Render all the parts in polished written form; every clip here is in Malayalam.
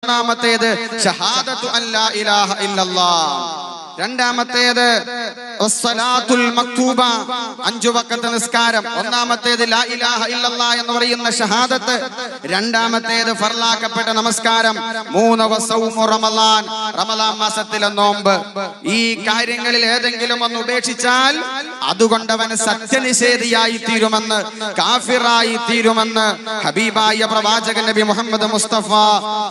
ഒന്നാമത്തേത് ഷഹാദത്തു അല്ലാ ഇലാഹ ഇല്ലല്ലാഹ്, രണ്ടാമത്തേത് വസ്സലാത്തുൽ മക്തൂബ, 5 വഖത്ത് നിസ്കാരം. ഒന്നാമത്തേത് ലാ ഇലാഹ ഇല്ലല്ലാഹ് എന്ന് പറയുന്ന ഷഹാദത്ത്, രണ്ടാമത്തേത് ഫർലാക്കപ്പെട്ട നമസ്കാരം, 3 വസൗമു റമളാൻ, റമളാൻ മാസത്തിലെ നോമ്പ്. ഈ കാര്യങ്ങളിൽ ഏതെങ്കിലും ഒന്ന് ഉപേക്ഷിച്ചാൽ അതുകൊണ്ട് അവൻ സത്യനിഷേധിയായി തീരുമെന്ന്, കാഫിറായി തീരുമെന്ന് ഹബീബായ പ്രവാചകൻ നബി മുഹമ്മദ് മുസ്തഫ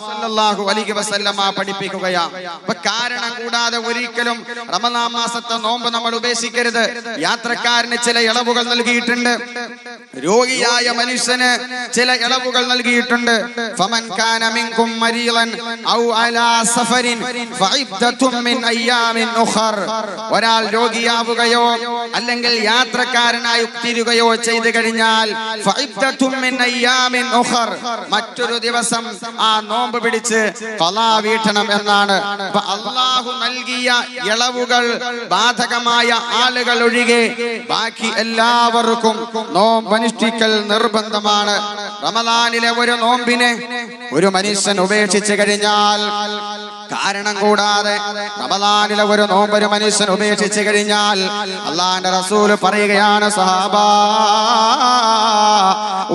സല്ലല്ലാഹു അലൈഹി വസല്ലമ പഠിപ്പിക്കുകയാണ്. അപ്പൊ കാരണം കൂടാതെ ഒരിക്കലും റമളാൻ മാസത്തെ നോമ്പ് നമ്മൾ ഉപേക്ഷിക്കരുത്. യാത്രക്കാരന് ചില ഇളവുകൾ നൽകിയിട്ടുണ്ട്, രോഗിയായ മനുഷ്യന് ചില ഇളവുകൾ നൽകിയിട്ടുണ്ട്. ഫമൻ കാന മിൻകും മരീളൻ ഔ അലാ സഫരിൻ ഫഇദ്ദതും മിൻ അയ്യാമിൻ ഉഖർ. ഒരാൾ രോഗിയാവുകയോ അല്ലെങ്കിൽ യാത്രക്കാരനായി തീരുകയോ ചെയ്തു കഴിഞ്ഞാൽ ഫഇദ്ദതും മിൻ അയ്യാമിൻ ഉഖർ, മറ്റൊരു ദിവസം ആ നോമ്പ് പിടിച്ച് ഖളാ വീട്ടണം എന്നാണ്. അപ്പൊ അല്ലാഹു നൽകിയ ഇളവുകൾ ബാധകമായ ആളുകൾ ഒഴികെ ബാക്കി എല്ലാവർക്കും നോമ്പനുഷ്ഠിക്കൽ നിർബന്ധമാണ്. റമളാനിലെ ഒരു നോമ്പിനെ ഒരു മനുഷ്യൻ ഉപേക്ഷിച്ചു കഴിഞ്ഞാൽ, കാരണം കൂടാതെ റമളാനിലെ ഒരു നോമ്പ് ഒരു മനുഷ്യൻ ഉപേക്ഷിച്ചു കഴിഞ്ഞാൽ അല്ലാഹുവിന്റെ റസൂൽ പറയുകയാണ്, സഹാബാ,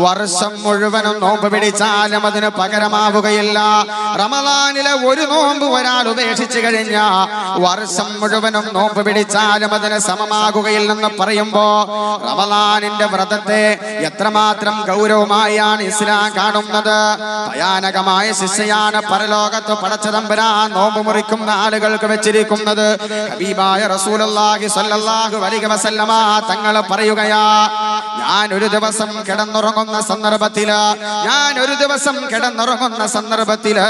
വർഷം മുഴുവനും നോമ്പ് പിടിച്ചാലും അതിന് പകരമാവുകയില്ല. റമളാനിലെ ഒരു നോമ്പ് ഒരാൾ ഉപേക്ഷിച്ചു കഴിഞ്ഞാൽ വർഷം മുഴുവനും നോമ്പ് പിടിച്ചാലും അതിന് സമമാകുകയില്ലെന്ന് പറയുമ്പോ റമളാനിന്റെ വ്രതത്തെ എത്രമാത്രം ഗൗരവമായാണ് ഇസ്ലാം കാണുന്നത്. ഭയാനകമായ ശിക്ഷയാണ് പരലോകത്ത് പടച്ചതമ്പുരാൻ നോമ്പ് മുറിക്കുന്ന ആളുകൾക്ക് വെച്ചിരിക്കുന്നത്. ഹബീബായ റസൂലുള്ളാഹി സ്വല്ലല്ലാഹു അലൈഹി വസല്ലമ തങ്ങൾ പറയുകയാ, ഞാൻ ഒരു ദിവസം കിടന്നുറങ്ങുന്ന സന്ദർഭത്തില്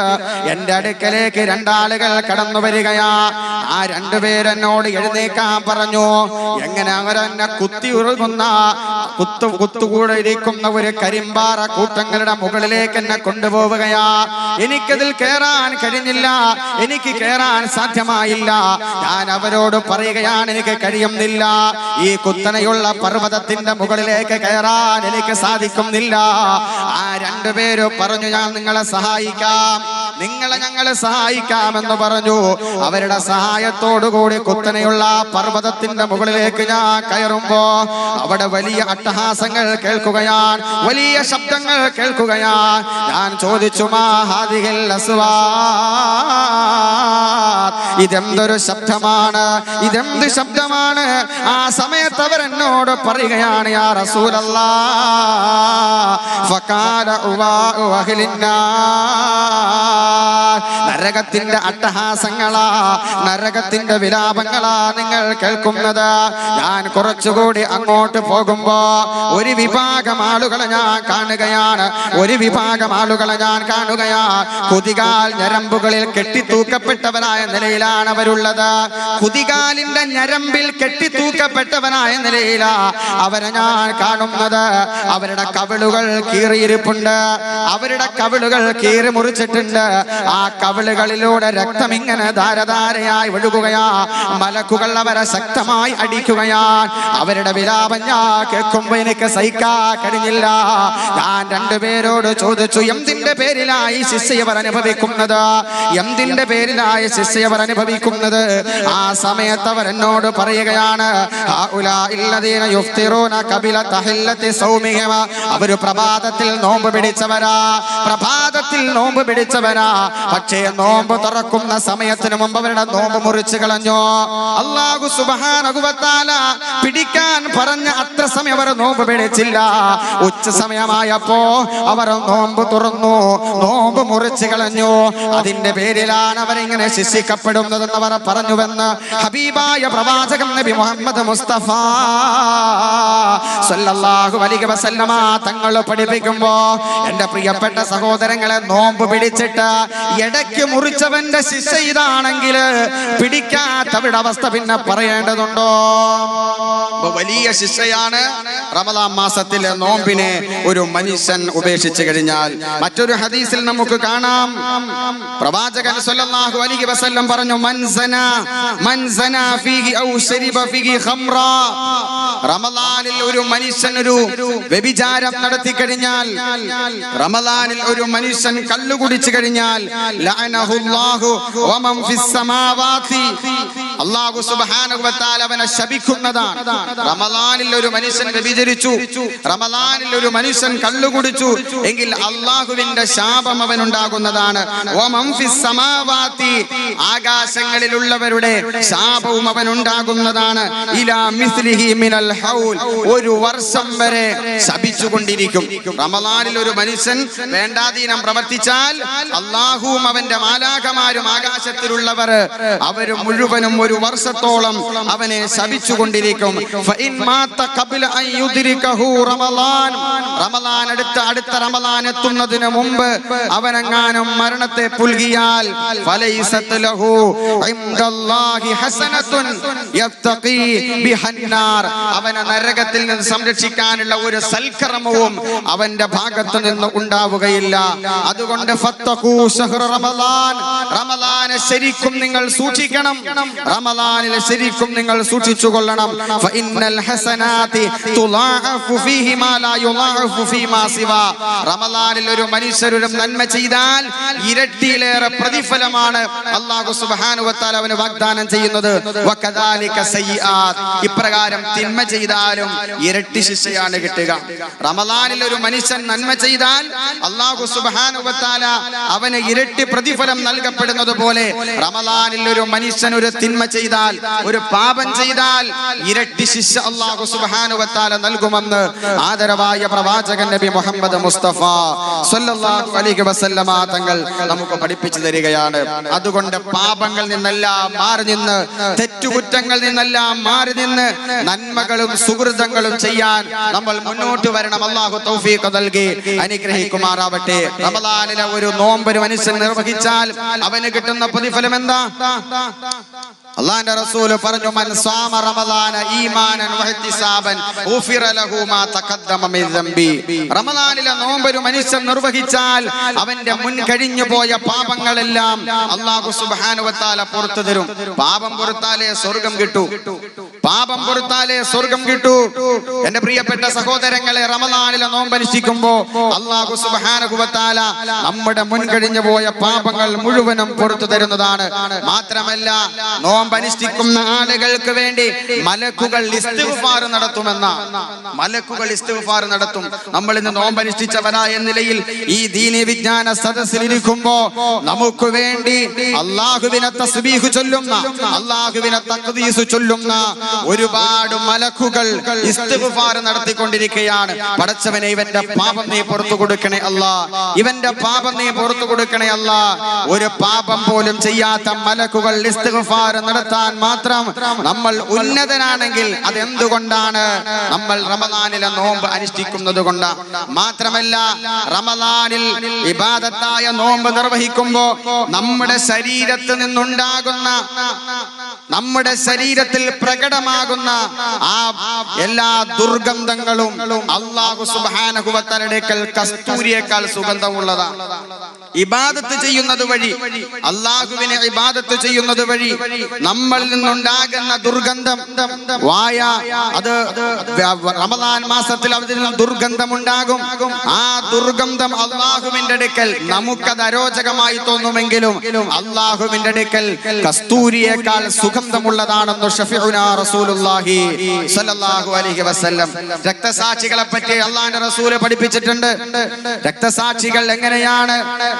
എന്റെ അടുക്കലേക്ക് 2 ആളുകൾ കടന്നു വരികയാ. ആ 2 പേരെന്നോട് എഴുന്നേക്കാൻ പറഞ്ഞു. എങ്ങനെ അവരെന്നെ കുത്തുകൂടെ ഇരിക്കുന്ന ഒരു കരിമ്പാറ കൂട്ടങ്ങളുടെ മുകളിലേക്ക് എന്നെ കൊണ്ടുപോവുകയാ. എനിക്കതിൽ കയറാൻ കഴിഞ്ഞില്ല, എനിക്ക് കയറാൻ സാധ്യമായില്ല. ഞാൻ അവരോട് പറയുകയാണ്, എനിക്ക് കഴിയുന്നില്ല, ഈ കുത്തനെയുള്ള പർവ്വതത്തിന്റെ മുകളിലേക്ക് കയറാൻ എനിക്ക് സാധിക്കുന്നില്ല. ആ 2 പേര് പറഞ്ഞു, ഞാൻ നിങ്ങളെ സഹായിക്കാം, ഞങ്ങളെ സഹായിക്കാമെന്ന് പറഞ്ഞു. അവരുടെ സഹായത്തോടുകൂടി കുത്തനെയുള്ള പർവ്വതത്തിന്റെ മുകളിലേക്ക് ഞാൻ കയറുമ്പോ അവിടെ വലിയ അട്ടഹാസങ്ങൾ കേൾക്കുകയാണ്, വലിയ ശബ്ദങ്ങൾ കേൾക്കുകയാണ്. ഞാൻ ചോദിച്ചു, മാ ഹാദിഹിൽ അസ്വാത്, ഇതെന്തൊരു ശബ്ദമാണ്, ഇതെന്ത് ശബ്ദമാണ്? ആ സമയത്ത് അവരെന്നോട് പറയുകയാണ്, യാ റസൂലല്ലാഹ്, ഫഖാല ഉവാഉ അഹ്ലിന്നാർ, നരകത്തിന്റെ അട്ടഹാസങ്ങളാ, നരകത്തിന്റെ വിലാപങ്ങളാ നിങ്ങൾ കേൾക്കുന്നത്. ഞാൻ കുറച്ചുകൂടി അങ്ങോട്ട് പോകുമ്പോ ഒരു വിഭാഗം ആളുകളെ ഞാൻ കാണുകയാണ്, കുതികാൽ ഞരമ്പുകളിൽ കെട്ടിത്തൂക്കപ്പെട്ടവരായ നിലയിലാണ് അവരുള്ളത്. കുതികാലിന്റെ ഞരമ്പിൽ കെട്ടിത്തൂക്കപ്പെട്ടവനായ നിലയിലാ അവരെ ഞാൻ കാണുന്നത്. അവരുടെ കവിളുകൾ കീറിയിരിപ്പുണ്ട്, അവരുടെ കവിളുകൾ കീറി മുറിച്ചിട്ടുണ്ട്. ആ കവിളുകളിലൂടെ രക്തം ഇങ്ങനെ ധാരധാരയായി ഒഴുകുകയാ. മലക്കുകൾ അവരെ ശക്തമായി അടിക്കുകയാണ്. അവരുടെ വിലാപം ഞാൻ കേൾക്കുമ്പോ എനിക്ക് സഹിക്കാൻ കഴിഞ്ഞില്ല. ഞാൻ 2 പേരോട് ചോദിച്ചു, എന്തിന്റെ പേരിലായി ശിക്ഷയവർ അനുഭവിക്കുന്നത്, എന്തിന്റെ പേരിലായി ശിക്ഷയവർ അനുഭവിക്കുന്നത്? ആ സമയത്ത് അവർ എന്നോട് പറയുകയാണ്, അവര് പ്രഭാതത്തിൽ നോമ്പ് പിടിച്ചവരാ, പക്ഷേ നോമ്പ് തുറക്കുന്ന സമയത്തിന് മുമ്പ് അവരുടെ നോമ്പ് മുറിച്ചു കളഞ്ഞു. അല്ലാഹു സുബ്ഹാനഹു വ തആല പിടിക്കാൻ പറഞ്ഞ അത്ര സമയം അവർ നോമ്പ് പിടിച്ചില്ല. ഉച്ച സമയമായപ്പോ അവർ നോമ്പ് തുറന്നു, നോമ്പ് മുറിച്ചു കളഞ്ഞു. അതിന്റെ പേരിലാണ് അവരിങ്ങനെ ശിക്ഷിക്കപ്പെടുന്നതെന്ന് അവർ പറഞ്ഞുവെന്ന് ഹബീബായ പ്രവാചകൻ നബി മുഹമ്മദ് മുസ്തഫ സല്ലല്ലാഹു അലൈഹി വസല്ലമ തങ്ങൾ പഠിപ്പിക്കുമ്പോ, എന്റെ പ്രിയപ്പെട്ട സഹോദരങ്ങളെ, നോമ്പ് പിടിച്ചിട്ട് ഇടയ്ക്ക് മുറിച്ചവന്റെ ശിക്ഷ ഇതാണെങ്കിൽ പിടിക്കാത്തവരുടെ അവസ്ഥ പിന്നെ പറയേണ്ടതുണ്ടോ? വലിയ ശിക്ഷയാണ് റമളാൻ മാസത്തിലെ നോമ്പിനെ ഒരു മനുഷ്യൻ ഉപേക്ഷിച്ചു കഴിഞ്ഞാൽ. മറ്റൊരു ഹദീസിൽ നമുക്ക് കാണാം, പ്രവാചകൻ സല്ലല്ലാഹു അലൈഹി വസല്ലം പറഞ്ഞു, മൻ സനാ ഫീഹി ഔ ശരിബ ഫീഹി ഖംറ, റമദാനിൽ ഒരു മനുഷ്യൻ ഒരു വ്യഭിചാരം നടത്തി കഴിഞ്ഞാൽ, റമദാനിൽ ഒരു മനുഷ്യൻ കള്ളു കുടിച്ചു കഴിഞ്ഞാൽ, ലഅനഹുല്ലാഹു വമൻ ഫിസ് സമാവാതി, അല്ലാഹു സുബ്ഹാനഹു വ തആല അവനെ ശപിക്കുന്നതാണ്. റമദാനിൽ ഒരു മനുഷ്യൻ വ്യഭിചരിച്ചു, റമദാനിൽ ഒരു മനുഷ്യൻ കള്ളു കുടിച്ചു എങ്കിൽ അല്ലാഹുവിന്റെ ശാപം അവനുണ്ടാകുന്നതാണ്. വമൻ ഫിസ് സമാവാതി, ആകാശങ്ങളിലുള്ളവരുടെ ശാപവും അവനുണ്ടാകുന്നതാണ്. ഇലാ മിസ്ലിഹി മിനൽ ഹൗൽ, ഒരു വർഷം വരെ ശപിച്ചുകൊണ്ടിരിക്കും. റമദാനിൽ ഒരു മനുഷ്യൻ വേണ്ടാതീനം പ്രവർത്തിച്ചാൽ അല്ലാഹുവും അവന്റെ മാലാഖമാരും ആകാശത്തിലുള്ളവർ അവര് മുഴുവനും ഒരു വർഷത്തോളം അവനെ ശപിച്ചുകൊണ്ടിരിക്കും. ഫഇൻ മാത ഖബ്ല അൻ യുദ്രികഹു റമളാൻ, റമളാൻ അടുത്ത റമളാൻ എത്തുന്നതിന് മുമ്പ് അവനെങ്ങാനും മരണത്തെ പുൽകിയാൽ ഫലൈസത് ലഹു ഇൻദല്ലാഹി ഹസനത്തുൻ യത്തഖി ബിഹന്നാർ, അവനെ നരകത്തിൽ നിന്ന് സംരക്ഷിക്കാനുള്ള ഒരു സൽക്കർമ്മവും അവന്റെ ഭാഗത്തു നിന്ന് ഉണ്ടാവുകയില്ല. അതുകൊണ്ട് ഫത്തഖൂ ശഹ്റ റമളാൻ, റമളാനെ ശരിക്കും നിങ്ങൾ സൂക്ഷിക്കണം, റമളാനിൽ ശരിക്കും നിങ്ങൾ സൂക്ഷിച്ചുകൊള്ളണം. ഫഇന്നൽ ഹസനാതി തുളാഅഫു ഫീഹി മാ ലാ യുളാഅഫു ഫീമാ സിവാ, റമളാനിൽ ഒരു മനുഷ്യരുടെ നന്മ ചെയ്താൽ ഇരട്ടിയിലേറെ പ്രതിഫലമാണ് അല്ലാഹു സുബ്ഹാനഹു വ തആല അവന് വാഗ്ദാനം ചെയ്യുന്നത്. വകദാലിക സയ്യിആത്ത്, ഇപ്രകാരം തിന്മ ചെയ്താലും ഇരട്ടി ശിക്ഷയാണ് കിട്ടുക. റമളാനിൽ ഒരു മനുഷ്യൻ നന്മ ചെയ്താൽ അല്ലാഹു സുബ്ഹാനഹു വ തആല അവന് ഇരട്ടി പ്രതിഫലം നൽകപ്പെടുന്നത് പോലെ റമളാനിൽ ഒരു മനുഷ്യൻ ഒരു തിന്മ ചെയ്താൽ, ഒരു പാപം ചെയ്താൽ ഇരട്ടി ശിക്ഷ അല്ലാഹു സുബ്ഹാനഹു വ തആല നൽകുമെന്ന് ആദരവായ പ്രവാചകൻ നബി മുഹമ്മദ് മുസ്തഫ സ്വല്ലല്ലാഹു അലൈഹി വസല്ലമ തങ്ങൾ നമുക്ക് പഠിപ്പിച്ചു തരികയാണ്. അതുകൊണ്ട് പാപങ്ങളിൽ നിന്നെല്ലാം മാറി നിന്ന്, തെറ്റുകുറ്റങ്ങളിൽ നിന്നെല്ലാം മാറി നിന്ന് നന്മകളും സുഹൃതങ്ങളും ചെയ്യാൻ നമ്മൾ മുന്നോട്ട് വരണം. അല്ലാഹു തൗഫീഖ് നൽകി അനുഗ്രഹിക്കുമാറാവട്ടെ. റമളാനിലെ ഒരു നോമ്പ് ഒരു മനുഷ്യൻ നിർവഹിച്ചാൽ അവന് കിട്ടുന്ന പ്രതിഫലം എന്താ? അല്ലാഹുവിന്റെ റസൂൽ പറഞ്ഞു, മൻ സാമ റമളാന ഈമാനൻ വഹ്തിസാബൻ ഗുഫിറ ലഹു മാ തഖദ്ദമ മിൻ ദംബി. റമളാനിലെ നോമ്പ് ഒരു മനുഷ്യൻ നിർവഹിച്ചാൽ അവന്റെ മുൻ കഴിഞ്ഞു പോയ പാപങ്ങളെല്ലാം അല്ലാഹു സുബ്ഹാനഹു വ തആല പുറത്തു തരും. പാപം പുറത്താലേ സ്വർഗ്ഗം കിട്ടൂ, പാപം പുറത്താലേ സ്വർഗ്ഗം കിട്ടൂ. എന്റെ പ്രിയപ്പെട്ട സഹോദരങ്ങളെ, റമളാനിലെ നോമ്പ് അനുഷ്ഠിക്കുമ്പോൾ അല്ലാഹു സുബ്ഹാനഹു വ തആല നമ്മുടെ മുൻ കഴിഞ്ഞു പോയ പാപങ്ങൾ മുഴുവനും പുറത്തു തരുന്നതാണ്. മാത്രമല്ല, നോമ്പ് അനുഷ്ഠിക്കുന്ന ആളുകൾക്ക് വേണ്ടി മലക്കുകൾ ഇസ്തിഗ്ഫാർ നടത്തുമെന്ന, മലക്കുകൾ ഇസ്തിഗ്ഫാർ നടത്തും. നമ്മൾ ഇന്ന് നോമ്പ് അനുഷ്ഠിച്ചവരായ നിലയിൽ ഈ ദീനി വിജ്ഞാന സദസ്സിൽ ഇരിക്കുമ്പോ നമുക്ക് വേണ്ടി അല്ലാഹുവിനെ തസ്ബീഹ് ചൊല്ലുന്ന, അല്ലാഹുവിനെ തഖ്ദീസ് ചൊല്ലുന്ന ഒരുപാട് മലക്കുകൾ ഇസ്തിഗ്ഫാർ നടത്തിക്കൊണ്ടിരിക്കുകയാണ്. പടച്ചവനെ, ഇവന്റെ പാപം നീ പുറത്തു കൊടുക്കണേ അല്ലാ, ഇവന്റെ പാപം നീ പുറത്തു കൊടുക്കണേ അല്ലാ. ഒരു പാപം പോലും ചെയ്യാത്ത മലക്കുകൾ ഇസ്തിഗ്ഫാർ നടത്താൻ മാത്രം നമ്മൾ ഉന്നതനാണെങ്കിൽ അതെന്തുകൊണ്ടാണ്? നമ്മൾ റമളാനിലെ നോമ്പ് അനുഷ്ഠിക്കുന്നത് കൊണ്ടാണ്. മാത്രമല്ല, റമളാനിൽ ഇബാദത്തായ നോമ്പ് നിർവഹിക്കുമ്പോ നമ്മുടെ ശരീരത്തിൽ നിന്നുണ്ടാകുന്ന, നമ്മുടെ ശരീരത്തിൽ പ്രകടമാകുന്ന ആ എല്ലാ ദുർഗന്ധങ്ങളും അല്ലാഹു സുബ്ഹാനഹു വ തആലയുടെ കസ്തൂരിയേക്കാൾ സുഗന്ധമുള്ളതാണ്. ഇബാദത്ത് ചെയ്യുന്നത് വഴി, അല്ലാഹുവിനെ ഇബാദത്ത് ചെയ്യുന്നത് വഴി നമ്മളിൽ നിന്നുണ്ടാകുന്ന ദുർഗന്ധം, വായ, അത് റമളാൻ മാസത്തിൽ അതിൽ നിന്ന് ദുർഗന്ധമുണ്ടാകും. ആ ദുർഗന്ധം അല്ലാഹുവിന്റെ അടുക്കൽ നമുക്കത് അരോചകമായി തോന്നുമെങ്കിലും അല്ലാഹുവിന്റെ അടുക്കൽ കസ്തൂരിയേക്കാൾ സുഗന്ധമുള്ളതാണെന്ന് ഷഫീഉനാ റസൂലുള്ളാഹി സ്വല്ലല്ലാഹു അലൈഹി വസല്ലം. രക്തസാക്ഷികളെ പറ്റി അല്ലാഹുവിന്റെ റസൂൽ പഠിപ്പിച്ചിട്ടുണ്ട്. രക്തസാക്ഷികൾ എങ്ങനെയാണ്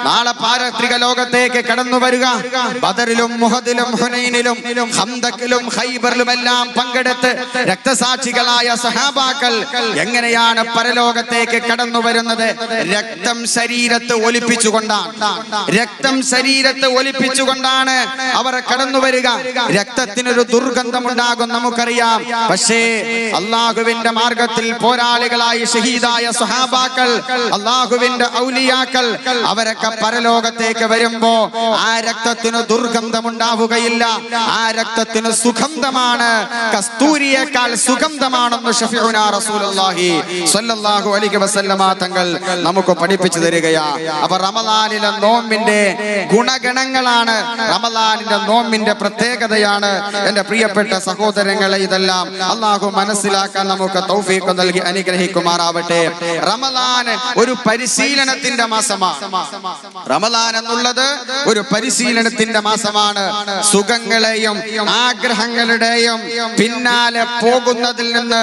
നാളെ പാരത്രിക ലോകത്തേക്ക് കടന്നു വരിക? ബദറിലും മുഹദിലും ഹുനൈനിലും ഖന്തക്കിലും ഖൈബറിലും എല്ലാം പങ്കെടുത്ത് രക്തസാക്ഷികളായ സഹാബാക്കൾ എങ്ങനെയാണ് പരലോകത്തേക്ക് കടന്നു വരുന്നത്? രക്തം ശരീരത്ത് ഒലിപ്പിച്ചുകൊണ്ടാണ്, രക്തം ശരീരത്ത് ഒലിപ്പിച്ചുകൊണ്ടാണ് അവർ കടന്നു വരിക. രക്തത്തിനൊരു ദുർഗന്ധമുണ്ടാകും, നമുക്കറിയാം. പക്ഷേ അല്ലാഹുവിന്റെ മാർഗത്തിൽ പോരാളികളായി ഷഹീദായ സഹാബാക്കൾ, അല്ലാഹുവിന്റെ ഔലിയാക്കൾ, അവരൊക്കെ പരലോകത്തേക്ക് വരുമ്പോ ആ രക്തത്തിന് ദുർഗന്ധമുണ്ടാവുകയില്ല, ആ രക്തത്തിന് സുഗന്ധമാണ്, കസ്തൂരിയേക്കാൾ സുഗന്ധമാണെന്ന് ഷഫീഉനാ റസൂലുള്ളാഹി സ്വല്ലല്ലാഹു അലൈഹി വസല്ലമ തങ്ങൾ നമുക്ക് പഠിപ്പിച്ചു തരികയാ. അപ്പൊ റമളാനിലെ നോമ്പിന്റെ ഗുണഗണങ്ങളാണ്, റമളാനിന്റെ നോമ്പിന്റെ പ്രത്യേകതയാണ്. എന്റെ പ്രിയപ്പെട്ട സഹോദരങ്ങളെ, ഇതെല്ലാം അള്ളാഹു മനസ്സിലാക്കാൻ നമുക്ക് തൗഫീഖ് നൽകി അനുഗ്രഹിക്കുമാറാവട്ടെ. റമളാൻ ഒരു പരിശീലനത്തിന്റെ മാസമാണ്. റമളാൻ എന്നുള്ളത് ഒരു പരിശീലനത്തിന്റെ മാസമാണ്. സുഖങ്ങളെയും ആഗ്രഹങ്ങളുടെയും പിന്നാലെ പോകുന്നതിൽ നിന്ന്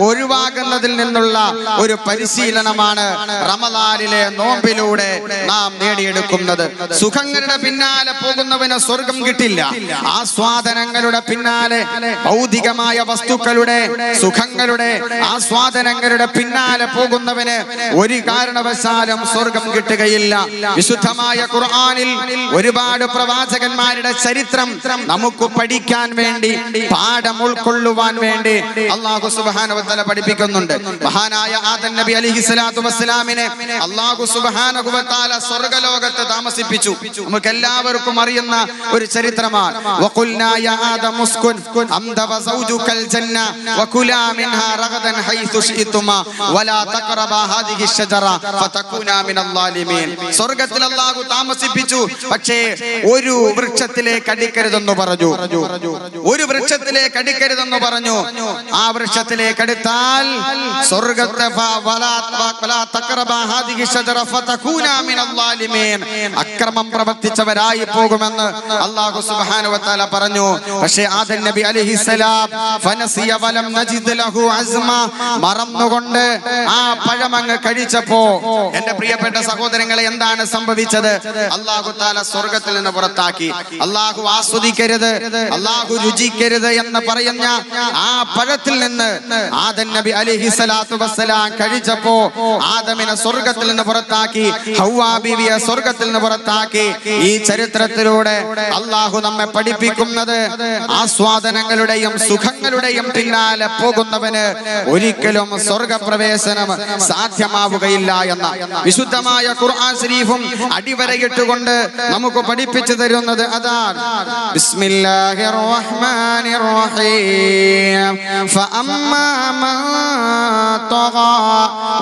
ഒഴിവാകുന്നതിൽ നിന്നുള്ള ഒരു പരിശീലനമാണ് റമളാനിലെ നോമ്പിലൂടെ നാം നേടിയെടുക്കുന്നത്. സുഖങ്ങളുടെ പിന്നാലെ പോകുന്നവന് സ്വർഗം കിട്ടില്ല. ആസ്വാദനങ്ങളുടെ പിന്നാലെ, ഭൗതികമായ വസ്തുക്കളുടെ, സുഖങ്ങളുടെ, ആസ്വാദനങ്ങളുടെ പിന്നാലെ പോകുന്നവന് ഒരു കാരണവശാലും സ്വർഗം കിട്ടുകയില്ല. വിശുദ്ധമായ ഖുർആനിൽ ഒരുപാട് പ്രവാചകന്മാരുടെ ചരിത്രം നമുക്ക് പഠിക്കാൻ വേണ്ടി, പാഠം ഉൾക്കൊള്ളുവാൻ വേണ്ടി അല്ലാഹു സുബ്ഹാനഹു വ തആല പഠിപ്പിക്കുന്നുണ്ട്. മഹാനായ ആദം നബി അലൈഹിസ്സലാത്തു വസ്സലാമിനെ അല്ലാഹു സുബ്ഹാനഹു വ തആല സ്വർഗ്ഗലോകത്ത് താമസിപ്പിച്ചു. നമുക്ക് എല്ലാവർക്കും അറിയുന്ന ഒരു ചരിത്രമാണ്. വഖുൽനാ യാ ആദം ഉസ്കുൻ അൻത വസൗജുകൽ ജന്ന വകുലാ മിൻഹാ റഗദൻ ഹൈതു ശിഅ്തുമാ വലാ തഖറബാ ഹാദിഹി ശജറ ഫതകൂനാ മിനൽ ളാലിമീൻ. സ്വർഗ്ഗത്തിൽ അല്ലാഹു താമസിപ്പിച്ചു, പക്ഷേ ഒരു വൃക്ഷത്തിലേക്ക് അടുക്കരുതെന്ന് പറഞ്ഞു. ഒരു വൃക്ഷത്തിലേക്ക് അടുക്കരുതെന്ന് പറഞ്ഞു. ആ വൃക്ഷത്തിലേക്ക് അടുത്താൽ സ്വർഗ്ഗത്തെ അക്രമം പ്രവർത്തിച്ചവരായി പോകുമെന്ന് അല്ലാഹു സുബ്ഹാനഹു വ തആല പറഞ്ഞു. പക്ഷേ ആദം നബി അലൈഹിസ്സലാം ഫനസിയ വലം നജിദ് ലഹു അസ്മ, മറന്നുകൊണ്ട് ആ പഴമങ്ങ് കഴിച്ചപ്പോ, എന്റെ പ്രിയപ്പെട്ട സഹോദരങ്ങളെ, എന്താണ് സംഭവിച്ചത്? അല്ലാഹു തആല സ്വർഗ്ഗത്തിൽ നിന്ന് പുറത്താക്കി. അല്ലാഹു ആസ്വദിക്കരുത്, അല്ലാഹു രുചിക്കരുത് എന്ന് പറയുന്ന ആ പഴത്തിൽ നിന്ന് ആദം നബി അലൈഹിസ്സലാത്തു വസ്സലാം കഴിച്ചപ്പോ ആദമിനെ സ്വർഗ്ഗത്തിൽ നിന്ന് പുറത്താക്കി, ഹവ്വാ ബീവിയെ സ്വർഗ്ഗത്തിൽ നിന്ന് പുറത്താക്കി. ഈ ചരിത്രത്തിലൂടെ അല്ലാഹു നമ്മെ പഠിപ്പിക്കുന്നത്, ആസ്വാദനങ്ങളുടെയും സുഖങ്ങളുടെയും പിന്നാലെ പോകുന്നവന് ഒരിക്കലും സ്വർഗ്ഗപ്രവേശനം സാധ്യമാവുകയില്ല എന്ന വിശുദ്ധമായ ഖുർആൻ ശരീഫും അടിവരയിട്ടുകൊണ്ട് നമുക്ക് പഠിപ്പിച്ചു തരുന്നത് അതാണ്. ബിസ്മില്ലാഹിർ റഹ്മാനിർ റഹീം. ഫഅമ്മാ മൻ തഗാ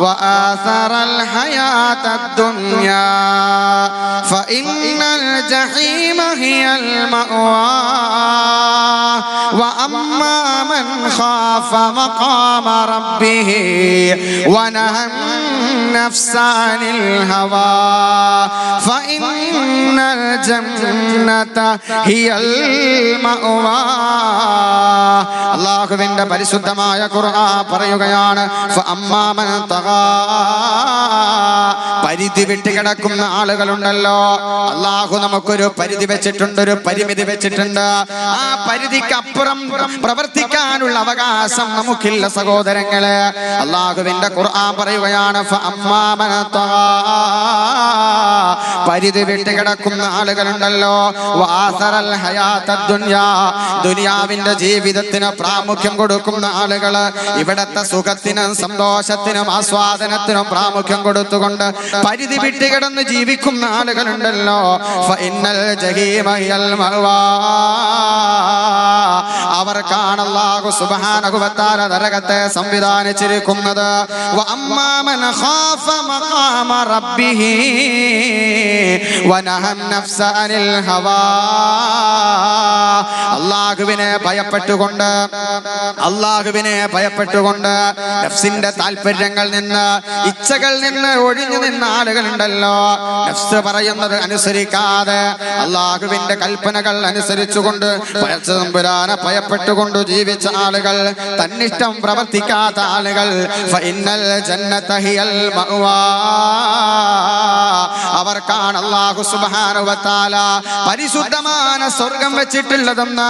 വആസറൽ ഹയാത്തദ് ദുനിയാ ഫഇന്നൽ ജഹീമ ഹിയൽ മഅവാ വഅമ്മാ മൻ ഖാഫ മഖാമ റബ്ബിഹി വനഹൻ നഫ്സ അനിൽ ഹവാ ഫഇന്നൽ ജന്നത ഹിയൽ മഅവാ. അല്ലാഹുവിന്റെ പരിശുദ്ധമായ ഖുർആൻ പറയുകയാണ്, ഫഅമ്മാ മൻ തഗാ, പരിധി വിട്ട് കിടക്കുന്ന ആളുകളുണ്ടല്ലോ. അല്ലാഹു നമുക്കൊരു പരിധി വെച്ചിട്ടുണ്ട്, ഒരു പരിമിതി വെച്ചിട്ടുണ്ട്. ആ പരിധിക്ക് അപ്പുറം പ്രവർത്തിക്കാനുള്ള അവകാശം നമുക്കില്ല സഹോദരങ്ങളെ. അല്ലാഹുവിന്റെ ഖുർആൻ പറയുകയാണ്, ഫഅമ്മാ മൻ തഗാ, പരിധി വിട്ട് കിടക്കുന്ന ആളുകളുണ്ടല്ലോ. വആസറൽ ഹയാത്തദ് ദുനിയാ, ദുനിയാവിന്റെ ജീവിതത്തിന് പ്രാമുഖ്യം കൊടുക്കുന്ന ആളുകൾ, ഇവിടത്തെ സുഖത്തിനും സന്തോഷത്തിനും ആസ്വാദനത്തിനും പ്രാമുഖ്യം കൊടുത്തുകൊണ്ട് പരിധി വിട്ട് കിടന്ന് ജീവിക്കുന്ന ആളുകളുണ്ടല്ലോ. ഫഇന്നൽ ജഹീമ ഹിയൽ മഅവാ, അവർക്കാണ് അല്ലാഹു സുബ്ഹാനഹു വ തആല നരകത്തെ സംവിധാനിച്ചിരിക്കുന്നത്. വഅമ്മാ മൻ ഖാഫ മഖാമ റബ്ബിഹി വനഹൻ നഫ്സ അനിൽ ഹവാ, അല്ലാഹുവിനെ ഭയപ്പെട്ടുകൊണ്ട്, അല്ലാഹുവിനെ ഭയപ്പെട്ടുകൊണ്ട് നഫ്സിന്റെ താല്പര്യങ്ങളിൽ നിന്ന്, ഇച്ഛകളിൽ നിന്ന് ഒഴിഞ്ഞു നിന്ന ആളുകളുണ്ടല്ലോ. നഫ്സ് പറയുന്നത് അനുസരിക്കാതെ അല്ലാഹുവിന്റെ കൽപ്പനകൾ അനുസരിച്ചുകൊണ്ട് തമ്പുരാനെ ഭയപ്പെട്ടുകൊണ്ട് ജീവിച്ച ആളുകൾ, തന്നിഷ്ടം പ്രവർത്തിക്കാത്ത ആളുകൾ, ഫഇന്നൽ ജന്നത ഹിയൽ മഅവാ, അവർക്കാണ് അല്ലാഹു സുബ്ഹാനഹു വ തആല പരിശുദ്ധമായ സ്വർഗ്ഗം വെച്ചിട്ടുള്ളതെന്ന്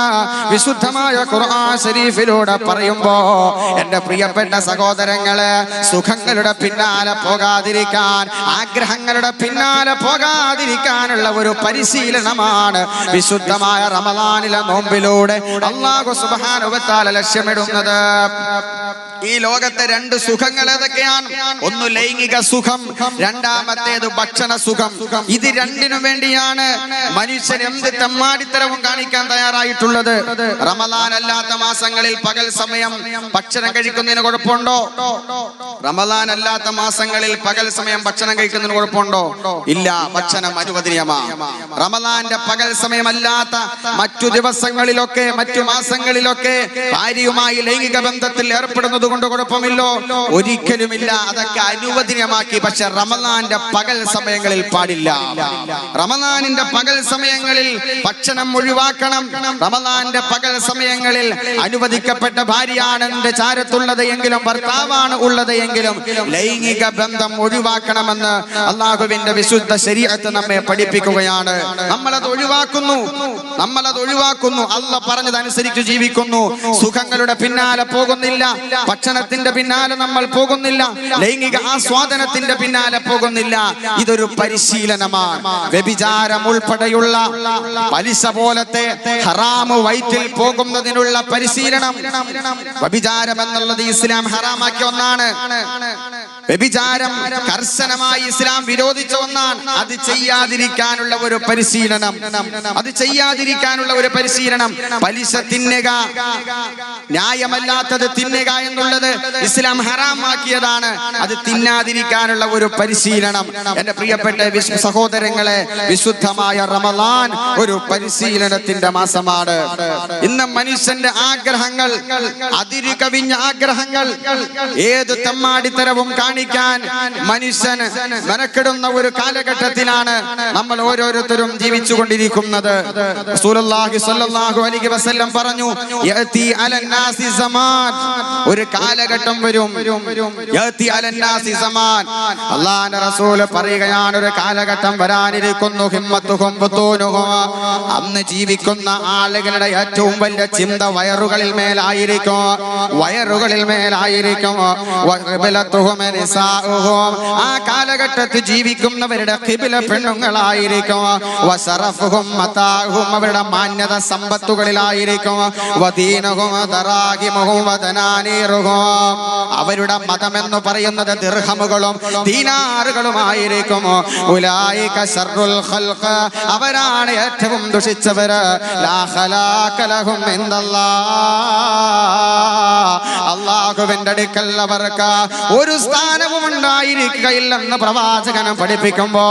വിശുദ്ധമായ ഖുർആൻ ശരീഫിലൂടെ പറയുമ്പോ, എന്റെ പ്രിയപ്പെട്ട സഹോദരങ്ങളെ, സുഖങ്ങളുടെ പിന്നാലെ പോകാതിരിക്കാൻ, ആഗ്രഹങ്ങളുടെ പിന്നാലെ പോകാതിരിക്കാനുള്ള ഒരു പരിശീലനമാണ് വിശുദ്ധമായ റമളാനിലെ നോമ്പിലൂടെ അല്ലാഹു സുബ്ഹാനഹു വ തആല ലക്ഷ്യമിടുന്നത്. ഈ ലോകത്തെ രണ്ട് സുഖങ്ങൾ ഏതൊക്കെയാണ്? ഒന്ന് ലൈംഗിക സുഖം, രണ്ടാമത്തേത് ഭക്ഷണ സുഖം. ഇത് രണ്ടിനു വേണ്ടിയാണ് മനുഷ്യൻ എന്ത് തെമ്മാടിത്തരവും കാണിക്കാൻ തയ്യാറായിട്ടുള്ളത്. റമദാൻ അല്ലാത്ത മാസങ്ങളിൽ പകൽ സമയം ഭക്ഷണം കഴിക്കുന്നതിന് കുഴപ്പമുണ്ടോ? റമദാൻ അല്ലാത്ത മാസങ്ങളിൽ പകൽ സമയം ഭക്ഷണം കഴിക്കുന്നതിന് കുഴപ്പമുണ്ടോ? ഇല്ല, ഭക്ഷണം അനുവദനീയമാണ്. റമദാന്റെ പകൽ സമയമല്ലാത്ത മറ്റു ദിവസങ്ങളിലൊക്കെ മറ്റു മാസങ്ങളിലൊക്കെ ഭാര്യയുമായി ലൈംഗിക ബന്ധത്തിൽ ഏർപ്പെടുന്നത് കൊണ്ട് കുഴപ്പമില്ലോ? ഒരിക്കലുമില്ല, അതൊക്കെ അനുവദനീയമാക്കി. പക്ഷെ റമദാന്റെ പകൽ സമയങ്ങളിൽ പാടില്ല. റമദാനിന്റെ പകൽ സമയങ്ങളിൽ ഭക്ഷണം ഒഴിവാക്കണം. റമദാന്റെ പകൽ സമയങ്ങളിൽ അനുവദിക്കപ്പെട്ട ഭാര്യയാണ് എന്റെ ചാരത്തുള്ളത് എങ്കിലും ഭർത്താവാണ് ഉള്ളത് എങ്കിലും ലൈംഗിക ബന്ധം ഒഴിവാക്കണമെന്ന് അള്ളാഹുവിന്റെ വിശുദ്ധ ശരീഅത്ത് നമ്മെ പഠിപ്പിക്കുകയാണ്. നമ്മളത് ഒഴിവാക്കുന്നു. അള്ളാഹ് പറഞ്ഞതനുസരിച്ച് ജീവിക്കുന്നു. സുഖങ്ങളുടെ പിന്നാലെ പോകുന്നില്ല, ഭക്ഷണത്തിന്റെ പിന്നാലെ നമ്മൾ പോകുന്നില്ല, ലൈംഗിക ആസ്വാദനത്തിന്റെ പിന്നാലെ പോകുന്നില്ല. ഇതൊരു പരിശീലനമാണ്. വ്യഭിചാരം ഉൾപ്പെടെയുള്ള പലിശ പോലത്തെ ഹറാമ് വയറ്റിൽ പോകുന്നതിനുള്ള പരിശീലനം. വ്യഭിചാരം എന്നുള്ളത് ഇസ്ലാം ഹറാമാക്കിയ ഒന്നാണ്. വ്യഭിചാരം കർശനമായി ഇസ്ലാം വിരോധിച്ച ഒന്നാണ്. അത് ചെയ്യാതിരിക്കാനുള്ള ഒരു പരിശീലനം. പലിശ തിന്നുക, ന്യായമല്ലാത്തത് തിന്നുക എന്നുള്ളത് ഇസ്ലാം ഹറാമാക്കിയതാണ്. അത് തിന്നാതിരിക്കാനുള്ള ഒരു പരിശീലനം. എന്റെ പ്രിയപ്പെട്ട സഹോദരങ്ങളെ, വിശുദ്ധമായ റമദാൻ ഒരു പരിശീലനത്തിന്റെ മാസമാണ്. ഇന്ന് മനുഷ്യന്റെ ആഗ്രഹങ്ങൾ, അതിരുകവിഞ്ഞ ആഗ്രഹങ്ങൾ, ഏത് തെമ്മാടിത്തരവും കാണിക്കാൻ മനുഷ്യൻ മെനക്കെടുന്ന ഒരു കാലഘട്ടത്തിലാണ് നമ്മൾ ഓരോരുത്തരും ജീവിച്ചുകൊണ്ടിരിക്കുന്നത്. റസൂലുള്ളാഹി സ്വല്ലല്ലാഹു അലൈഹി വസല്ലം പറഞ്ഞു, യഅതി അലന്നാസി സമാൻ, ഒരു കാലഘട്ടം വരും. യഅതി അലന്നാസി സമാൻ, അല്ലാഹുവിന്റെ റസൂൽ പറയുകയാണ്, ഒരു കാലഘട്ടം വരാനിരിക്കുന്നു. ഹിമ്മത്തുഹും ബുതൂനുഹും, അന്ന് ജീവിക്കുന്ന ആളുകളുടെ ഏറ്റവും വലിയ ചിന്ത വയറുകളിൽ മേലായിരിക്കും. ആ കാലഘട്ടത്തിൽ ജീവിക്കുന്നവരുടെ ഖിബ്ല പെണ്ണുങ്ങളായിരിക്കും. വസറഫുഹും മതാഹും, അവരുടെ മാന്യത സമ്പത്തുകളിലായിരിക്കും. വദീനഹും ദറാഹിമുഹും വദനാനീറുഹും, അവരുടെ മതമെന്ന് പറയുന്നത് ദിർഹമുകളും ദീനാറുകളുമായിരിക്കും. ഉലൈക ശർറുൽ ഖൽഖ്, അവരാണ് ഏറ്റവും ദുഷിച്ചവര്. ലാ ഖലാഖ ലഹും ഇൻദല്ലാഹ്, അല്ലാഹുവിന്റെ അടുക്കൽ അവർക്ക് ഒരു സ്ഥാനവും ഉണ്ടായിരിക്കുകയില്ലെന്ന് പ്രവാചകൻ പഠിപ്പിക്കുമ്പോ,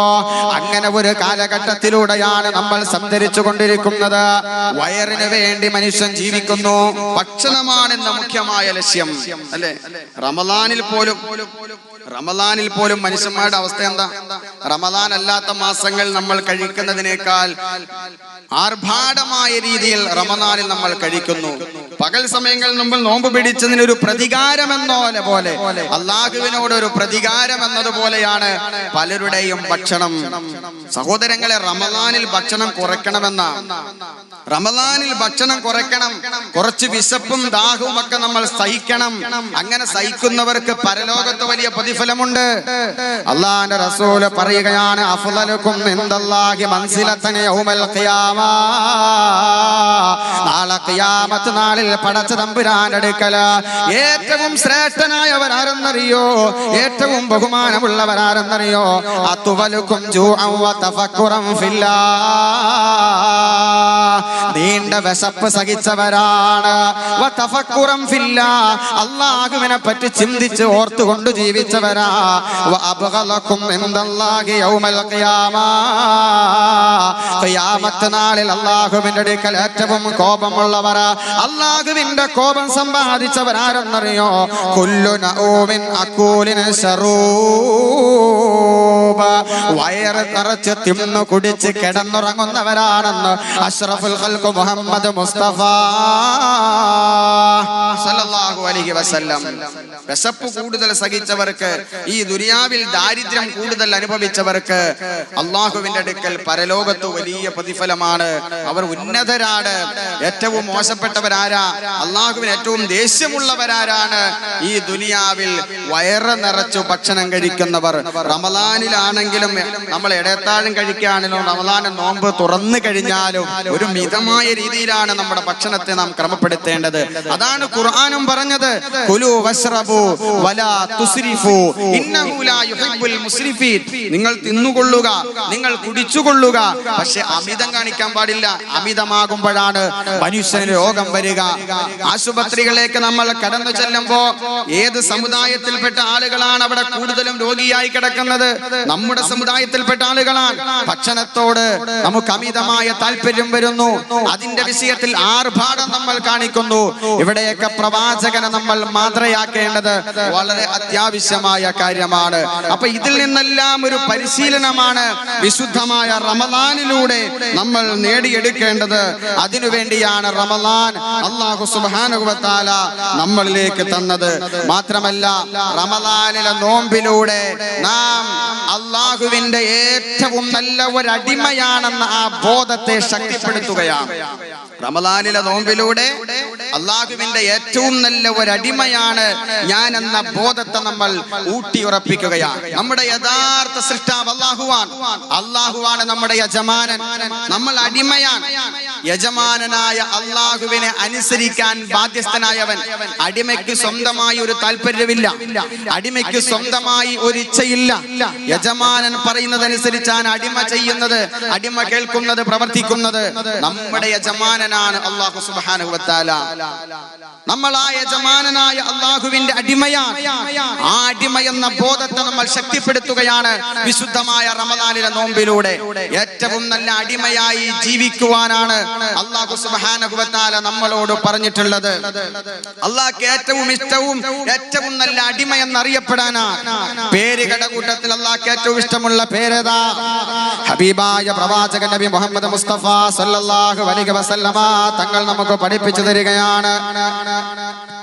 അങ്ങനെ ഒരു കാലഘട്ടത്തിലൂടെയാണ് നമ്മൾ സഞ്ചരിച്ചു കൊണ്ടിരിക്കുന്നത്. വയറിന് വേണ്ടി മനുഷ്യൻ ജീവിക്കുന്നു. ഭക്ഷണമാണെന്ന മുഖ്യമായ ലക്ഷ്യം, അല്ലെ? റമദാനിൽ പോലും മനുഷ്യന്മാരുടെ അവസ്ഥ എന്താ? റമദാൻ അല്ലാത്ത മാസങ്ങൾ നമ്മൾ കഴിക്കുന്നതിനേക്കാൾ ആർഭാടമായ രീതിയിൽ റമദാനിൽ നമ്മൾ കഴിക്കുന്നു. പകൽ സമയങ്ങളിൽ നമ്മൾ നോമ്പ് പിടിച്ചതിനൊരു പ്രതികാരം പോലെ, അള്ളാഹുവിനോട് ഒരു പ്രതികാരം എന്നതുപോലെയാണ് പലരുടെയും ഭക്ഷണം. സഹോദരങ്ങളെ, റമദാനിൽ ഭക്ഷണം കുറയ്ക്കണം. കുറച്ച് വിശപ്പും ദാഹവും ഒക്കെ നമ്മൾ സഹിക്കണം. അങ്ങനെ സഹിക്കുന്നവർക്ക് പരലോകത്ത് വലിയ പ്രതിഫലമുണ്ട്. അള്ളാഹുവിന്റെ റസൂല് പറയുകയാണ്, അഫ്ളലുക്കും ഇൻദല്ലാഹി മൻസിലതൻ യൗമൽ ഖിയാമ, നാളെ ഖിയാമത്ത് നാളിൽ പടച്ച തമ്പുരാന്റെ അടുക്കൽ ഏറ്റവും ശ്രേഷ്ഠനായവരാരെന്നറിയോ? ഏറ്റവും ബഹുമാനമുള്ളവരാരെന്നറിയോ? അത്വലുക്കും ജൂഅൻ വതഫക്കുറൻ ഫില്ലാഹ്, നീണ്ട വിശപ്പ് സഹിച്ചവരാണ്. വതഫക്കുറൻ ഫില്ലാഹ്, അല്ലാഹുവിനെ പറ്റി ചിന്തിച്ച് ഓർത്തുകൊണ്ട് ജീവിച്ചവരാ. വഅബ്ഗലക്കും ഇൻദല്ലാഹി യൗമൽ ഖിയാമ, ഖിയാമത്ത് നാളിൽ അല്ലാഹുവിന്റെ അടുക്കൽ ഏറ്റവും കോപമുള്ളവർ, അല്ലാഹുവിന്റെ കോപം സമ്പാദിച്ചവരാരെന്നറിയോ? കുല്ലു നഊമിൻ അകൂലിൻ ശറൂബ്, വയറ് നിറച്ച് തിന്നു കുടിച്ച് കിടന്നുറങ്ങുന്നവരാണെന്ന് അഷ്റഫുൽ ഖൽഖ് മുഹമ്മദ് മുസ്തഫ സല്ലല്ലാഹു അലൈഹി വസല്ലം. വിശപ്പ് കൂടുതൽ സഹിച്ചവർക്ക്, ഈ ദുനിയാവിൽ ദാരിദ്ര്യം കൂടുതൽ അനുഭവിച്ചവർക്ക് അള്ളാഹുവിന്റെ അടുക്കൽ പരലോകത്ത് വലിയ പ്രതിഫലമാണ്. അവർ ഉന്നതരാണ്. ഏറ്റവും മോശപ്പെട്ടവരാരാ? അള്ളാഹുവിന് ഏറ്റവും ദേഷ്യമുള്ളവരാരാണ്? ഈ ദുനിയാവിൽ വയറ് നിറച്ചു ഭക്ഷണം കഴിക്കുന്നവർ. റമദാനിലാണെങ്കിലും നമ്മൾ ഇടത്താഴം കഴിക്കുകയാണെങ്കിലും റമദാൻ നോമ്പ് തുറന്നു കഴിഞ്ഞാലും ഒരു മിതമായ രീതിയിലാണ് നമ്മുടെ ഭക്ഷണത്തെ നാം ക്രമപ്പെടുത്തേണ്ടത്. അതാണ് ഖുർആനും പറഞ്ഞത്, കുലു വശ്റബു വസ്റബു വലാ തുസ്രിഫു ഇന്നഹു ലാ യുഹിബ്ബുൽ മുസ്രിഫീൻ. നിങ്ങൾ തിന്നുകൊള്ളുക, നിങ്ങൾ കുടിച്ചുകൊള്ളുക, പക്ഷെ അമിതം കാണിക്കാൻ പാടില്ല. അമിതമാകുമ്പോഴാണ് മനുഷ്യന് രോഗം വരിക. ആശുപത്രികളിലേക്ക് നമ്മൾ കടന്നു ചെല്ലുമ്പോ ഏത് സമുദായത്തിൽപ്പെട്ട ആളുകളാണ് അവിടെ കൂടുതലും രോഗിയായി കിടക്കുന്നത്? നമ്മുടെ സമുദായത്തിൽപ്പെട്ട ആളുകളാണ്. ഭക്ഷണത്തോട് നമുക്ക് അമിതമായ താല്പര്യം വരുന്നു. അതിന്റെ വിഷയത്തിൽ ആർഭാടം നമ്മൾ കാണിക്കുന്നു. ഇവിടെയൊക്കെ പ്രവാചകനെ നമ്മൾ മാതൃകയാക്കേണ്ടത് വളരെ അത്യാവശ്യമായ കാര്യമാണ്. അപ്പൊ ഇതിൽ നിന്നെല്ലാം ഒരു പരിശീലനമാണ് വിശുദ്ധമായ റമളാനിലൂടെ നമ്മൾ നേടിയെടുക്കേണ്ടത്. അതിനുവേണ്ടിയാണ് റമളാൻ അല്ലാഹു സുബ്ഹാനഹു വ തആല നമ്മളിലേക്ക് തന്നത്. മാത്രമല്ല, റമളാനിലെ നോമ്പിലൂടെ നാം അല്ലാഹുവിന്റെ ഏറ്റവും നല്ല ഒരു അടിമയാണെന്ന ആ ബോധത്തെ ശക്തിപ്പെടുത്തുകയാണ്. റമളാനിലെ നോമ്പിലൂടെ അല്ലാഹുവിന്റെ ഏറ്റവും നല്ല ഒരു അടിമയാണ് ഞാൻ എന്ന ബോധത്തെ നമ്മൾ ഊട്ടിയുറപ്പിക്കുകയാണ്. നമ്മുടെ യഥാർത്ഥ സൃഷ്ടാവ് അല്ലാഹുവാണ് നമ്മുടെ യജമാനൻ. നമ്മൾ അടിമയാണ്. യജമാനനായ അല്ലാഹുവിനെ അനുസരിക്കാൻ ബാധ്യസ്ഥനായവൻ. അടിമയ്ക്ക് സ്വന്തമായി ഒരു താല്പര്യമില്ല, അടിമയ്ക്ക് സ്വന്തമായി ഒരു ഇച്ഛയില്ല. യജമാനൻ പറയുന്നതനുസരിച്ചാണ് അടിമ ചെയ്യുന്നത്, അടിമ കേൾക്കുന്നത്, പ്രവർത്തിക്കുന്നത്. നമ്മുടെ യജമാനനാണ് അല്ലാഹു സുബ്ഹാനഹു വ തആല. നമ്മൾ ആ യജമാനനായ അല്ലാഹുവിന്റെ അടിമയാണ്. ആ അടിമ എന്ന ബോധത്തെ നമ്മൾ ശക്തിപ്പെടുത്തുകയാണ് വിശുദ്ധമായ റമളാനിലെ നോമ്പിലൂടെ. ഏറ്റവും നല്ല അടിമയായി ജീവിക്കുവാനാണ് അല്ലാഹു സുബ്ഹാനഹു വ തആല നമ്മളോട് പറഞ്ഞിട്ടുള്ളത്. അല്ലാഹുക്ക് ഏറ്റവും ഇഷ്ടവും ഏറ്റവും നല്ല അടിമ എന്നറിയപ്പെടാനാണ്. പേരുകളുടെ കൂട്ടത്തിൽ അല്ലാഹുക്ക് ഏറ്റവും ഇഷ്ടമുള്ള പേരേതാ? ഹബീബായ പ്രവാചകൻ നബി മുഹമ്മദ് മുസ്തഫ സല്ലല്ലാഹു അലൈഹി വസല്ലമ തങ്ങൾ നമുക്ക് പഠിപ്പിച്ചു തരികയാണ്.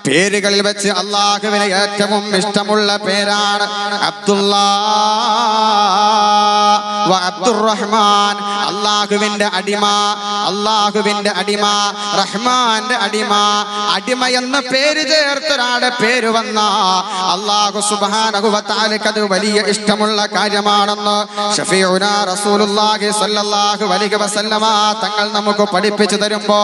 പേരുകളിൽ വെച്ച് അല്ലാഹുവിന് ഏറ്റവും ഇഷ്ടമുള്ള പേരാണ് അബ്ദുല്ലാഹ് വ അബ്ദുർറഹ്മാൻ. അല്ലാഹുവിന്റെ അടിമ, അല്ലാഹുവിന്റെ അടിമ, റഹ്മാന്റെ അടിമ. അടിമ എന്ന പേര് ചേർത്തൊരാടെ പേര് വന്ന അല്ലാഹു സുബ്ഹാനഹു വ തആലക്ക് അത് വലിയ ഇഷ്ടമുള്ള കാര്യമാണെന്ന് ശഫീഉനാ റസൂലുള്ളാഹി സ്വല്ലല്ലാഹു അലൈഹി വസല്ലമ തങ്ങൾ നമുക്ക് പഠിപ്പിച്ചു തരുമ്പോ,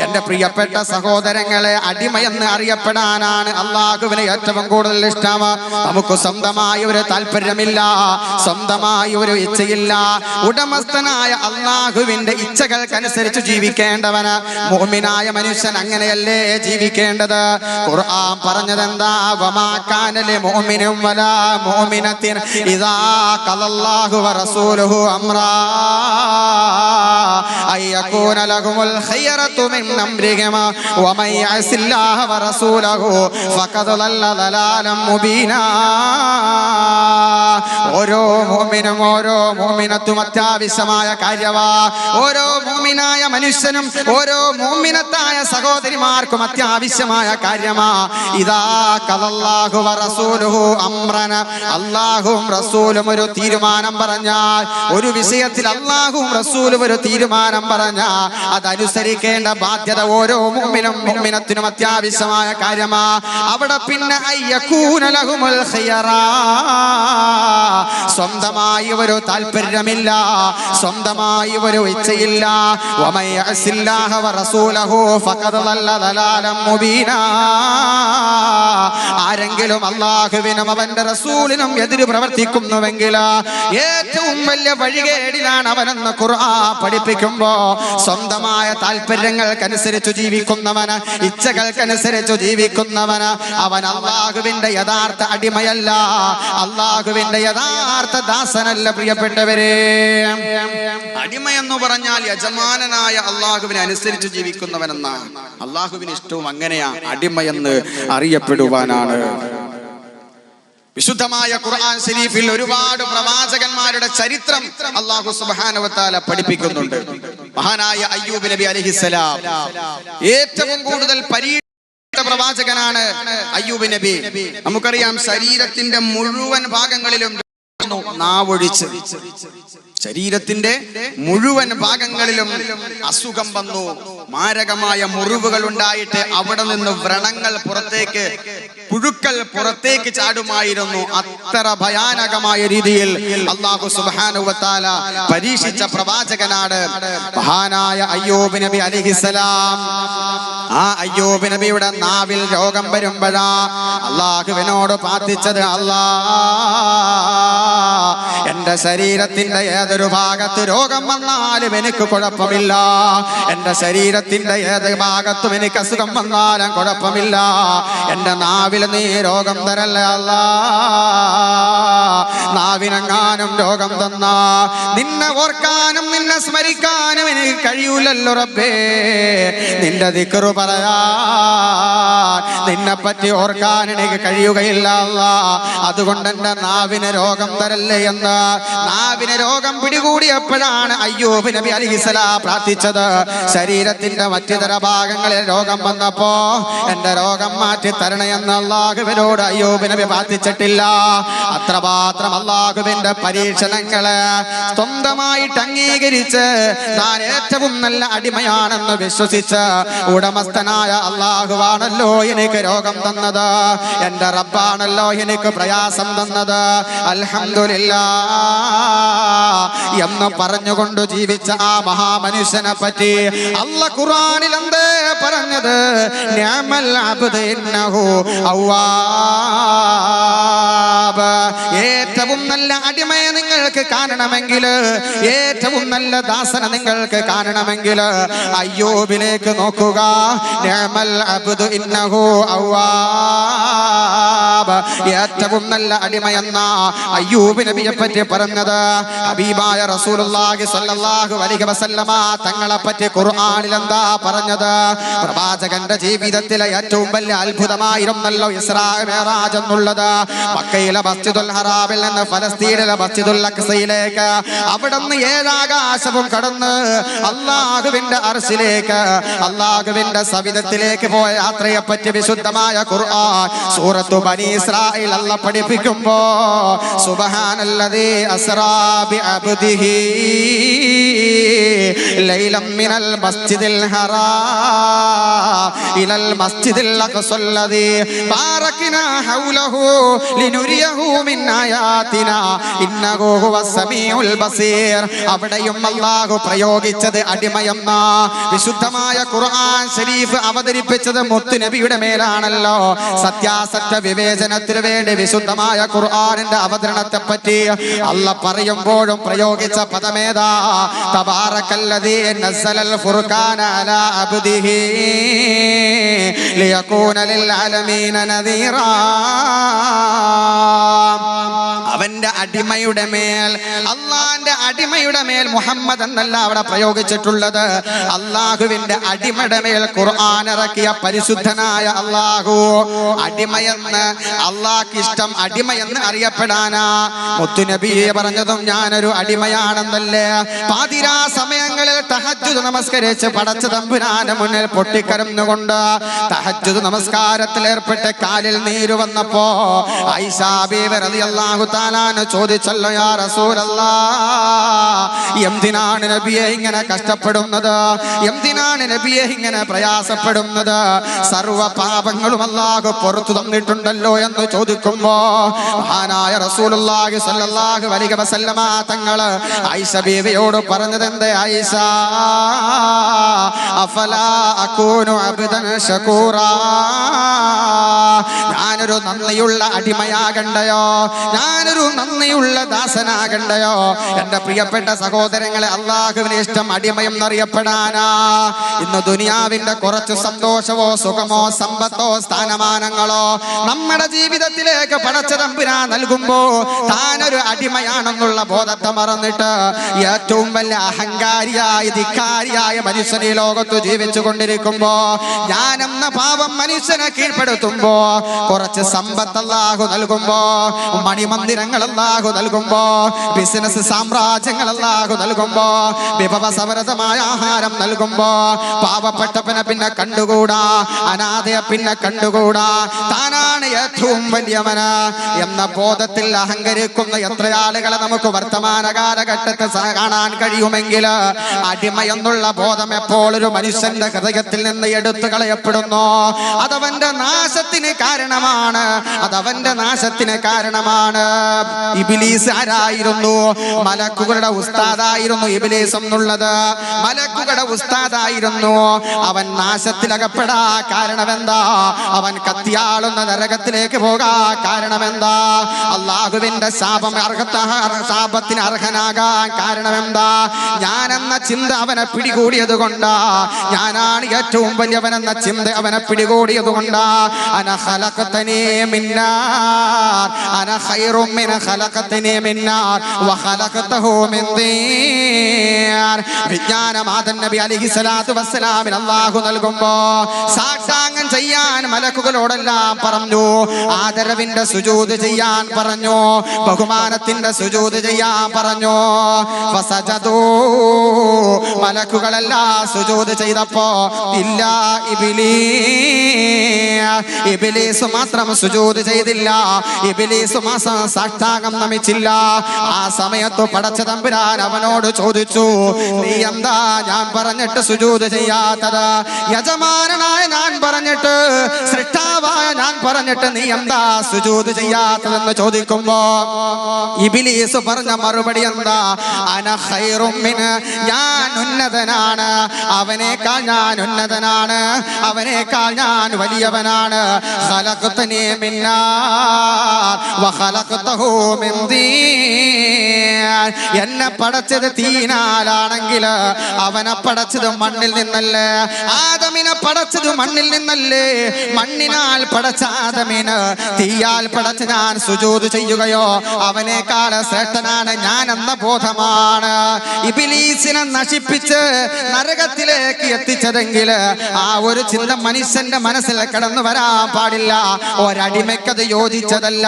എന്റെ പ്രിയപ്പെട്ട സഹോദരങ്ങളെ, അടിമ എന്ന് അറിയപ്പെടാനാണ് അല്ലാഹുവിന് ഏറ്റവും കൂടുതൽ ഇഷ്ടം. നമുക്ക് സ്വന്തമായ ഒരു താല്പര്യമില്ല, സ്വന്തമായ ഒരു ഇച്ഛയില്ല. ഉടമസ്ഥനായ അല്ലാഹുവിന്റെ ഇച്ഛകൾക്കനുസരിച്ച് ജീവിക്കേണ്ടവന് മുഅ്മിനായ മനുഷ്യൻ അങ്ങനെയല്ലേ ജീവിക്കേണ്ടത്? ഖുർആൻ പറഞ്ഞതെന്താ? വമാ കാന ലിമുഅ്മിനിൻ വലാ മുഅ്മിനത്തിൻ ഇദാ ഖലല്ലാഹു വ റസൂലുഹു അംറാ അയ്യകൂന ലഹുമുൽ ഖിയറതു മിൻ അംരിഹിം വമൻ യഅസില്ലാഹ വ റസൂലഹു ഫഖദ് ളല്ല ദലാലൻ മുബീനാ. ഓരോ മുഅ്മിനും ഓരോ മുഅ്മിനത്തും അത്യാവശ്യമായ കാര്യവാ. ഓരോ മുഅ്മിനായ മനുഷ്യനും ഓരോ മുഅ്മിനത്തായ സഹോദരിമാർക്കും അത്യാവശ്യമായ കാര്യമാ. ഇദാ ഖലല്ലാഹു വ റസൂലുഹു അംറന, അല്ലാഹുവും റസൂലും ഒരു തീരുമാനം പറഞ്ഞാൽ, ഒരു വിഷയത്തിൽ അല്ലാഹുവും റസൂലും ഒരു തീരുമാനം പറഞ്ഞാൽ അതനുസരിക്കേണ്ട ബാധ്യത ഓരോ മുഅ്മിനും മുഅ്മിനത്തിനും അത്യാവശ്യമായ കാര്യമാ. അവിടെ പിന്നെ അയ്യകൂന ലഹുമുൽ ഖിയറാ, സ്വന്തമായി ഒരു താല്പര്യമില്ല, സ്വന്തമായി ഒരു ഇച്ഛയില്ല. വമൻ യഅസില്ലാഹ വ റസൂലഹു ഫഖദ് ളല്ല ദലാലൻ മുബീനാ. ആരെങ്കിലും അല്ലാഹുവിനും അവന്റെ റസൂലിനും എതിര് പ്രവർത്തിക്കുന്നുവെങ്കിൽ ഏറ്റവും വലിയ വഴികേടിലാണ് അവനെന്ന് ഖുർആൻ പഠിപ്പിക്കുമ്പോ, സ്വന്തമായ താല്പര്യങ്ങൾക്കനുസരിച്ച് ജീവിക്കുന്നവന്, ഇച്ഛകൾക്കനുസരിച്ച് ജീവിക്കുന്നവന് അവൻ അല്ലാഹുവിന്റെ യഥാർത്ഥ അടിമയല്ല, അല്ലാഹുവിന്റെ യഥാർത്ഥ ദാസനല്ല. പ്രിയപ്പെട്ടവരെ, അടിമ എന്ന് പറഞ്ഞാൽ യജമാനനായ അല്ലാഹുവിനെ അനുസരിച്ച് ജീവിക്കുന്നവനെന്നാണ്. അല്ലാഹുവിന് ഇഷ്ടവും അങ്ങനെയാ, അടിമയെന്ന് അറിയപ്പെടുവാനാണ്. വിശുദ്ധമായ ഖുർആൻ ശരീഫിൽ ഒരുപാട് പ്രവാചകന്മാരുടെ ചരിത്രം അല്ലാഹു സുബ്ഹാനഹു വ തആല പഠിപ്പിക്കുന്നുണ്ട്. മഹാനായ അയ്യൂബ് നബി അലൈഹിസ്സലാം ഏറ്റവും കൂടുതൽ പരീക്ഷിച്ച പ്രവാചകനാണ് അയ്യൂബ് നബി. നമുക്കറിയാം, ശരീരത്തിന്റെ മുഴുവൻ ഭാഗങ്ങളിലും നാവൊഴിച്ച് ശരീരത്തിന്റെ മുഴുവൻ ഭാഗങ്ങളിലും അസുഖം വന്നു. മാരകമായ മുറിവുകൾ ഉണ്ടായിട്ട് അവിടെ നിന്ന് വ്രണങ്ങൾ പുറത്തേക്ക്, പുഴുക്കൾ പുറത്തേക്ക് ചാടുമായിരുന്നു. അത്ര ഭയാനകമായ രീതിയിൽ അല്ലാഹു സുബ്ഹാനഹു വ തആല പരീക്ഷിച്ച പ്രവാചകനാണ് മഹാനായ അയ്യൂബ് നബി അലൈഹിസ്സലാം. ആ അയ്യൂബ് നബിയുടെ നാവിൽ രോഗം വരുമ്പോഴാ അള്ളാഹുവിനോട് പ്രാർത്ഥിച്ചത്, അല്ലാ എന്റെ ശരീരത്തിന്റെ ഏതൊരു ഭാഗത്ത് രോഗം വന്നാലും എനിക്ക് കുഴപ്പമില്ല, എന്റെ ശരീരത്തിന്റെ ഏത് ഭാഗത്തും എനിക്ക് അസുഖം വന്നാലും കുഴപ്പമില്ല, എന്റെ നാവിൽ നീ രോഗം തരല്ലേ അല്ലാ. നാവിനെങ്ങാനും രോഗം തന്നാ നിന്നെ ഓർക്കാനും നിന്നെ സ്മരിക്കാനും എനിക്ക് കഴിയൂലല്ലോ റബ്ബേ. നിന്റെ ദിക്റ് പറയാൻ, നിന്നെ പറ്റി ഓർക്കാൻ എനിക്ക് കഴിയുകയില്ല അല്ലാ. അതുകൊണ്ട് എന്റെ നാവിന് രോഗം തരല്ലേ എന്ന് നാവിന് രോഗം പിടികൂടിയപ്പോഴാണ് അയ്യൂബ് നബി അലൈഹിസ്സലാം പ്രാർത്ഥിച്ചത്. ശരീരത്തിന്റെ മറ്റുതര ഭാഗങ്ങളിൽ രോഗം വന്നപ്പോ എന്റെ രോഗം മാറ്റി തരണേ എന്ന് അള്ളാഹുവിനോട് അയ്യൂബ് നബി പ്രാർത്ഥിച്ചിട്ടില്ല. അത്രമാത്രം അള്ളാഹുവിന്റെ പരീക്ഷണങ്ങളെ സ്വന്തമായിട്ട് അംഗീകരിച്ച് താൻ ഏറ്റവും നല്ല അടിമയാണെന്ന് വിശ്വസിച്ച് ഉടമസ്ഥനായ അള്ളാഹുവാണല്ലോ എനിക്ക് രോഗം തന്നത്, എന്റെ റബ്ബാണല്ലോ എനിക്ക് പ്രയാസം തന്നത്, അൽഹംദുലില്ലാഹ് എന്ന് പറഞ്ഞുകൊണ്ട് ജീവിച്ച ആ മഹാമനുഷ്യനെ പറ്റി അല്ലാഹ് ഖുർആനിൽ എന്തേ പറഞ്ഞത്? നിഅമൽ അബ്ദു ഇന്നഹു അവ്വാബ്. ഏറ്റവും നല്ല അടിമയെ നിങ്ങൾക്ക് കാണണമെങ്കിൽ, ഏറ്റവും നല്ല ദാസനെ നിങ്ങൾക്ക് കാണണമെങ്കിൽ അയ്യൂബിലേക്ക് നോക്കുക. നിഅമൽ അബ്ദു ഇന്നഹു അവ്വാബ്. ഏറ്റവും നല്ല അടിമയെന്ന അയ്യൂബ് നബിയെ പറ്റി പറഞ്ഞത് ഹബീബായ റസൂലുള്ളാഹി സ്വല്ലല്ലാഹു അലൈഹി വസല്ലമ തങ്ങളെ പറ്റി ഖുർആനിൽ എന്താ പറഞ്ഞത്? പ്രവാചകന്റെ ജീവിതത്തിലെ ഏറ്റവും വലിയ അത്ഭുതമായിരുന്നല്ലോ ഇസ്രാ മിഅ്റാജ് എന്നുള്ളത്. മക്കയിലെ മസ്ജിദുൽ ഹറാമിൽ നിന്ന് ഫലസ്തീനിലെ മസ്ജിദുൽ അഖ്സയിലേക്ക്, അവിടുന്ന് ഏഴാകാശവും കടന്ന് അല്ലാഹുവിന്റെ അർശിലേക്ക്, അല്ലാഹുവിന്റെ സവിധത്തിലേക്ക് പോയ യാത്രയെ പറ്റി വിശുദ്ധമായ ഖുർആൻ സൂറത്തു ബനി ഇസ്രായീൽ അല്ലാഹ് പഠിപ്പിക്കുമ്പോ സുബ്ഹാനല്ലദീ അസ്റാ ബിഅബ്ദിഹി ലൈലം മിനൽ മസ്ജിദിൽ ഹറാം ഇലൽ മസ്ജിദിൽ അഖ്സല്ലദീ ബാറക്നാ ഹൗലഹു ലിനുരിയഹു മിൻ ആയാതിനാ ഇന്നഹു ഹുവസ് സമീഉൽ ബസീർ. അവിടെയും അല്ലാഹു പ്രയോഗിച്ചത് അടിമയെന്ന വിശുദ്ധമായ ഖുർആൻ ശരീഫ് അവതരിപ്പിച്ചത് മുത്ത് നബിയുടെ മേലാണല്ലോ. സത്യാസത്യ വിവേചനത്തിന് വേണ്ടി വിശുദ്ധമായ ഖുർആനിന്റെ അവതരണത്തെ പറ്റി അല്ലാഹ് പറയുമ്പോഴും പ്രയോഗിച്ച പദമേതാ? തബാറക്കല്ലദീ നസ്സലൽ ഫുർഖാന അലാ അബ്ദിഹി ലിയകൂന ലിൽ ആലമീന നദീറാ. അവന്റെ അടിമയുടെ മേൽ, അള്ളാന്റെ അടിമയുടെ മേൽ മുഹമ്മദ് എന്നല്ല അവിടെ പ്രയോഗിച്ചിട്ടുള്ളത്. അള്ളാഹുവിന്റെ അടിമയുടെ മേൽ ഖുർആൻ ഇറക്കിയ പരിശുദ്ധനായ അള്ളാഹു. അടിമയെന്ന് അള്ളാഹ്ക്ക് ഇഷ്ടം അടിമയെന്ന് അറിയപ്പെടാനാ മുത്തുനബിയെ പറഞ്ഞതും ഞാനൊരു അടിമയാണെന്നല്ലേ. പാതിരാ സമയങ്ങളിൽ തഹജ്ജുദ് നമസ്കരിച്ച് പടച്ച തമ്പുരാന്റെ മുന്നിൽ പൊട്ടിക്കരന്നുകൊണ്ട് തഹജ്ജുദ് നമസ്കാരത്തിൽ ഏർപ്പെട്ട് കാലിൽ നീര് വന്നപ്പോ ആയിഷാ ബീവി റളിയല്ലാഹു തആല ചോദിച്ചല്ലോ, യാ റസൂലല്ലാഹ്, എന്തിനാണ് നബിയെ ഇങ്ങനെ കഷ്ടപ്പെടുന്നത്? എന്തിനാണ് നബിയെ ഇങ്ങനെ പ്രയാസപ്പെടുന്നത്? സർവ്വ പാപങ്ങളും അല്ലാഹു പുറത്തു തന്നിട്ടുണ്ടല്ലോ എന്ന് ചോദിക്കുമ്പോ മഹാനായ റസൂലുള്ളാഹി സ്വല്ലല്ലാഹു അലൈഹി വസല്ലമ തങ്ങള് ആയിഷ ബീവിയോട് പറഞ്ഞത് എന്തേ? ആയിഷ, അഫലാ അകൂനു അബ്ദൻ ശകൂറാ, ഞാനൊരു നന്ദിയുള്ള അടിമയാകണ്ടയോ? ഞാനൊരു നന്ദിയുള്ള ദാസനാകണ്ടയോ? എന്റെ പ്രിയപ്പെട്ട സഹോദരങ്ങളെ, അള്ളാഹുവിന് ഇഷ്ടം അടിമയെന്നറിയപ്പെടാനാ. ഇന്ന് ദുനിയാവിന്റെ കുറച്ച് സന്തോഷമോ സുഖമോ സമ്പത്തോ സ്ഥാനമാനങ്ങളോ നമ്മുടെ ജീവിതത്തിലേക്ക് പടച്ച തമ്പുരാൻ നൽകുമ്പോ താനൊരു അടിമയാണെന്നുള്ള ബോധത്തെ മറന്നിട്ട് ഏറ്റവും വലിയ അഹങ്കാരിയായ ധിക്കാരിയായ മനുഷ്യൻ ഈ ലോകത്ത് ജീവിച്ചു കൊണ്ടിരിക്കുമ്പോ, ഞാനെന്ന പാവം മനുഷ്യനെ കീഴ്പ്പെടുത്തുമ്പോ, കുറച്ച് സമ്പത്ത് അല്ലാഹു നൽകുമ്പോ, മണിമന്ദിരങ്ങൾ അല്ലാഹു നൽകുമ്പോ, ബിസിനസ് സാമ്രാജ്യങ്ങൾ അല്ലാഹു നൽകുമ്പോ, വിഭവസമൃദ്ധമായ ആഹാരം നൽകുമ്പോ, പാവപ്പെട്ടവനെ പിന്നെ കണ്ടുകൂടാ, അനാഥയെ പിന്നെ കണ്ടുകൂടാ, താനാണ് ഏറ്റവും വലിയവന് എന്ന ബോധത്തിൽ അഹങ്കരിക്കുന്ന എത്ര ആളുകളെ നമുക്ക് വർത്തമാന കാലഘട്ടത്തിൽ കാണാൻ കഴിയുമെങ്കിൽ അടിമ എന്നുള്ള ബോധം എപ്പോൾ ഒരു മനുഷ്യന്റെ ഹൃദയത്തിൽ നിന്ന് എടുത്തു കളയപ്പെടുന്നു, അതവന്റെ നാശത്തിന് കാരണമാണ്, അതവന്റെ നാശത്തിന് കാരണമാണ്. ഇബ്ലീസ് ആരായിരുന്നു? മലക്കുകളുടെ ഉസ്താദായിരുന്നു ഇബ്ലീസ് എന്നുള്ളത്. മലക്കുകളുടെ ഉസ്താദായിരുന്നു. അവൻ നാശത്തിലകപ്പെടാ കാരണമെന്താ? അവൻ കത്തിയാളുന്ന നരകത്തിലേക്ക് പോകാ കാരണമെന്താ? അള്ളാഹുവിന്റെ ശാപത്തിന് അർഹനാകാൻ കാരണമെന്താ? ഞാനെന്ന ചിന്ത അവനെ പിടികൂടിയത് കൊണ്ടാ, ഞാനാണ് ഏറ്റവും വലിയവനെന്ന ചിന്ത അവനെ പിടികൂടിയത് കൊണ്ടാ. അന ഖലഖതനീ മിൻ നാർ അന ഖൈറും മിൻ ഖലഖതനീ മിൻ നാർ വ ഖലഖതഹു മിൻ ദീൻ. വിജ്ഞാനം ആദം നബി അലൈഹിസ്സലാത്തു വസ്സലാമിന് അല്ലാഹു നൽകുമ്പോ സാഷ്ടാംഗം ചെയ്യാൻ മലക്കുകളോടെല്ലാം പറഞ്ഞു, ആദരവിന്റെ സുജൂദ് ചെയ്യാൻ പറഞ്ഞു, ബഹുമാനത്തിന്റെ സുജൂദ് ചെയ്യാൻ പറഞ്ഞു. ഫസജദൂ, മലക്കുകളെല്ലാം സുജൂദ് ചെയ്തപ്പോ ഇല്ല ഇബ്ലീസ് മാത്രം സുജൂദ് ചെയ്തില്ല, ഇബ്ലീസ് മാസം സാഷ്ടാംഗം നമിച്ചില്ല. ആ സമയത്ത് പടച്ച തമ്പുരാൻ അവനോട് ചോദിച്ചു, നീ എന്താ ഞാൻ പറഞ്ഞിട്ട് സുജൂദ് ചെയ്യാത്തത്? യജമാനനായ ഞാൻ പറഞ്ഞിട്ട്, സൃഷ്ടാവായ ഞാൻ പറഞ്ഞിട്ട് നീ എന്താ സുജൂദ് ചെയ്യാത്തതെന്ന് ചോദിക്കുമ്പോ ഇബ്ലീസ് പറഞ്ഞ മറുപടി എന്താ? അന ഖൈറും മിൻ, ഞാൻ ഉന്നതനാണ്, അവനേക്കാൾ ഞാൻ ഉന്നതനാണ്, അവനേക്കാൾ ഞാൻ വലിയവനാണ്. ഖലഖതനീ മിൻ നാർ വ ഖലഖതഹു മിൻ ദീൻ. എന്നെ പടച്ചത് തീനാലാണെങ്കിൽ അവനെ പടച്ചത് മണ്ണിൽ നിന്നല്ലേ? ആദമിനെ പടച്ചത് മണ്ണിൽ നിന്നല്ലേ? മണ്ണിനാൽ പടച്ച ആദമിന് തീയാൽ പടച്ച് ഞാൻ സുജൂദ് ചെയ്യുകയോ? അവനേക്കാൾ ശ്രേഷ്ഠനാണ് ഞാൻ എന്ന ബോധമാണ് ഇബ്ലീസിനെ നശിപ്പിച്ച് നരകത്തിലേക്ക് എത്തിച്ചതെങ്കിൽ ആ ഒരു ചിന്ത മനുഷ്യന്റെ മനസ്സിൽ കടന്നു വരാൻ പാടില്ല. ഒരടിമയ്ക്കത് യോജിച്ചതല്ല.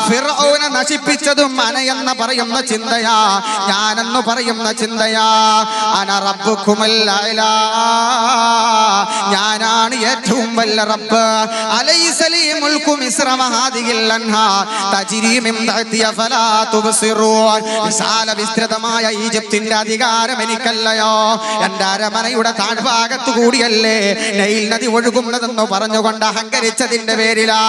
ഫിർഔനെ നശിപ്പിച്ചതും അനയെന്ന് പറയുന്ന ചിന്തയാ, ഞാനെന്ന് പറയുന്ന ചിന്തയാ. അന റബ്ബുക്കുമുൽ അഅ്ലാ, ഞാനാണ് ഏറ്റവും വലിയ റബ്ബ്. അലൈസ ലീ മുൽക്കു മിസ്ര വഹാദിഹിൽ അൻഹാർ തജ്രി മിൻ തഹ്തിഹ ഫലാ തുബ്സിറൂൻ. വിശാല വിസ്തൃതമായ ഈജിപ്തിന്റെ അധികാരം എനിക്കല്ലയോ? എന്റെ അരമനയുടെ താഴ്ഭാഗത്തു കൂടിയല്ലേ നൈൽ നദി ഒഴുകുന്നതെന്ന് പറഞ്ഞുകൊണ്ട് അഹങ്കരിച്ചതിന്റെ പേരിലാ,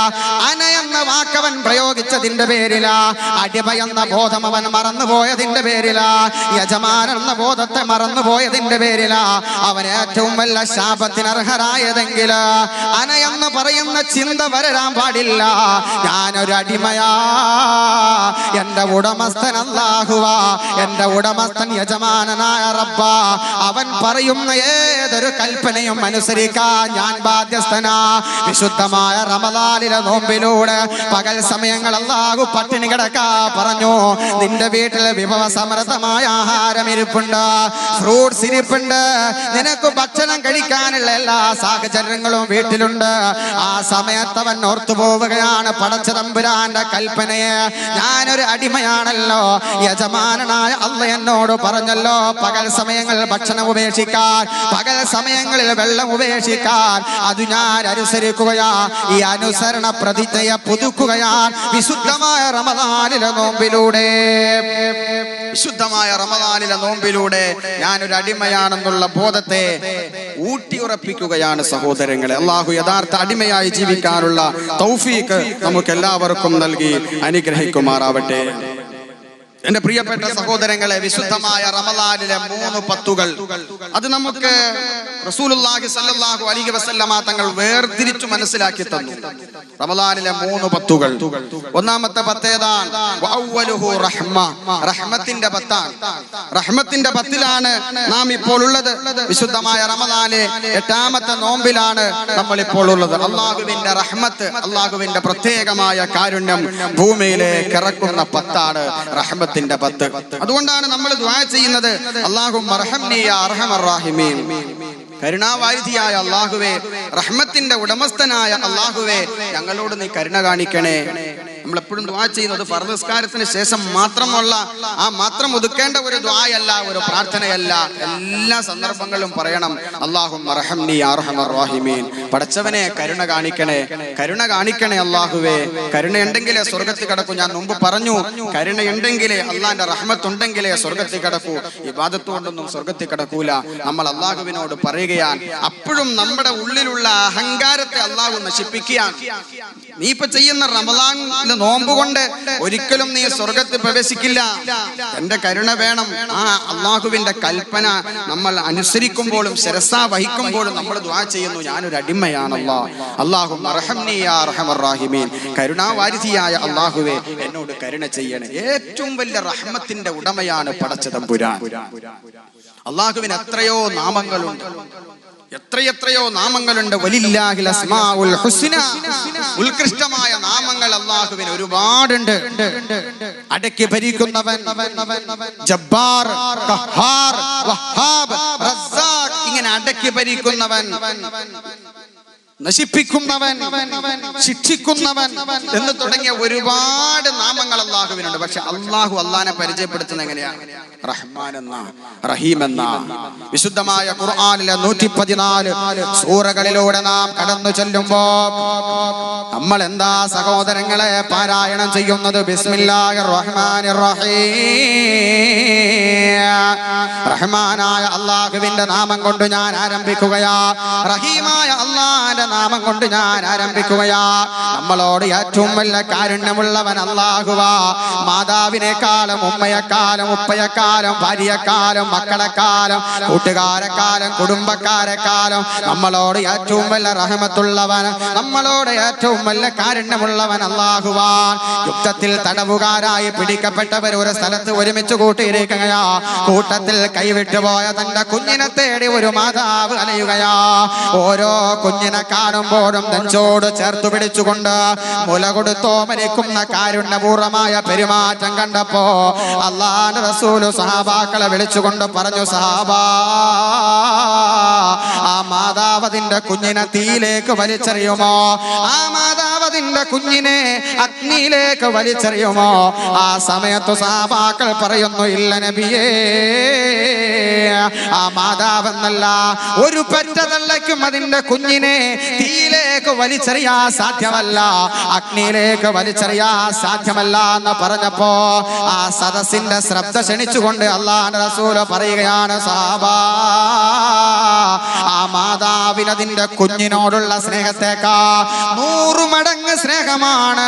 അന എന്ന വാക്കവൻ പ്രയോഗിച്ചതിന്റെ പേരിലാ, അടിമ എന്ന ബോധം അവൻ മറന്നുപോയതിന്റെ പേരിലാ, യജമാൻ എന്ന ബോധത്തെ മറന്നുപോയതിന്റെ പേരിലാ അവൻ ഏറ്റവും വല്ല ശാപത്തിന് അർഹരായതെങ്കിൽ അന എന്ന് പറയുന്ന ചിന്ത വരാൻ പാടില്ല. ഞാനൊരു അടിമയാ, എന്റെ ഉടമസ്ഥൻ അല്ലാഹുവാ, എന്റെ ഉടമസ്ഥൻ യജമാനനായ റബ്ബാ. അവൻ പറയുന്ന ഏതൊരു കൽപ്പനയും അനുസരിക്കാൻ ഞാൻ ബാധ്യസ്ഥനാ. വിശുദ്ധമായ റമദാനിലെ നോമ്പിലൂടെ പകൽ സമയങ്ങൾ അല്ലാഹു പട്ടിണി കിടക്കാ പറഞ്ഞു. നിന്റെ വീട്ടിൽ വിഭവ സമൃദ്ധമായ ആഹാരം ഇരിപ്പുണ്ട്, ഫ്രൂട്ട്സ് ഇരിപ്പുണ്ട്, നിനക്ക് ഭക്ഷണം കഴിക്കാനുള്ള എല്ലാ സാഹചര്യങ്ങളും വീട്ടിലുണ്ട്. ആ സമയത്ത് അവൻ ഓർത്തു പോവുകയാണ് പടച്ച തമ്പുരാന്റെ കൽപ്പനയെ. ഞാനൊരു അടിമയാണല്ലോ, യജമാനനായ അല്ലാഹ് എന്നോട് പറഞ്ഞല്ലോ പകൽ സമയങ്ങളിൽ ഭക്ഷണം ഉപേക്ഷിക്കാൻ, പകൽ സമയങ്ങളിൽ വെള്ളം ഉപേക്ഷിക്കാൻ. അത് ഞാൻ അനുസരിക്കുകയാ. ഈ അനുസരണ പ്രതിജ്ഞയെ പുതുക്കുകയാൻ വിശുദ്ധമായ റമദാനിലെ നോമ്പിലൂടെ, വിശുദ്ധമായ റമദാനിലെ നോമ്പിലൂടെ ഞാനൊരു അടിമയാണെന്നുള്ള ബോധത്തെ ഊട്ടിയുറപ്പിക്കുകയാണ് സഹോദരങ്ങളെ. അല്ലാഹു യഥാർത്ഥ അടിമയായി ജീവിക്കാനുള്ള തൗഫീഖ് നമുക്ക് എല്ലാവർക്കും നൽകി അനുഗ്രഹിക്കുമാറാവട്ടെ. എന്റെ പ്രിയപ്പെട്ട സഹോദരങ്ങളെ, വിശുദ്ധമായ റമദാനിലെ 3 പത്തുകൾ അത് നമുക്ക് റസൂലുള്ളാഹി സ്വല്ലല്ലാഹു അലൈഹി വസല്ലമ തങ്ങൾ വേർതിരിച്ചു മനസ്സിലാക്കി തന്നു. റമദാനിലെ 3 പത്തുകൾ. ഒന്നാമത്തെ പത്തേതാണ് വഅവ്വലുഹു റഹ്മ, റഹ്മത്തിന്റെ പത്താണ്. റഹ്മത്തിന്റെ പത്തിലാണ് നാം ഇപ്പോൾ ഉള്ളത്. വിശുദ്ധമായ റമദാനിലെ 8ാമത്തെ നോമ്പിലാണ് നമ്മൾ ഇപ്പോൾ ഉള്ളത്. അല്ലാഹുവിന്റെ റഹ്മത്ത്, അല്ലാഹുവിന്റെ പ്രത്യേകമായ കാരുണ്യം ഭൂമിയിലേക്ക് ഇറക്കുന്ന പത്താണ് റഹ്മത്തിന്റെ 10. അതുകൊണ്ടാണ് നമ്മൾ ദുആ ചെയ്യുന്നത്, അല്ലാഹുമ്മ അർഹംനി യാ അർഹമർ റഹീമീൻ. കരുണാവാരിധിയായ അല്ലാഹുവേ, റഹ്മത്തിന്റെ ഉടമസ്ഥനായ അല്ലാഹുവേ, ഞങ്ങളോട് നീ കരുണ കാണിക്കണേ. നമ്മൾ എപ്പോഴും ദുആ ചെയ്യുന്നത് ഫർദ് നിസ്കാരത്തിന് ശേഷം മാത്രമുള്ള മാത്രം ഒതുക്കേണ്ട ഒരു ദുആയല്ല, ഒരു പ്രാർത്ഥനയല്ല. എല്ലാ സന്ദർഭങ്ങളിലും പറയണം അല്ലാഹുമ്മ റഹംനി യാ അർഹമർ റഹീമീൻ. പടച്ചവനെ കരുണ കാണിക്കണേ, കരുണ കാണിക്കണേ അല്ലാഹുവേ. കരുണയുണ്ടെങ്കിലേ സ്വർഗ്ഗത്തിൽ കടക്കൂ. ഞാൻ മുമ്പ് പറഞ്ഞു, കരുണയുണ്ടെങ്കിലേ അള്ളാന്റെ റഹ്മത്തുണ്ടെങ്കിലേ സ്വർഗ്ഗത്തിൽ കടക്കൂ. ഇബാദത്ത് കൊണ്ടൊന്നും സ്വർഗ്ഗത്തിൽ കടക്കൂല. നമ്മൾ അല്ലാഹുവിനോട് പറയുകയാണ്. അപ്പോഴും നമ്മുടെ ഉള്ളിലുള്ള അഹങ്കാരത്തെ അല്ലാഹു നശിപ്പിക്കുകയാണ്. നീ ഇപ്പൊ ചെയ്യുന്ന റമളാനിലെ നോമ്പ് കൊണ്ട് ഒരിക്കലും നീ സ്വർഗ്ഗത്തിൽ പ്രവേശിക്കില്ല. എന്റെ കരുണ വേണം. അല്ലാഹുവിന്റെ കൽപ്പന നമ്മൾ അനുസരിക്കുമ്പോഴും ശിരസാ വഹിക്കുമ്പോഴും നമ്മൾ ദുആ ചെയ്യുന്നു, ഞാനൊരു അടിമയാണല്ലോ. അല്ലാഹുമ്മ റഹംനി യാ അർഹമർ റഹീമീൻ. കരുണാവാരിധിയായ അല്ലാഹുവേ, എന്നോട് കരുണ ചെയ്യണേ. ഏറ്റവും വലിയ റഹ്മത്തിന്റെ ഉടമയാണ് പടച്ചതമ്പുരാൻ. അല്ലാഹുവിന് എത്രയോ നാമങ്ങളുണ്ട്, എത്രയെത്രയോ നാമങ്ങളുണ്ട്. വലില്ലാഹിൽ അസ്മാഉൽ ഹുസ്ന, ഉത്കൃഷ്ടമായ നാമങ്ങൾ അല്ലാഹുവിന് ഒരുപാടുണ്ട്. അടക്കി ഭരിക്കുന്നവൻ, ജബ്ബാർ, ഖഹാർ, വഹാബ്, റസ്സാഖ്, ഇങ്ങനെ അടക്കി ഭരിക്കുന്നവൻ, നശിപ്പിക്കുന്നവൻ, ശിക്ഷിക്കുന്നവൻ എന്ന് തുടങ്ങിയ ഒരുപാട് നാമങ്ങൾ അല്ലാഹുവിനുണ്ട്. പക്ഷെ അള്ളാഹിനെ പരിചയപ്പെടുത്തുന്നത് എങ്ങനെയാണ്? റഹ്മാൻ എന്ന, റഹീം എന്ന. വിശുദ്ധമായ ഖുർആനിലെ 114 സൂറകളിലൂടെ നാം കടന്നു ചെല്ലുമ്പോ നമ്മൾ എന്താ സഹോദരങ്ങളെ പാരായണം ചെയ്യുന്നത്? ബിസ്മില്ലാഹിർ റഹ്മാനിർ റഹീം. റഹ്മാനായ അല്ലാഹുവിന്റെ നാമം കൊണ്ട് ഞാൻ ആരംഭിക്കുകയാ, റഹീമായ അല്ലാഹുവിന്റെ നാമം കൊണ്ട് ഞാൻ ആരംഭിക്കുകയാ. നമ്മളോട് ഏറ്റവും വലിയ കാരുണ്യമുള്ളവൻ അല്ലാഹുവാ. മാതാവിനെക്കാളും ഉമ്മയെക്കാളും ഉപ്പയെക്കാളും ഭാര്യയെക്കാളും മക്കളെക്കാളും കൂട്ടുകാരെക്കാളും കുടുംബക്കാരെക്കാളും നമ്മളോട് ഏറ്റവും വലിയ റഹ്മത്തുള്ളവൻ, നമ്മളോട് ഏറ്റവും വലിയ കാരുണ്യമുള്ളവൻ അല്ലാഹുവാൻ. യുദ്ധത്തിൽ തടവുകാരായി പിടിക്കപ്പെട്ടവർ ഒരു സ്ഥലത്ത് ഒരുമിച്ച് കൂട്ടിയിരിക്കുകയാ. കൂട്ടത്തിൽ കൈവിട്ടുപോയ തന്റെ കുഞ്ഞിനെ തേടി ഒരു മാതാവ് അലയുകയാ. ഓരോ കുഞ്ഞിനെ കാണുമ്പോഴും നെഞ്ചോട് ചേർത്തു പിടിച്ചുകൊണ്ട് മുല കൊടുത്തോ മരിക്കുന്ന കാരുണ്യപൂർവമായ പെരുമാറ്റം കണ്ടപ്പോ അല്ലാഹുവിന്റെ റസൂല് സഹാബാക്കളെ വിളിച്ചുകൊണ്ട് പറഞ്ഞു, സഹാബാ, ആ മാതാവ് അതിന്റെ കുഞ്ഞിനെ തീയിലേക്ക് വലിച്ചെറിയുമോ? ആ മാതാവ് അതിന്റെ കുഞ്ഞിനെ അഗ്നിയിലേക്ക് വലിച്ചെറിയുമോ? ആ സമയത്ത് സഹാബാക്കൾ പറയുന്നു, ഇല്ല നബിയേ, ആ മാതാവെന്നല്ല ഒരു പെറ്റതള്ളയ്ക്കും അതിന്റെ കുഞ്ഞിനെ തീയിലേക്ക് വലിച്ചെറിയാൻ സാധ്യമല്ല, അഗ്നിയിലേക്ക് വലിച്ചെറിയാൻ സാധ്യമല്ല എന്ന് പറഞ്ഞപ്പോ ആ സദസ്സിന്റെ ശ്രദ്ധ ക്ഷണിച്ചുകൊണ്ട് അല്ലാഹുവിന്റെ റസൂൽ പറയുകയാണ്, സഹാബാ, ആ മാതാവിന് അതിന്റെ കുഞ്ഞിനോടുള്ള സ്നേഹത്തേക്കാ 100 മടങ്ങ് സ്നേഹമാണ്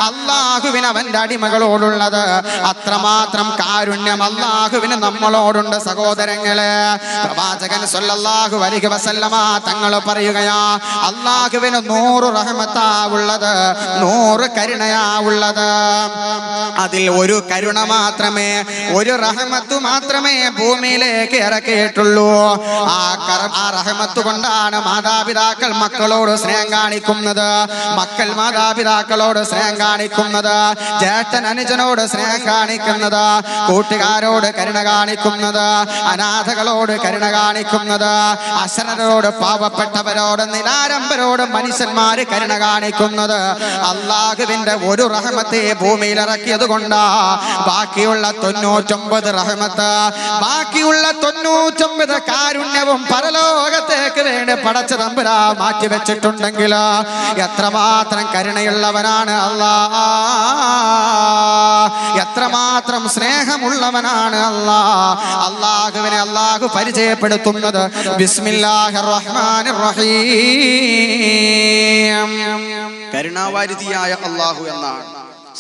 അല്ലാഹുവിന് അവന്റെ അടിമകളോടുള്ളത്. അത്രമാത്രം കാരുണ്യം അല്ലാഹുവിന് നമ്മളോടുണ്ട് സഹോദരങ്ങളെ. പ്രവാചകൻ സല്ലല്ലാഹു അലൈഹി വസല്ലമ തങ്ങൾ പറയുകയാ, അല്ലാഹുവിന് 100 റഹ്മത്താ ഉള്ളത്, 100 കരുണയാ ഉള്ളത്. അതിൽ ഒരു കരുണ മാത്രമേ, ഒരു റഹ്മത്ത് മാത്രമേ ഭൂമിയിലേക്ക് ഇറക്കിയിട്ടുള്ളൂ. ആ റഹ്മത്ത് കൊണ്ടാണ് മാതാപിതാക്കൾ മക്കളോട് സ്നേഹം കാണിക്കുന്നത്, മക്കൾ മാതാപിതാക്കളോട് സ്നേഹം കാണിക്കുന്നത്, ജ്യേഷ്ഠൻ അനുജനോട് സ്നേഹം കാണിക്കുന്നത്, കൂട്ടുകാരോട് കരുണ കാണിക്കുന്നത്, അനാഥകളോട് കരുണ കാണിക്കുന്നത്, അശരണരോട്, പാവപ്പെട്ടവരോട്, നിലാരംബരോട് മനുഷ്യന്മാര് കരുണ കാണിക്കുന്നത്. അല്ലാഹുവിന്റെ ഒരു റഹ്മത്തെ ഭൂമിയിൽ ഇറക്കിയത് കൊണ്ടാ ബാക്കിയുള്ള 99 റഹ്മത്ത്, ബാക്കിയുള്ള 99 കാരുണ്യവും പരലോകത്തേക്ക് വേണ്ടി പടച്ച തമ്പുരാ മാറ്റി വെച്ചിട്ടുണ്ടെങ്കിൽ എത്രമാത്രം കരുണയുള്ളവനാണ് അല്ലാഹ്, എത്രമാത്രം സ്നേഹമുള്ളവനാണ് അല്ലാഹ്. അല്ലാഹുവിനെ അല്ലാഹു പരിചയപ്പെടുത്തുന്നത് ബിസ്മില്ലാഹിർ റഹ്മാനിർ റഹീം, കരുണാവാരിധിയായ അല്ലാഹു എന്നാണ്.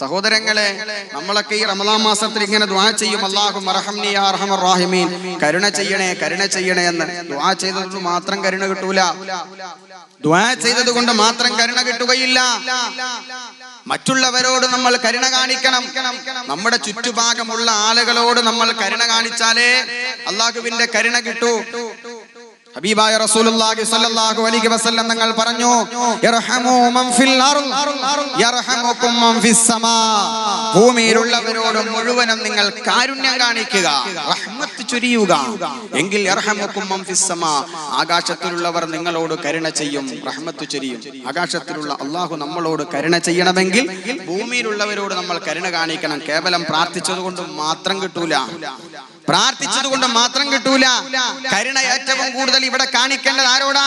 സഹോദരങ്ങളെ, നമ്മളൊക്കെ ഈ റമളാൻ മാസത്തിൽ ഇങ്ങനെ ദുആ ചെയ്യും, അല്ലാഹുമ്മ റഹംനി യാ അർഹമർ റഹീമീൻ, കരുണ ചെയ്യണേ, കരുണ ചെയ്യണേ എന്ന്. ദുആ ചെയ്തതുകൊണ്ട് മാത്രം കരുണ കിട്ടൂല, ദുആ ചെയ്തത് കൊണ്ട് മാത്രം കരുണ കിട്ടുകയില്ല. മറ്റുള്ളവരോട് നമ്മൾ കരുണ കാണിക്കണം. നമ്മുടെ ചുറ്റുഭാഗമുള്ള ആളുകളോട് നമ്മൾ കരുണ കാണിച്ചാലേ അല്ലാഹുവിന്റെ കരുണ കിട്ടൂ. ഹബീബായ റസൂലുള്ളാഹി സ്വല്ലല്ലാഹു അലൈഹി വസല്ലം തങ്ങൾ പറഞ്ഞു, യർഹമു മൻ ഫിൽ അർദ് യർഹമുകും മൻ ഫിസ് സമാ. ഭൂമിയിലുള്ളവരോട് മുഴുവനും നിങ്ങൾ കാരുണ്യം കാണിക്കുക, റഹ്മത്ത് ചൊരിയുക, എങ്കിൽ യർഹമുക്കും മൻ ഫിസ് സമാ, ആകാശത്തിലുള്ളവർ നിങ്ങളോട് കരുണ ചെയ്യും, റഹ്മത്ത് ചൊരിയും. ആകാശത്തിലുള്ള അല്ലാഹു നമ്മളോട് കരുണ ചെയ്യണമെങ്കിൽ ഭൂമിയിലുള്ളവരോട് നമ്മൾ കരുണ കാണിക്കണം. കേവലം പ്രാർത്ഥിച്ചതുകൊണ്ട് മാത്രം കിട്ടൂല, പ്രാർത്ഥിച്ചതുകൊണ്ട് മാത്രം കിട്ടൂല. കരുണ ഏറ്റവും കൂടുതൽ ഇവിടെ കാണിക്കേണ്ടത് ആരോടാ?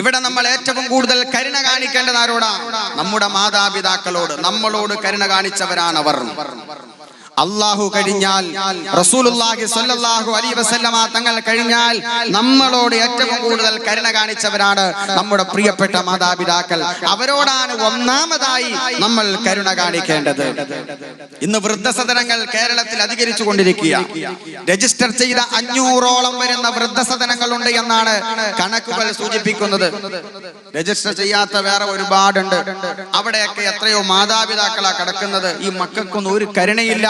ഇവിടെ നമ്മൾ ഏറ്റവും കൂടുതൽ കരുണ കാണിക്കേണ്ടത് ആരോടാ? നമ്മുടെ മാതാപിതാക്കളോട്. നമ്മളോട് കരുണ കാണിച്ചവരാണവർ. അല്ലാഹു കഴിഞ്ഞാൽ, റസൂലുള്ളാഹി സ്വല്ലല്ലാഹു അലൈഹി വസല്ലമ തങ്ങൾ കഴിഞ്ഞാൽ നമ്മളോട് ഏറ്റവും കൂടുതൽ കരുണ കാണിച്ചവരാണ് നമ്മുടെ പ്രിയപ്പെട്ട മാതാപിതാക്കൾ. അവരോടാണ് ഒന്നാമതായി നമ്മൾ കരുണ കാണിക്കേണ്ടത്. ഇന്ന് വൃദ്ധസദനങ്ങൾ കേരളത്തിൽ അധികരിച്ചു കൊണ്ടിരിക്കുക. രജിസ്റ്റർ ചെയ്ത 500ഓളം വരുന്ന വൃദ്ധസദനങ്ങളുണ്ട് എന്നാണ് കണക്കുകൾ സൂചിപ്പിക്കുന്നത്. രജിസ്റ്റർ ചെയ്യാത്ത വേറെ ഒരുപാടുണ്ട്. അവിടെയൊക്കെ എത്രയോ മാതാപിതാക്കളാ കിടക്കുന്നത്. ഈ മക്കൾക്കൊന്നും ഒരു കരുണയില്ല.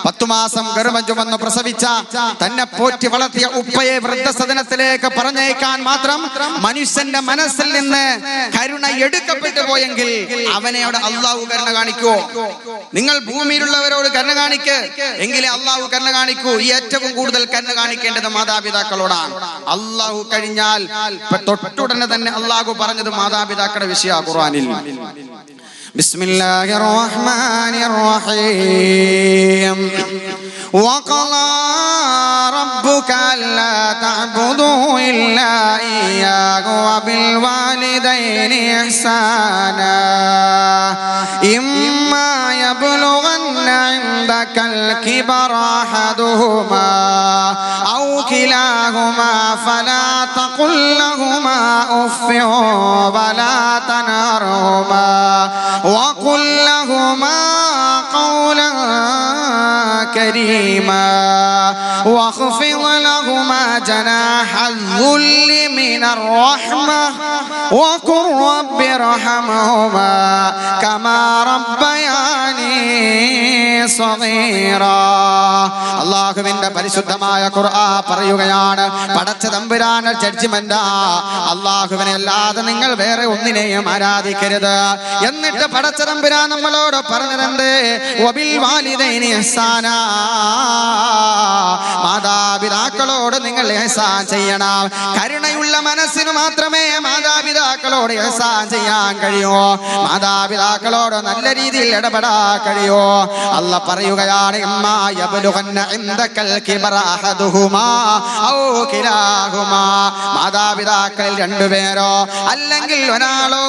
10 മാസം ഗർഭം ചുമന്ന് പ്രസവിച്ച തന്നെ പോറ്റി വളർത്തിയ ഉപ്പയെ വൃദ്ധസദനത്തിലേക്ക് പറഞ്ഞേക്കാൻ മാത്രം മനുഷ്യന്റെ മനസ്സിൽ നിന്ന് കരുണ എടുക്കപ്പെട്ടു പോയെങ്കിൽ അവനെയോട് അല്ലാഹു കരുണ കാണിക്കുവോ? നിങ്ങൾ ഭൂമിയിലുള്ളവരോട് കരുണ കാണിക്ക്, എങ്കിലേ അല്ലാഹു കരുണ കാണിക്കൂ. ഈ ഏറ്റവും കൂടുതൽ കരുണ കാണിക്കേണ്ടത് മാതാപിതാക്കളോടാണ്. അല്ലാഹു കഴിഞ്ഞാൽ തൊട്ടുടനെ തന്നെ അല്ലാഹു പറഞ്ഞത് മാതാപിതാക്കളുടെ വിഷയ ഖുർആനിൽ. ബിസ്മില്ലാഹിർ റഹ്മാനിർ റഹീം. وقضى ربك ألا تعبدوا إلا إياه وبالوالدين إحسانا إما يبلغن عندك الكبر أحدهما أو كلاهما فلا تقل لهما أف ولا تنهرهما وقل لهما قولا كريما واخفض لهما جناح الذل من الرحمة وقل رب ارحمهما كما ربياني صغيرا. അല്ലാഹുവിന്റെ പരിശുദ്ധമായ ഖുർആൻ പറയുകയാണ്, പടച്ച തമ്പുരാന്റെ ജഡ്ജ്മെന്റാ, അല്ലാഹുവിനെ അല്ലാതെ നിങ്ങൾ വേറെ ഒന്നിനെയും ആരാധിക്കരുത്. എന്നിട്ട് പടച്ച തമ്പുരാൻ നമ്മളോട് പറഞ്ഞതെന്ത്? വബിൽ വാലിദൈനി ഇഹ്സാനാ, മാതാപിതാക്കളോട് നിങ്ങൾ ഇഹ്സാൻ ചെയ്യണം. കരുണയുള്ള മനസ്സിന് മാത്രമേ മാതാപിതാക്കളോട് ഇഹ്സാൻ ചെയ്യാൻ കഴിയൂ, മാതാപിതാക്കളോട് നല്ല രീതിയിൽ ഇടപെടാൻ കഴിയൂ. അല്ലാഹ് പറയുകയാണ്, ഇമ്മാ യബ്ലുഗന്ന ഇൻദകൽ കിബറ അഹദുഹുമാ ഔ കിലാഹുമാ, മാതാപിതാക്കളിൽ രണ്ടുപേരോ അല്ലെങ്കിൽ ഒരാളോ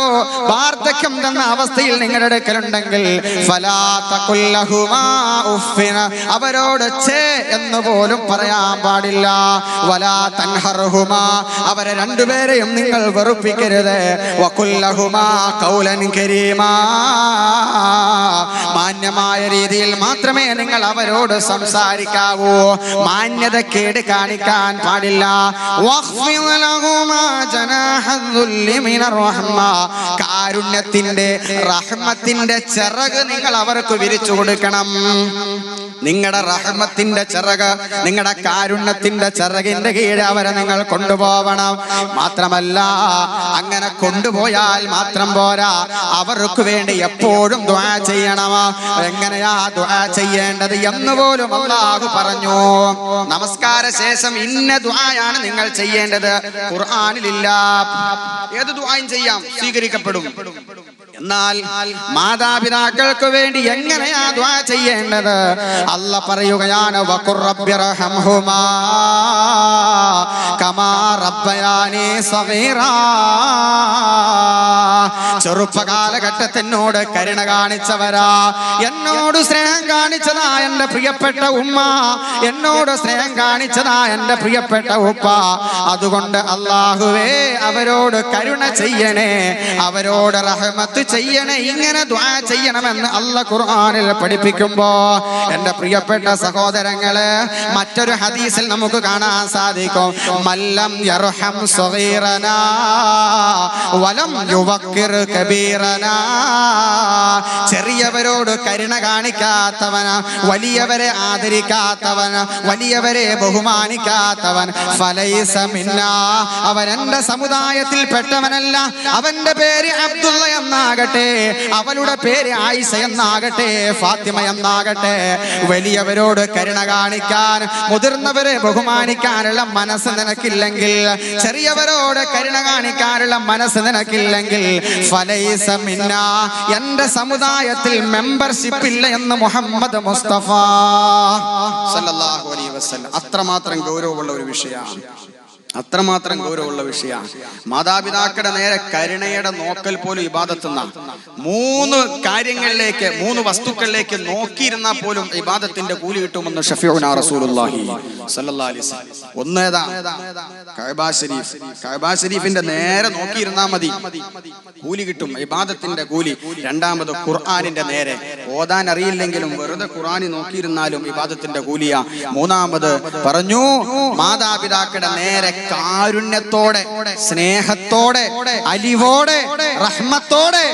വാർദ്ധക്യം എന്ന അവസ്ഥയിൽ നിങ്ങളുടെ അടുക്കലുണ്ടെങ്കിൽ ഫലാ തഖുൽ ലഹുമാ ഉഫ്ഫിന, അവരോട് ഛേ എന്ന് പോലും പറയാൻ പാടില്ല. വലാ തൻഹർഹുമാ, അവരെ രണ്ടുപേരെയും നിങ്ങൾ വെറുപ്പിക്കരുത്. വഖുൽ ലഹുമാ ഖൗലൻ കരീമാ, മാന്യമായ രീതിയിൽ മാത്രമേ നിങ്ങൾ അവരോട് സംസാരിക്കാവൂ, മാന്യതക്കേട് കാണിക്കാൻ പാടില്ല. വഖ്ഫിദ് ലഹുമാ ജനാഹൽ ദുല്ലി മിനർ റഹ്മ, കാരുണ്യത്തിന്റെ റഹ്മത്തിന്റെ ചിറക് നിങ്ങൾ അവർക്ക് വിരിച്ചു കൊടുക്കണം. നിങ്ങളുടെ റഹ്മത്തിന്റെ ചിറക്, നിങ്ങളുടെ കാരുണ്യത്തിന്റെ ചിറകിന്റെ കീഴെ അവരെ നിങ്ങൾ കൊണ്ടുപോകണം. മാത്രമല്ല, അങ്ങനെ കൊണ്ടുപോയാൽ മാത്രം പോരാ, അവർക്ക് വേണ്ടി എപ്പോഴും ദുആ ചെയ്യണം. എങ്ങനെയാ ദുആ ചെയ്യേണ്ടത് എന്ന് പോലും അല്ലാഹു പറഞ്ഞു. നമസ്കാര ശേഷം ഇന്ന ദുആയാണ് നിങ്ങൾ ചെയ്യേണ്ടത് ഖുർആനിലില്ല. ഏത് ദുആയും ചെയ്യാം, സ്വീകരിക്കപ്പെടും. എന്നാൽ മാതാപിതാക്കൾക്ക് വേണ്ടി എങ്ങനെയാ ദുആ ചെയ്യേണ്ടത്? അല്ലാഹ് പറയുകയാണ്, വഖുർ റബ്ബിർഹംഹുമാ കമാ റബ്ബയാനി സഗീറാ, ചെറുപ്പകാലഘട്ടത്തിനോട് കരുണ കാണിച്ചവരാ, എന്നോട് സ്നേഹം കാണിച്ചതാ എന്റെ പ്രിയപ്പെട്ട ഉമ്മ, എന്നോട് സ്നേഹം കാണിച്ചതാ എന്റെ പ്രിയപ്പെട്ട ഉപ്പ. അതുകൊണ്ട് അല്ലാഹുവേ അവരോട് കരുണ ചെയ്യണേ, അവരോട് റഹ്മത്ത് ചെയ്യണേ. ഇങ്ങനെ ദുആ ചെയ്യണമെന്ന് അല്ലാഹ് ഖുർആനിൽ പഠിപ്പിക്കുമ്പോ എന്റെ പ്രിയപ്പെട്ട സഹോദരങ്ങളെ, മറ്റൊരു ഹദീസിൽ നമുക്ക് കാണാൻ സാധിക്കും, മല്ലം യർഹം സഗീറനാ വലം യുവക്കിർ കബീറനാ, ചെറിയവരോട് കരുണ കാണിക്കാത്തവന്, വലിയവരെ ആദരിക്കാത്തവന്, വലിയവരെ ബഹുമാനിക്കാത്തവൻ ഫലൈസ മിന്നാ, അവൻ എന്റെ സമുദായത്തിൽ പെട്ടവനല്ല. അവന്റെ പേര് അബ്ദുള്ള എന്നാകട്ടെ, എന്നാകട്ടെ, അവളുടെ പേര് ആയിഷ എന്നാകട്ടെ, ഫാത്തിമ എന്നാകട്ടെ, വലിയവരോട് കരുണ കാണിക്കാൻ, മുതിർന്നവരെ ബഹുമാനിക്കാനുള്ള മനസ്സ് നിനക്കില്ലെങ്കിൽ, ചെറിയവരോട് കരുണ കാണിക്കാനുള്ള മനസ്സ് നിനക്കില്ലെങ്കിൽ, ഫലൈസ മിന്നാ, എന്റെ സമുദായത്തിൽ മെമ്പർഷിപ്പ് ഇല്ല എന്ന് മുഹമ്മദ് മുസ്തഫ സല്ലല്ലാഹു അലൈഹി വസല്ലം. അത്രമാത്രം ഗൗരവമുള്ള ഒരു വിഷയമാണ്, അത്രമാത്രം ഗൗരവമുള്ള വിഷയമാണ്. മാതാപിതാക്കളുടെ നേരെ കരുണയുടെ നോക്കൽ പോലും ഇബാദത്തെന്ന 3 കാര്യങ്ങളിലേക്ക്, 3 വസ്തുക്കളിലേക്ക് നോക്കിയിരുന്നാൽ പോലും ഇബാദത്തിന്റെ കൂലി കിട്ടുമെന്ന് ഷഫീഉനാ റസൂലുള്ളാഹി സ്വല്ലല്ലാഹി അലൈഹി വസല്ലം. ഒന്നേതാ? കഅബ ശരീഫ്. കഅബ ശരീഫിന്റെ നേരെ നോക്കിയിരുന്നാൽ മതി, കൂലി കിട്ടും, ഇബാദത്തിന്റെ കൂലി. രണ്ടാമത് ഖുർആനിന്റെ നേരെ, ഓതാൻ അറിയില്ലെങ്കിലും വെറുതെ ഖുർആനി നോക്കിയിരുന്നാലും ഇബാദത്തിന്റെ കൂലിയാ. മൂന്നാമത് പറഞ്ഞു, മാതാപിതാക്കളുടെ നേരെ കാരുണ്യത്തോടെ, സ്നേഹത്തോടെ, അലിവോടെ, റഹ്മത്തോടെ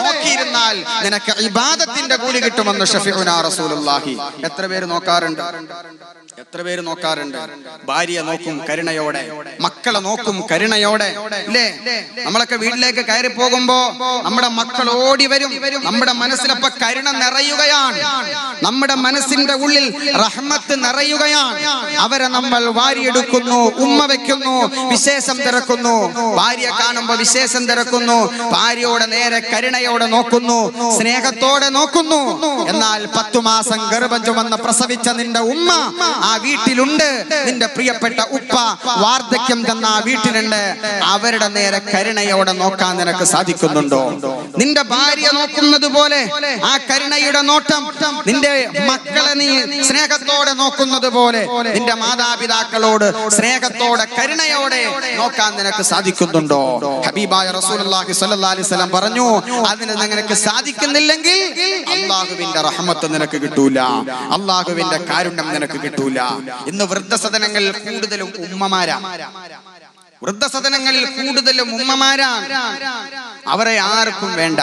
നോക്കിയിരുന്നാൽ നിനക്ക് ഇബാദത്തിന്റെ കൂലി കിട്ടുമെന്ന് ഷഫീഉനാ റസൂലുള്ളാഹി. എത്ര പേര് നോക്കാറുണ്ട്? എത്ര പേര് നോക്കാറുണ്ട്? ഭാര്യയെ നോക്കും കരുണയോടെ, മക്കളെ നോക്കും കരുണയോടെ, ഇല്ലേ? നമ്മളൊക്കെ വീട്ടിലേക്ക് കയറി പോകുമ്പോ നമ്മുടെ മക്കൾ ഓടി വരും, നമ്മുടെ മനസ്സിലപ്പോ കരുണ നിറയുകയാണ്, നമ്മുടെ മനസ്സിന്റെ ഉള്ളിൽ റഹ്മത്ത് നിറയുകയാണ്. അവരെ നമ്മൾ വാരിയെടുക്കുന്നു, ഉമ്മ വെക്കുന്നു, വിശേഷം തിരക്കുന്നു. ഭാര്യയെ കാണുമ്പോ വിശേഷം തിരക്കുന്നു, ഭാര്യയോടെ നേരെ കരുണയോടെ നോക്കുന്നു, സ്നേഹത്തോടെ നോക്കുന്നു. എന്നാൽ 10 മാസം ഗർഭം ചുമന്ന് പ്രസവിച്ച നിന്റെ ഉമ്മ ആ വീട്ടിലുണ്ട്, നിന്റെ പ്രിയപ്പെട്ട ഉപ്പ വാർദ്ധക്യം ചെന്ന ആ വീട്ടിലുണ്ട്. അവരുടെ നേരെ കരുണയോടെ നോക്കാൻ നിനക്ക് സാധിക്കുന്നുണ്ടോ? നിന്റെ ഭാര്യ നോക്കുന്നത് പോലെ ആ കരുണയുടെ നോട്ടം, നിന്റെ മക്കളെ നീ സ്നേഹത്തോടെ നോക്കുന്നത് പോലെ നിന്റെ മാതാപിതാക്കളോട് സ്നേഹത്തോടെ കരുണയോടെ നോക്കാൻ നിനക്ക് സാധിക്കുന്നുണ്ടോ? ഹബീബായ റസൂലുള്ളാഹി സ്വല്ലല്ലാഹി അലൈഹി വസല്ലം പറഞ്ഞു, അതിന് നിനക്ക് സാധിക്കുന്നില്ലെങ്കിൽ അല്ലാഹുവിന്റെ റഹ്മത്ത് നിനക്ക് കിട്ടൂല, അല്ലാഹുവിന്റെ കാരുണ്യം നിനക്ക് കിട്ടൂല. ഇന്ന് വൃദ്ധസദനങ്ങളിൽ കൂടുതലും ഉമ്മമാരാ, വൃദ്ധസദനങ്ങളിൽ കൂടുതലും ഉമ്മമാരാണ്. അവരെ ആർക്കും വേണ്ട.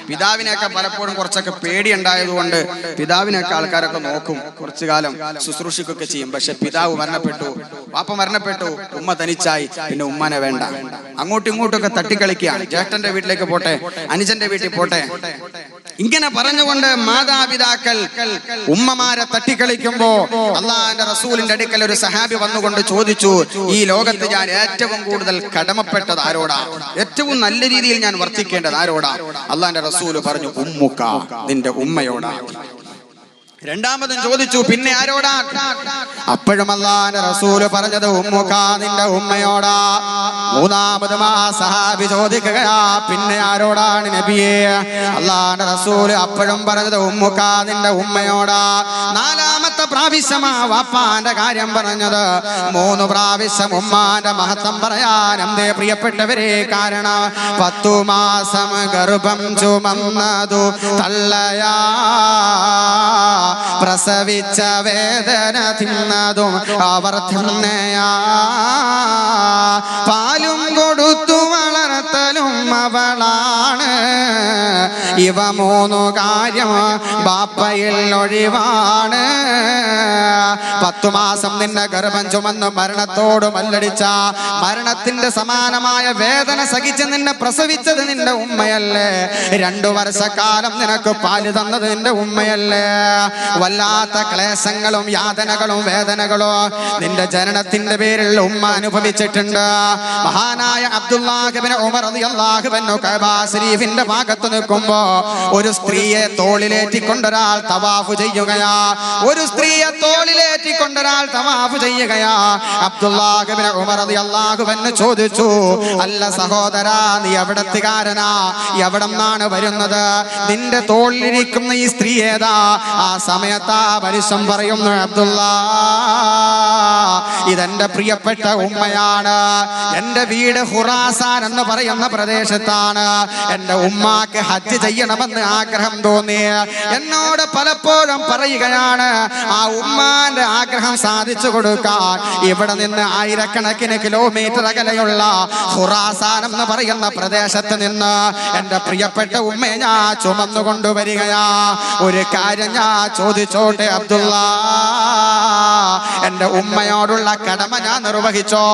പിതാവിനെയൊക്കെ പലപ്പോഴും കുറച്ചൊക്കെ പേടി ഉണ്ടായതുകൊണ്ട് പിതാവിനൊക്കെ ആൾക്കാരൊക്കെ നോക്കും, കുറച്ചു കാലം ശുശ്രൂഷിക്കൊക്കെ ചെയ്യും. പക്ഷെ പിതാവ് മരണപ്പെട്ടു, വാപ്പ മരണപ്പെട്ടു, ഉമ്മ തനിച്ചായി, പിന്നെ ഉമ്മനെ വേണ്ട. അങ്ങോട്ടും ഇങ്ങോട്ടൊക്കെ തട്ടിക്കളിക്കുകയാണ്. ജ്യേഷ്ഠന്റെ വീട്ടിലേക്ക് പോട്ടെ, അനുജന്റെ വീട്ടിൽ പോട്ടെ, ഇങ്ങനെ പറഞ്ഞുകൊണ്ട് മാതാപിതാക്കൾ ഉമ്മമാരെ തട്ടിക്കളിക്കുമ്പോ അള്ളാഹുവിന്റെ റസൂലിന്റെ അടുക്കൽ ഒരു സഹാബി വന്നുകൊണ്ട് ചോദിച്ചു, ഈ ലോകത്ത് ഞാൻ ഏറ്റവും കൂടുതൽ കടമപ്പെട്ടത് ആരോടാ? ഏറ്റവും നല്ല രീതിയിൽ ഞാൻ വർത്തിക്കേണ്ടത് ആരോടാ? അള്ളാഹുവിന്റെ റസൂല് പറഞ്ഞു, ഉമ്മുക്ക, നിന്റെ ഉമ്മയോടാ. രണ്ടാമതും ചോദിച്ചു, പിന്നെ ആരോടാ? അപ്പോഴും അല്ലാഹുവിന്റെ റസൂല് പറഞ്ഞത് ഉമ്മുക, നിന്റെ ഉമ്മയോടാ. മൂന്നാമതും ആ സഹാബി ചോദിക്കുകയാ, പിന്നെ ആരോടാണ് നബിയേ? അല്ലാഹുവിന്റെ റസൂല് അപ്പോഴും പറഞ്ഞത് ഉമ്മുക, നിന്റെ ഉമ്മയോടാ. നാലാമത്തെ പ്രാവശ്യമാ വാപ്പാന്റെ കാര്യം പറഞ്ഞത്. 3 പ്രാവശ്യം ഉമ്മാന്റെ മഹത്വം പറയാൻ എന്തേ പ്രിയപ്പെട്ടവരെ? കാരണം 10 മാസം ഗർഭം ചുമന്നതു തള്ളയാ, പ്രസവിച്ച വേദന തിന്നതും അവർ തന്നെയാ, പാലും കൊടുത്തു വളർത്തലും അവളാണ്. ഇവ 3 കാര്യം ബാപ്പയിൽ ഒഴിവാണ്. 10 മാസം നിന്നെ ഗർഭം ചുമന്ന് മരണത്തോട് മല്ലടിച്ച, മരണത്തിന്റെ സമാനമായ വേദന സഹിച്ച് നിന്നെ പ്രസവിച്ചത് നിന്റെ ഉമ്മയല്ലേ? 2 വർഷക്കാലം നിനക്ക് പാല് തന്നത് നിന്റെ ഉമ്മയല്ലേ? വല്ലാത്ത ക്ലേശങ്ങളും യാതനകളും വേദനകളോ നിന്റെ ജനനത്തിന്റെ പേരിൽ ഉമ്മ അനുഭവിച്ചിട്ടുണ്ട്. മഹാനായ അബ്ദുല്ലാഹ് ഇബ്നു ഉമർ റളിയല്ലാഹു അൻഹു കഅബ ശരീഫിന്റെ ഭാഗത്ത് നിൽക്കുമ്പോ ഒരു സ്ത്രീയെ തോളിലേറ്റിക്കൊണ്ടൊരാൾ തവാഫ് ചെയ്യുകയാ. ഒരു സ്ത്രീയെ തോളിലേറ്റിക്കൊണ്ടൊരാൾ തവാഫ് ചെയ്യുകയാ. അബ്ദുല്ലാഹ് ഇബ്നു ഉമർ റളിയല്ലാഹു അൻഹു ചോദിച്ചു, അല്ല സഹോദരാ, നീ എവിടത്തുകാരനാ? എവിടെന്നാണ് വരുന്നത്? നിന്റെ തോളിലിരിക്കുന്ന ഈ സ്ത്രീ ഏതാ? ആ സമയത്ത് ആ മനുഷ്യൻ പറയുന്നു, അബ്ദുല്ലാ, ഇതെന്റെ പ്രിയപ്പെട്ട ഉമ്മയാണ്. എന്റെ വീട് ഖുറാസാൻ എന്ന് പറയുന്ന പ്രദേശത്താണ്. എന്റെ ഉമ്മാക്ക് ഹജ്ജ് ചെയ്യണമെന്ന് ആഗ്രഹം തോന്നി. എന്നോട് പലപ്പോഴും പറയുകയാണ്, ആ ഉമ്മാന്റെ ആഗ്രഹം സാധിച്ചു കൊടുക്കാൻ ഇവിടെ നിന്ന് ആയിരക്കണക്കിന് കിലോമീറ്റർ അകലെയുള്ള ഖുറാസാൻ എന്ന് പറയുന്ന പ്രദേശത്ത് നിന്ന് എന്റെ പ്രിയപ്പെട്ട ഉമ്മയെ ഞാൻ ചുമന്നു കൊണ്ടുവരികയാ. ഒരു കാര്യം ഞാൻ ചോദിച്ചോട്ടെ അബ്ദുള്ള, എന്റെ ഉമ്മയോടുള്ള കടമ ഞാൻ നിർവഹിച്ചോ?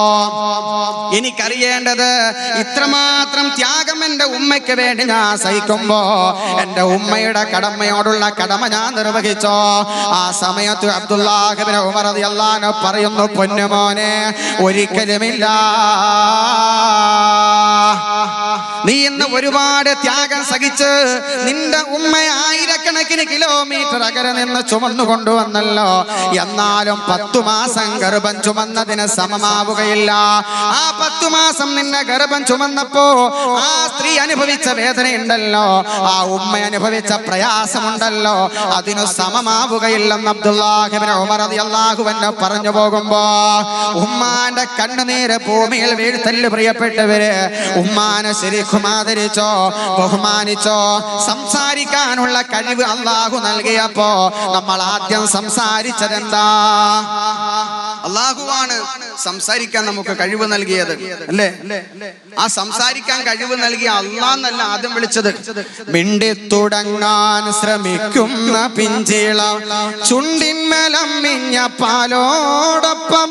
എനിക്കറിയേണ്ടത് ഇത്രമാത്രം ത്യാഗം എന്റെ ഉമ്മയ്ക്ക് വേണ്ടി ഞാൻ സഹിക്കുമ്പോ എന്റെ ഉമ്മയുടെ കടമയോടുള്ള കടമ ഞാൻ നിർവഹിച്ചോ? ആ സമയത്ത് അബ്ദുല്ലാഹ് ഇബ്നു ഉമർ റളിയല്ലാഹു അൻഹു പറയുന്നു, പൊന്നുമോനെ, ഒരിക്കലുമില്ല. നീ ഇന്ന് ഒരുപാട് ത്യാഗം സഹിച്ച് നിന്റെ ഉമ്മയെ ആയിരക്കണക്കിന് കിലോമീറ്റർ അകലെ നിന്ന് ചുമന്നു കൊണ്ടുവന്നല്ലോ. എന്നാലും 10 മാസം ഗർഭം ചുമന്നതിന് സമമാവുകയില്ല. ആ 10 മാസം നിന്നെ ഗർഭം ചുമന്നപ്പോ ആ സ്ത്രീ അനുഭവിച്ച വേദനയുണ്ടല്ലോ, ആ ഉമ്മ അനുഭവിച്ച പ്രയാസമുണ്ടല്ലോ, അതിനു സമമാവുകയില്ലെന്ന് അബ്ദുല്ലാഹ് ഇബ്നു ഉമർ റളിയല്ലാഹു അൻഹു പറഞ്ഞു പോകുമ്പോ ഉമ്മാന്റെ കണ്ണുനീര് ഭൂമിയിൽ വീഴ്ത്തല്. പ്രിയപ്പെട്ടവര്, ഉമ്മാനെ ശരിക്കും ആദരിച്ചോ, ബഹുമാനിച്ചോ? സംസാരിക്കാനുള്ള കഴിവ് അള്ളാഹു നൽകിയപ്പോ നമ്മൾ ആദ്യം സംസാരിച്ചതെന്താ? അള്ളാഹുവാണ് സംസാരിക്കാൻ നമുക്ക് കഴിവ് നൽകിയത്, അല്ലേ? ആ സംസാരിക്കാൻ കഴിവ് നൽകിയ അള്ളാന്നല്ല ആദ്യം വിളിച്ചത്. മിണ്ടിത്തുടങ്ങാൻ ശ്രമിക്കുന്ന പിഞ്ചിള ചുണ്ടിന്മേലമ്മിഞ്ഞ പാലോടൊപ്പം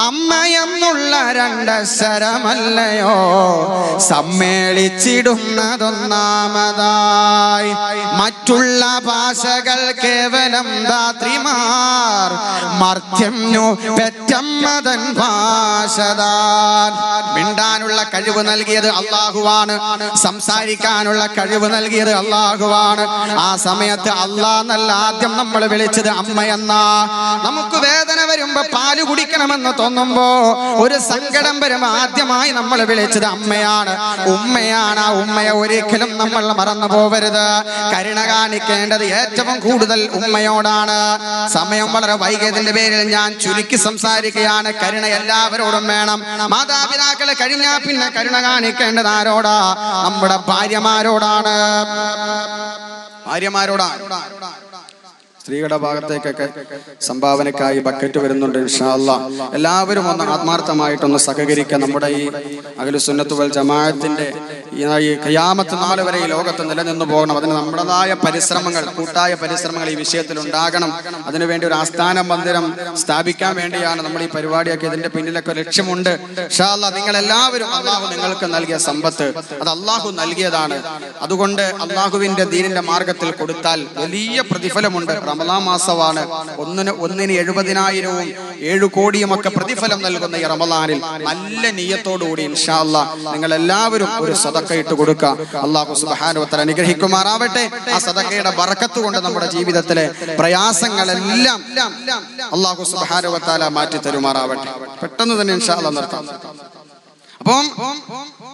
അമ്മയെന്നുള്ള രണ്ടക്ഷരമല്ലയോ സമ്മേളിച്ചിടുന്നതൊന്നാമതായി. മറ്റുള്ള ഭാഷകൾ കേവലം ധാത്രിമാർ, മർത്യംനു പെറ്റമ്മതൻ ഭാഷതാൻ. മിണ്ടാനുള്ള കഴിവ് നൽകിയത് അള്ളാഹുവാണ്, സംസാരിക്കാനുള്ള കഴിവ് നൽകിയത് അള്ളാഹുവാണ്. ആ സമയത്ത് അള്ളാന്നല്ല ആദ്യം നമ്മൾ വിളിച്ചത് അമ്മയെന്നാ. നമുക്ക് വേദന വരുമ്പോ പാല് കുടിക്കണമെന്ന് തോന്നുമ്പോ, ഒരു സങ്കടം വരുമ്പോ ആദ്യമായി നമ്മൾ വിളിച്ചത് അമ്മയാണ്, ഉമ്മയാണ്. ആ ഉമ്മയെ ഒരിക്കലും നമ്മൾ മറന്നു പോവരുത്. കരുണ കാണിക്കേണ്ടത് ഏറ്റവും കൂടുതൽ ഉമ്മയോടാണ്. സമയം വളരെ വൈകിയതിന്റെ പേരിൽ ഞാൻ ചുരുക്കി സംസാരിക്കുകയാണ്. കരുണ എല്ലാവരോടും വേണം. മാതാപിതാക്കളെ കഴിഞ്ഞാൽ പിന്നെ കരുണ കാണിക്കേണ്ടത് ആരോടാ? നമ്മുടെ ഭാര്യമാരോടാണ്. സ്ത്രീകളുടെ ഭാഗത്തേക്കൊക്കെ സംഭാവനക്കായി ബക്കറ്റ് വരുന്നുണ്ട്. ഇൻഷാ അല്ലാഹ് എല്ലാവരും ഒന്ന് ആത്മാർത്ഥമായിട്ടൊന്ന് സഹകരിക്കുക. നമ്മുടെ ഈ അഹ്ലുസുന്നത്ത് വൽ ജമാഅത്തിന്റെ ഈ ഖിയാമത്ത് നാൾ വരെ ഈ ലോകത്ത് നിലനിന്നു പോകണം. അതിന് നമ്മുടേതായ പരിശ്രമങ്ങൾ, കൂട്ടായ പരിശ്രമങ്ങൾ ഈ വിഷയത്തിൽ ഉണ്ടാകണം. അതിനുവേണ്ടി ഒരു ആസ്ഥാന മന്ദിരം സ്ഥാപിക്കാൻ വേണ്ടിയാണ് നമ്മൾ ഈ പരിപാടിയൊക്കെ. ഇതിന്റെ പിന്നിലൊക്കെ ലക്ഷ്യമുണ്ട്. ഇൻഷാ അല്ലാഹ് നിങ്ങൾ എല്ലാവരും, അള്ളാഹു നിങ്ങൾക്ക് നൽകിയ സമ്പത്ത് അത് അള്ളാഹു നൽകിയതാണ്. അതുകൊണ്ട് അള്ളാഹുവിന്റെ ദീനിന്റെ മാർഗത്തിൽ കൊടുത്താൽ വലിയ പ്രതിഫലമുണ്ട്. റമളാൻ മാസമാണ്. ഒന്നിന് 70,000-ഉം 7 കോടിയും ഒക്കെ പ്രതിഫലം നൽകുന്ന ഈ റമളാനിൽ നല്ല നിയ്യത്തോടുകൂടി ഇൻഷാ അല്ലാഹ് നിങ്ങൾ എല്ലാവരും ഒരു സദഖ ഇട്ട് കൊടുക്കുക. അല്ലാഹു സുബ്ഹാനഹു വ തആല അനുഗ്രഹിക്കുമാറാവട്ടെ. ആ സദഖയുടെ ബറക്കത്ത് കൊണ്ട് നമ്മുടെ ജീവിതത്തിലെ പ്രയാസങ്ങളെല്ലാം അല്ലാഹു സുബ്ഹാനഹു വ തആല മാറ്റി തരുമാറാവട്ടെ. പെട്ടെന്ന് തന്നെ ഇൻഷാ അല്ലാഹ് നിർത്താം. അപ്പം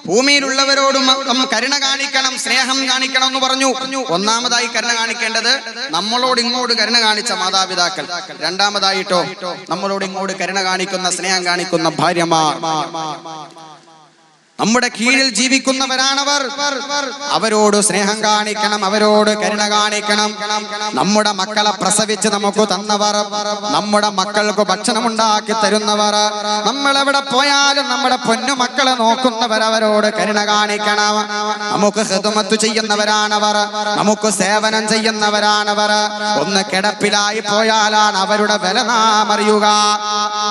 ഭൂമിയിലുള്ളവരോടും കരുണ കാണിക്കണം, സ്നേഹം കാണിക്കണം എന്ന് പറഞ്ഞു. ഒന്നാമതായി കരുണ കാണിക്കേണ്ടത് നമ്മളോട് ഇങ്ങോട്ട് കരുണ കാണിച്ച മാതാപിതാക്കൾ. രണ്ടാമതായിട്ടോ നമ്മളോട് ഇങ്ങോട്ട് കരുണ കാണിക്കുന്ന, സ്നേഹം കാണിക്കുന്ന ഭാര്യമാർ. നമ്മുടെ കീഴിൽ ജീവിക്കുന്നവരാണവർ. അവരോട് സ്നേഹം കാണിക്കണം, അവരോട് കരുണ കാണിക്കണം. നമ്മുടെ മക്കളെ പ്രസവിച്ച് നമുക്ക് തന്നവർ, നമ്മുടെ മക്കൾക്ക് ഭക്ഷണം ഉണ്ടാക്കി തരുന്നവർ, നമ്മൾ എവിടെ പോയാലും നമ്മുടെ പൊന്നു മക്കളെ നോക്കുന്നവർ, അവരോട് കരുണ കാണിക്കണം. നമുക്ക് ഖിദ്മത്ത് ചെയ്യുന്നവരാണവർ, നമുക്ക് സേവനം ചെയ്യുന്നവരാണവർ. ഒന്ന് കിടപ്പിലായി പോയാലാണ് അവരുടെ വില നാം അറിയുക.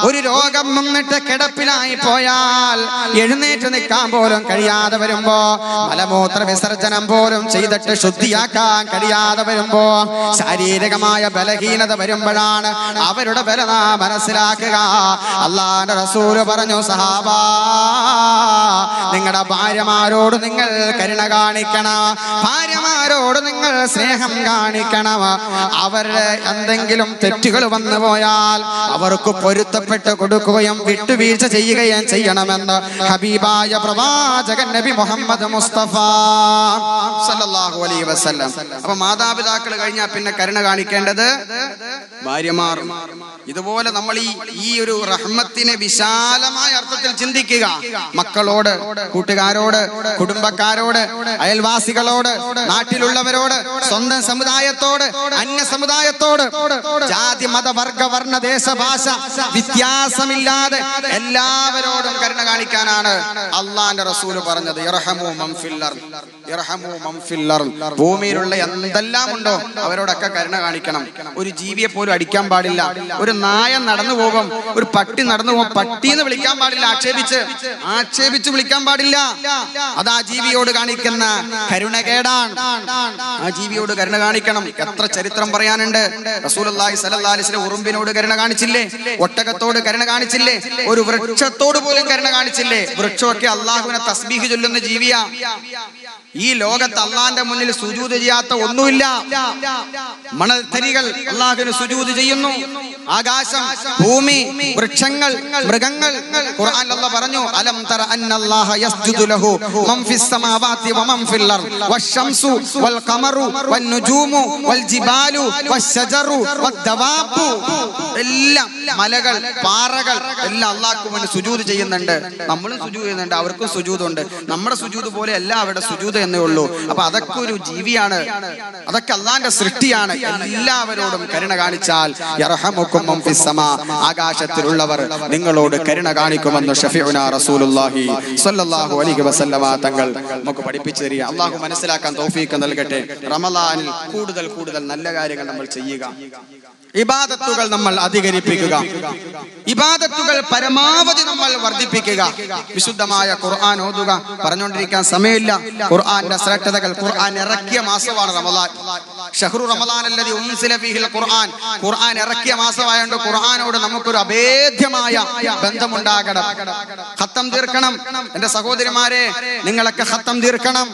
ഒരു രോഗം വന്നിട്ട് കിടപ്പിലായി പോയാൽ എഴുന്നേറ്റ് നിൽക്കാൻ പോലും കഴിയാതെ വരുമ്പോ, മലമൂത്ര വിസർജനം പോലും ചെയ്തിട്ട് ശുദ്ധിയാക്കാൻ കഴിയാതെ വരുമ്പോ, ശാരീരികമായ ബലഹീനത വരുമ്പോഴാണ് അവരുടെ ബല നാം മനസ്സിലാക്കുക. അല്ലാഹുവിന്റെ റസൂല് പറഞ്ഞു, സഹാബാ, നിങ്ങളുടെ ഭാര്യമാരോട് നിങ്ങൾ കരുണ കാണിക്കണം, ഭാര്യമാരോട് നിങ്ങൾ സ്നേഹം കാണിക്കണം. അവരുടെ എന്തെങ്കിലും തെറ്റുകൾ വന്നു പോയാൽ അവർക്ക് പൊരുത്തപ്പെട്ട് കൊടുക്കുകയും വിട്ടുവീഴ്ച ചെയ്യുകയും ചെയ്യണമെന്ന് ഹബീബായ പ്രവാചകൻ നബി മുഹമ്മദ് മുസ്തഫ സല്ലല്ലാഹു അലൈഹി വസല്ലം. അപ്പൊ മാതാപിതാക്കൾ കഴിഞ്ഞാൽ പിന്നെ കരുണ കാണിക്കേണ്ടത് ഭാര്യമാർ. ഇതുപോലെ നമ്മൾ ഈ ഒരു റഹ്മത്തിനെ വിശാലമായ അർത്ഥത്തിൽ ചിന്തിക്കുക. മക്കളോട് കൂട്ടുകാരോട്, കുടുംബക്കാരോട്, അയൽവാസികളോട്, നാട്ടിലുള്ളവരോട്, സ്വന്തം സമുദായത്തോട്, അന്യ സമുദായത്തോട്, ജാതി മത വർഗ വർണ്ണ ദേശ ഭാഷ വ്യത്യാസമില്ലാതെ എല്ലാവരോടും കരുണ കാണിക്കാനാണ് അള്ളാന്റെ റസൂല് പറഞ്ഞത്. ഇർഹമു മൻ ഫിൽ അർദ്, ഇർഹമു മൻ ഫിൽ അർദ്. ഭൂമിയിലുള്ള എന്തെല്ലാം ഉണ്ടോ അവരോടൊക്കെ കരുണ കാണിക്കണം. ഒരു ജീവിയെ പോലും അടിക്കാൻ പാടില്ല. ഒരു നായ നടന്നു പോകും, ഒരു പട്ടി നടന്നു പോകും, പട്ടീന്ന് വിളിക്കാൻ പാടില്ല. ആക്ഷേപിച്ച് വിളിക്കാൻ പാടില്ല. അത് ആ ജീവിയോട് കാണിക്കുന്ന കരുണകേടാണ്. ആ ജീവിയോട് കരുണ കാണിക്കണം. എത്ര ചരിത്രം പറയാനുണ്ട്. റസൂലുള്ളാഹി സ്വല്ലല്ലാഹി അലൈഹി വസല്ലം ഉറുമ്പിനോട് കരുണ കാണിച്ചില്ലേ? ഒട്ടകത്തോട് കരുണ കാണിച്ചില്ലേ? ഒരു വൃക്ഷത്തോട് പോലും കരുണ കാണിച്ചില്ലേ? വൃക്ഷമൊക്കെ അള്ളാഹുവിനെ തസ്ബീഹ് ചൊല്ലുന്ന ജീവിയാ. ഈ ലോകത്ത് അള്ളാന്റെ മുന്നിൽ സുജൂദ് ചെയ്യാത്ത ഒന്നുമില്ല. മണൽത്തരികൾ അള്ളാഹുവിന് സുജൂദ് ചെയ്യുന്നു. ആകാശം, ഭൂമി, വൃക്ഷങ്ങൾ, മൃഗങ്ങൾ. ഖുർആനിൽ അല്ലാഹു പറഞ്ഞു, അലം തറ അന്നല്ലാഹ യസ്ജുദു ലഹു മൻ ഫിസ് സമാവാതി വമൻ ഫിൽ അർദ് വശംസു വൽ ഖമറു വൻ നുജൂമു വൽ ജിബാലു വശജറു വദ്ദവാബു. എല്ലാം മലകൾ, പാറകൾ എല്ലാം അള്ളാഹ്ക്ക് വേണ്ടി സുജൂദ് ചെയ്യുന്നുണ്ട്. നമ്മളും സുജൂദ് ചെയ്യുന്നുണ്ട്, അവർക്കും സുജൂദുണ്ട്. നമ്മുടെ സുജൂദ് പോലെ അല്ല അവരുടെ സുജൂദ് എന്നേ ഉള്ളൂ. അപ്പൊ അതൊക്കെ ഒരു ജീവിയാണ്, അതൊക്കെ അള്ളാന്റെ സൃഷ്ടിയാണ്. എല്ലാവരോടും കരുണ കാണിച്ചാൽ യർഹമുക്കും മൻ ഫിസ് സമാ, ആകാശത്തിലുള്ളവർ നിങ്ങളോട് കരുണ കാണിക്കുമെന്ന് ഷഫീഉനാ റസൂലുള്ളാഹി സ്വല്ലല്ലാഹു അലൈഹി വസല്ലമ തങ്ങൾ നമുക്ക് പഠിപ്പിച്ചു തരിക. അള്ളാഹു മനസ്സിലാക്കാൻ തൗഫീഖ് നൽകട്ടെ. റമളാനിൽ കൂടുതൽ കൂടുതൽ നല്ല കാര്യങ്ങൾ നമ്മൾ ചെയ്യുക. ഇബാദത്തുകൾ നമ്മൾ അധികരിപ്പിക്കുക. ഇബാദത്തുകൾ പരമാവധി നമ്മൾ വർദ്ധിപ്പിക്കുക. വിശുദ്ധമായ ഖുർആൻ ഓതുക. പറഞ്ഞുകൊണ്ടിരിക്കാൻ സമയമില്ല. ഖുർആന്റെ ശ്രേഷ്ഠതകൾ. ഖുർആൻ ഇറക്കിയ മാസമാണ് റമളാൻ. ഷഹ്റു റമളാൻ അല്ലദീ ഉൻസില ഫീഹിൽ ഖുർആൻ. ഖുർആൻ ഇറക്കിയ മാസമായതുകൊണ്ട് ഖുർആനോട് നമുക്കൊരു അഭേദ്യമായ ബന്ധമുണ്ടാകണം. ഖത്തം തീർക്കണം. എന്റെ സഹോദരിമാരെ, നിങ്ങളൊക്കെ ഖത്തം തീർക്കണം.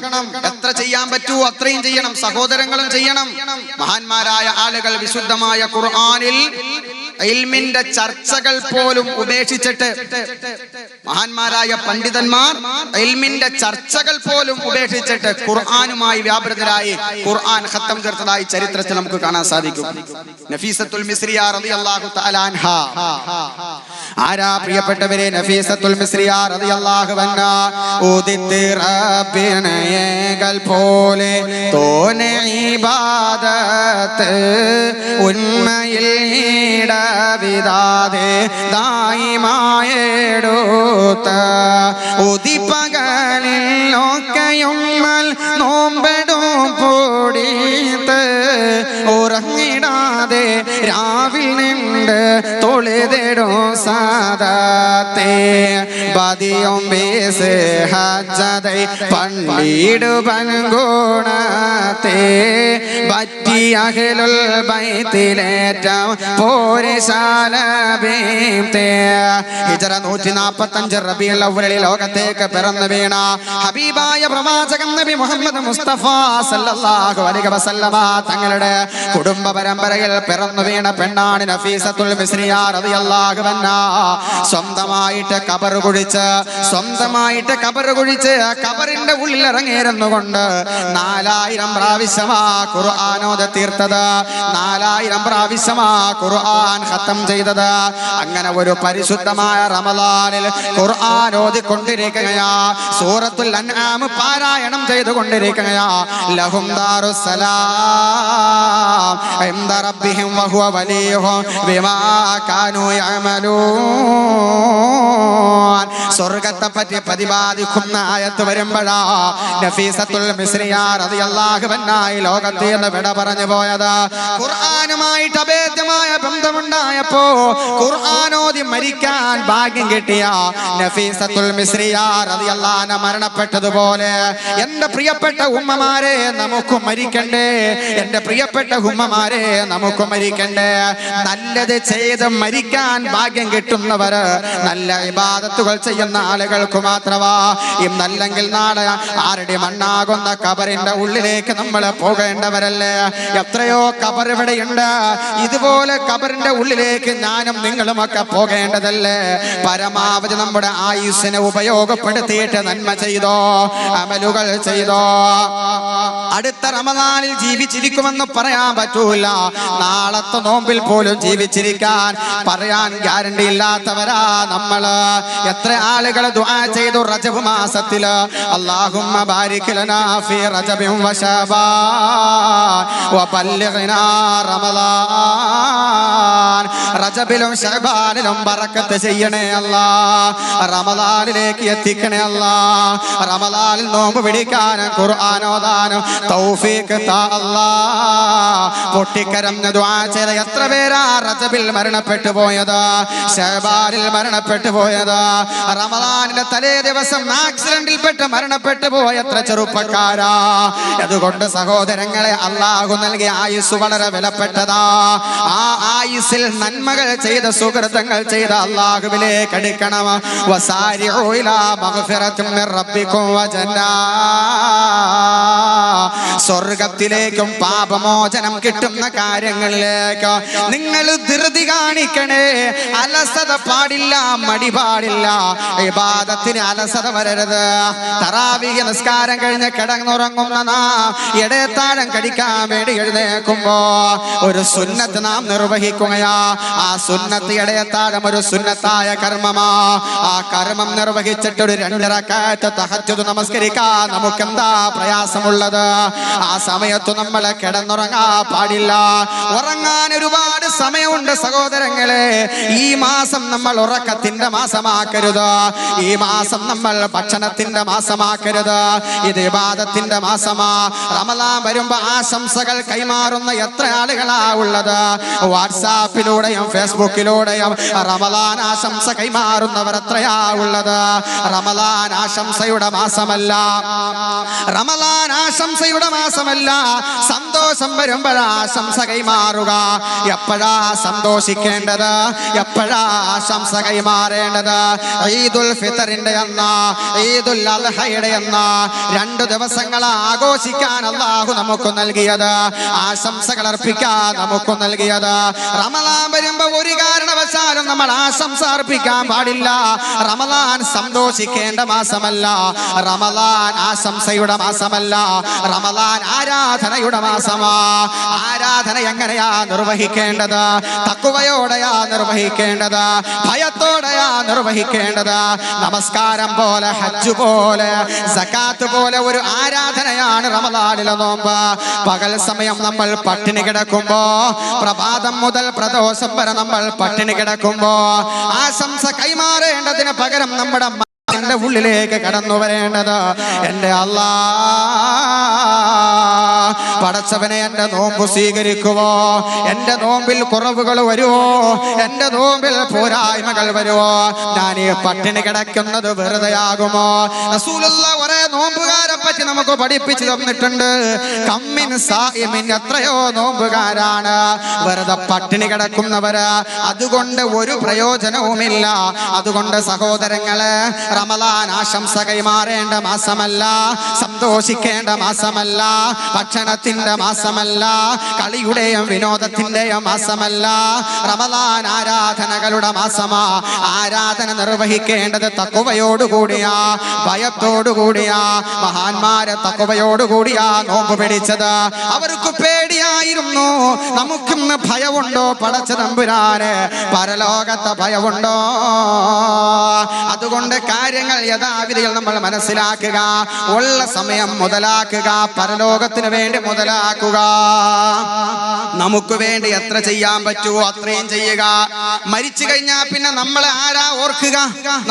എത്ര ചെയ്യാൻ പറ്റുമോ അത്രയും ചെയ്യണം. സഹോദരങ്ങളും ചെയ്യണം. മഹാന്മാരായ ആളുകൾ വിശുദ്ധമായ ഖുർആനിൽ ഇൽമിന്റെ ചർച്ചകൾ പോലും ഉപേക്ഷിച്ചിട്ട്, മഹാന്മാരായ പണ്ഡിതന്മാർ ഇൽമിന്റെ ചർച്ചകൾ പോലും ഉപേക്ഷിച്ചിട്ട് ഖുർആനുമായി വ്യാപൃതരായി ഖുർആൻ ഖത്തം തീർത്തതായി ചരിത്രത്തിൽ നമുക്ക് കാണാൻ സാധിക്കും. നഫീസത്തുൽ മിസ്രിയ റളിയല്ലാഹു തആല അൻഹാ. ആരാ പ്രിയപ്പെട്ടവരെ? നഫീസത്തുൽ മിസ്രിയ റളിയല്ലാഹു അൻഹാ ഉദിത്ത് റബ്ബിനേകൾ പോലെ തോനെ ഇബാദത്ത് ഉന്മയിൽ വിദാതെ ദായിമായെടുത്ത ഉദിപ്പകലിലൊക്കെയും നോമ്പെടും പൊടിത്ത് ഉറങ്ങിടാതെ രാവിൽ നിണ്ട് തൊഴുതിടും സാദത്തെ ബദിയും ബേസ് ഹജ്ജതൈ പണ്ടിടുപൻ ഗുണത്തെ ബറ്റി അഹ്ലുൽ ബൈത്തിലേറ്റം ഹിജറ 145 റബീഉൽ അവ്വലിൽ ലോകത്തേക്ക് പിറന്നു വീണ ഹബീബായ പ്രവാചകൻ നബി മുഹമ്മദ് മുസ്തഫ സല്ലല്ലാഹു അലൈഹി വസല്ലമ തങ്ങളുടെ കുടുംബ പരമ്പരയിൽ പിറന്നു വീണ പെണ്ണാണ് നഫീസത്തുൽ മിസ്രിയ റളിയല്ലാഹു അൻഹാ. സ്വന്തമായിട്ട് ഖബർ കുഴിച്ച് ഖബറിന്റെ ഉള്ളിൽ ഇറങ്ങിയിരുന്നുകൊണ്ട് 4000 പ്രാവശ്യമാ ഖുർആൻ ഓതി തീർത്തത്. 4000 പ്രാവശ്യമാ ഖുർആൻ ഖത്തം ചെയ്തത്. അങ്ങനെ ഒരു പരിശുദ്ധമായ റമളാനിൽ ഖുർആൻ ഓതിക്കൊണ്ടിരിക്കുകയാ. സൂറത്തുൽ അൻആം പാരായണം ചെയ്തുകൊണ്ടിരിക്കുകയാ. ലഹും ദാറുസ്സലാം ഇൻദ റബ്ബിഹിം വഹുവ വലിയുഹും ബിമാ കാനൂ യഅമലൂൻ. സ്വർഗ്ഗത്തെ പറ്റി പ്രതിപാദിക്കുന്ന ആയത്ത് വരുമ്പോഴാ നഫീസത്തുൽ മിസ്രിയ റളിയല്ലാഹു അൻഹാ ലോകത്തിൽ നിന്ന് വിട പറഞ്ഞു പോയത്. ഖുർആനുമായിട്ട് അഭേദ്യമായ ബന്ധമുണ്ടായപ്പോ ഖുർആൻ ഓതി മരിക്കാൻ ഭാഗ്യം കിട്ടിയ നഫീസത്തുൽ മിസ്രിയ റളിയല്ലാഹു അൻഹ മരണപ്പെട്ടതുപോലെ എന്റെ പ്രിയപ്പെട്ട ഉമ്മമാരെ നമുക്ക് മരിക്കണ്ടേ? എന്റെ പ്രിയപ്പെട്ട ഉമ്മമാരെ നമുക്ക് മരിക്കണ്ടേ? നല്ലത് ചെയ്ത് മരിക്കാൻ ഭാഗ്യം കിട്ടുന്നവര്, നല്ല ഇബാദത്തുകൾ ചെയ്യുന്ന ആളുകൾക്ക് മാത്രമാ ഇന്നല്ലെങ്കിൽ നാളെ ആരുടെ മണ്ണാകുന്ന ഖബറിന്റെ ഉള്ളിലേക്ക് നമ്മൾ പോകേണ്ടവരല്ലേ? എത്രയോ ഖബർ ഇവിടെയുണ്ട്. ഇതുപോലെ ഖബറിന്റെ ഉള്ളിലേക്ക് ഞാനും നിങ്ങളുമൊക്കെ പോകേണ്ടതല്ലേ? പരമാവധി നമ്മുടെ ആയുസ്സിനെ ഉപയോഗപ്പെടുത്തിയിട്ട് നന്മ ചെയ്തോ, അമലുകൾ ചെയ്തോ. അടുത്ത റമളാനിൽ ജീവിച്ചിരിക്കുമെന്ന് പറയാൻ പറ്റൂല. നാളത്തെ നോമ്പിൽ പോലും ജീവിച്ചിരിക്കാൻ വിജയിക്കാൻ പറയാൻ ഗ്യാരണ്ടി ഇല്ലാത്തവരാ നമ്മള്. എത്ര ആളുകൾ ദുആ ചെയ്തു റജബ് മാസത്തില്, അല്ലാഹുമ്മ ബാരിക് ലനാ ഫീ റജബിൻ വശഅബാൻ വബല്ലിഗ്നാ റമളാൻ. റജബിലും ശഅബാനിലും ബറക്കത്ത് ചെയ്യണേ അല്ലാ, റമളാനിലേക്ക് എത്തിക്കണേ അല്ലാ. റമളാനിൽ നോമ്പ് പിടിക്കാനും ഖുർആൻ ഓതാനും തൗഫീഖ് താ അല്ലാ. പൊട്ടിക്കരഞ്ഞ ദുആ ചെയ്ത എത്ര പേരാ റജബിൽ മരണപ്പെട്ടു പോയത്, ശഅബാനിൽ മരണപ്പെട്ടു പോയത്, റമളാനിന്റെ തലേ ദിവസം ആക്സിഡന്റിൽ പെട്ട് മരണപ്പെട്ടു പോയ എത്ര ചെറുപ്പക്കാരാ. അതുകൊണ്ട് സഹോദരങ്ങളെ, അല്ലാഹു നൽകിയ ആയുസ് വളരെ വിലപ്പെട്ടതാ. ആ ആയുസിൽ നന്മകൾ ചെയ്ത, സുകൃതങ്ങൾ ചെയ്ത അല്ലാഹുവിലേക്ക് അടുക്കണം. വസാരിഉ ഇലാ മഗ്ഫിറത്തിൻ മിർ റബ്ബിക്കും വജന്നാ. സ്വർഗത്തിലേക്കും പാപമോചനം കിട്ടുന്ന കാര്യങ്ങളിലേക്ക് നിങ്ങൾ ധൃതി കാണിക്കണേ. അലസത പാടില്ല, മടി പാടില്ല. ഇബാദത്തിന് അലസത വരരുത്. തറാവീഹ് നിസ്കാരം കഴിഞ്ഞ് കിടന്നുറങ്ങുന്ന നാം ഇടയത്താഴം കടിക്കാൻ വേണ്ടി എഴുന്നേൽക്കുമ്പോ ഒരു സുന്നത്ത് നാം നിർവഹിക്കുകയാ. ആ സുന്നത്ത് ഇടയത്താഴം ഒരു സുന്നത്തായ കർമ്മമാ. ആ കർമ്മം നിർവഹിച്ചിട്ട് ഒരു 2 റക്അത്ത് തഹജ്ജുദ് നമസ്കരിക്കാൻ നമുക്കെന്താ പ്രയാസമുള്ളത്? ആ സമയത്ത് നമ്മൾ കിടന്നുറങ്ങാൻ പാടില്ല. ഉറങ്ങാൻ ഒരുപാട് സമയമുണ്ട് സഹോദരങ്ങളെ. ഈ മാസം നമ്മൾ ഉറക്കത്തിന്റെ മാസമാക്കരുത്. ഈ മാസം നമ്മൾ ഭക്ഷണത്തിന്റെ മാസമാക്കരുത്. ഇത് ഇബാദത്തിന്റെ മാസമാ. റമളാൻ വരുമ്പോ ആശംസകൾ കൈമാറുന്ന എത്ര ആളുകളാ ഉള്ളത്? വാട്സാപ്പിലൂടെയും ഫേസ്ബുക്കിലൂടെയും റമളാൻ ആശംസ കൈമാറുന്നവർ എത്രയാ ഉള്ളത്? റമളാൻ ആശംസയുടെ മാസമല്ല, റമളാൻ ആശംസയുടെ മാസമല്ല. സന്തോഷം വരുമ്പോഴാ ആശംസ കൈമാറുക. എപ്പോഴാ സന്തോഷിക്കേണ്ടത്, എപ്പോഴാ ആശംസ കൈമാറേണ്ടത്? ഈദുൽ ഫിത്തറിന്റെ അന്ന്, ഈദുൽ അദ്ഹയുടെ അന്ന് 2 ദിവസങ്ങൾ ആഘോഷിക്കാൻ അല്ലാഹു നമുക്ക് നൽകിയത്, ആശംസകൾ അർപ്പിക്കാൻ നമുക്ക് നൽകിയത്. റമളാൻ വരുമ്പോ ഒരു കാരണവശാലും നമ്മൾ ആശംസ അർപ്പിക്കാൻ പാടില്ല. റമളാൻ സന്തോഷിക്കേണ്ട മാസമല്ല, റമളാൻ ആശംസയുടെ മാസമല്ല, റമളാൻ ആരാധനയുടെ മാസമാ. ആരാധന എങ്ങനെയാ നിർവഹിക്കേണ്ടത്? തഖ്വയോടെയാ നിർവഹിക്കേണ്ടത്, ഭയത്തോടെയാ നിർവഹിക്കേണ്ടത്. നമസ്കാരം പോലെ, ഹജ്ജ് പോലെ, സകാത്ത് പോലെ ഒരു ആരാധനയാണ് റമളാനിലെ നോമ്പ്. പകൽ സമയം നമ്മൾ പട്ടിണി കിടക്കുമ്പോ, പ്രഭാതം മുതൽ പ്രദോഷം വരെ നമ്മൾ പട്ടിണി കിടക്കുമ്പോ ആശംസ കൈമാറേണ്ടതിന് പകരം നമ്മുടെ എന്റെ ഉള്ളിലേക്ക് കടന്നു വരേണ്ടത്, എന്റെ അല്ലാ പടച്ചവനെ എന്റെ നോമ്പ് സ്വീകരിക്കുവോ? എന്റെ നോമ്പിൽ കുറവുകൾ വരുവോ? എന്റെ നോമ്പിൽ പോരായ്മകൾ വരുവോ? ഞാൻ ഈ പട്ടിണി കിടക്കുന്നത് വെറുതെയാകുമോ? റസൂലുള്ളാഹി ഒരേ നോമ്പുകാരെ പറ്റി നമുക്ക് പഠിപ്പിച്ചു തന്നിട്ടുണ്ട്. കമ്മിൻ സായിമിൻ, എത്രയോ നോമ്പുകാരാണ് വെറുതെ പട്ടിണി കിടക്കുന്നവര്. അതുകൊണ്ട് ഒരു പ്രയോജനവുമില്ല. അതുകൊണ്ട് സഹോദരങ്ങളെ, റമളാൻ ആശംസ കൈമാറേണ്ട മാസമല്ല, സന്തോഷിക്കേണ്ട മാസമല്ല, ഭക്ഷണത്തിന്റെ മാസമല്ല, കളിയുടെയും വിനോദത്തിന്റെയും മാസമല്ല. റമളാൻ ആരാധനകളുടെ മാസമാ. ആരാധന നിർവഹിക്കേണ്ടത് തഖ്വയോടുകൂടിയാ, ഭയത്തോടുകൂടിയാ. മഹാന്മാരെ തഖ്വയോടുകൂടിയാ നോമ്പ് പിടിച്ചത്. അവർക്ക് പേടിയായിരുന്നു. നമുക്കിന്ന് ഭയമുണ്ടോ പടച്ച തമ്പുരാനെ? പരലോകത്തെ ഭയമുണ്ടോ? അതുകൊണ്ട് കാര്യങ്ങൾ യഥാവിധിയിൽ നമ്മൾ മനസ്സിലാക്കുക. ഉള്ള സമയം മുതലാക്കുക, പരലോകത്തിന് വേണ്ടി മുതലാക്കുക. നമുക്ക് വേണ്ടി എത്ര ചെയ്യാൻ പറ്റുമോ അത്രയും ചെയ്യുക. മരിച്ചു കഴിഞ്ഞാൽ പിന്നെ നമ്മളെ ആരാ ഓർക്കുക?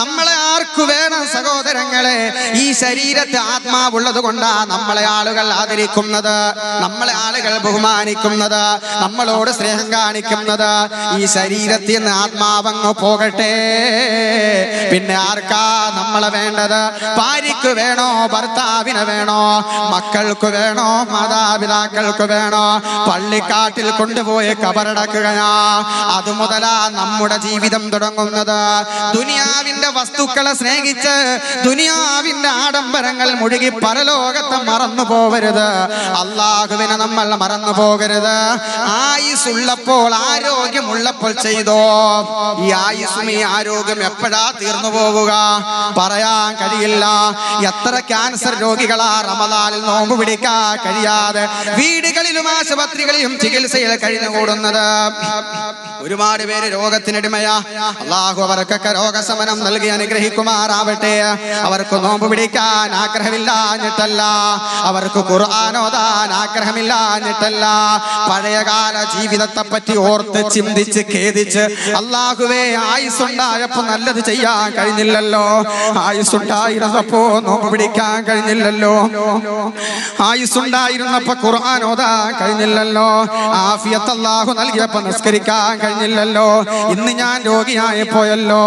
നമ്മളെ ആർക്കു വേണം സഹോദരങ്ങളെ? ഈ ശരീരത്തെ ആത്മാവുള്ളത് കൊണ്ടാ നമ്മളെ ആളുകൾ ആദരിക്കുന്നത്, നമ്മളെ ആളുകൾ ബഹുമാനിക്കുന്നത്, നമ്മളോട് സ്നേഹം കാണിക്കുന്നത്. ഈ ശരീരത്തിൽ നിന്ന് ആത്മാവങ്ങ് പോകട്ടെ, പിന്നെ ആർക്കാ നമ്മളെ വേണ്ടത്? ഭാര്യക്ക് വേണോ? ഭർത്താവിന് വേണോ? മക്കൾക്ക് വേണോ? മാതാപിതാക്കൾക്ക് വേണോ? പള്ളിക്കാട്ടിൽ കൊണ്ടുപോയി കബറടക്കുകയാ. അത് മുതലാ നമ്മുടെ ജീവിതം തുടങ്ങുന്നത്. ദുനിയാവിന്റെ വസ്തുക്കളെ സ്നേഹിച്ച്, ദുനിയാവിന്റെ ആഡംബരങ്ങൾ മുഴുകി പരലോകത്തെ മറന്നു പോകരുത്. അള്ളാഹുവിനെ നമ്മൾ മറന്നു പോകരുത്. ആയുസ്സുള്ളപ്പോൾ, ആരോഗ്യമുള്ളപ്പോൾ ചെയ്തോ. ഈ ആയുസ്സും ഈ ആരോഗ്യം എപ്പോഴാ തീർന്നു പോവുക പറയാൻ കഴിയില്ല. എത്ര ക്യാൻസർ രോഗികളാ റമദാനിൽ നോമ്പ് പിടിക്കാൻ കഴിയാതെ വീടുകളിലും ആശുപത്രികളിലും ചികിത്സയിൽ കഴിഞ്ഞുകൂടുന്നത്. ഒരുപാട് പേര് രോഗത്തിനടിമയാ. അള്ളാഹു അവർക്കൊക്കെ രോഗശമനം നൽകി അനുഗ്രഹിക്കുമാറാവട്ടെ. അവർക്ക് നോമ്പ് പിടിക്കാൻ ആഗ്രഹമില്ലാഞ്ഞിട്ടല്ല, അവർക്ക് ഖുർആൻ ഓതാൻ ആഗ്രഹമില്ലാഞ്ഞിട്ടല്ല, പഴയകാല ജീവിതത്തെ പറ്റി ഓർത്ത് ചിന്തിച്ച് ഖേദിച്ച് അള്ളാഹുവേ ആയുസ്സുണ്ടായപ്പോ നല്ലത് ചെയ്യാൻ കഴിഞ്ഞില്ലല്ലോ, ആയുസ്സുണ്ടായിരുന്നപ്പോ നോമ്പ് പിടിക്കാൻ കഴിഞ്ഞില്ലല്ലോ, ആയുസ്സുണ്ടായിരുന്നപ്പോ ഖുർആൻ ഓതാൻ കഴിഞ്ഞില്ലല്ലോ, ആഫിയത്ത് അല്ലാഹു നൽകിയപ്പോ നിസ്കരിക്കാൻ കഴിഞ്ഞില്ലല്ലോ, ഇന്ന് ഞാൻ രോഗിയായി പോയല്ലോ,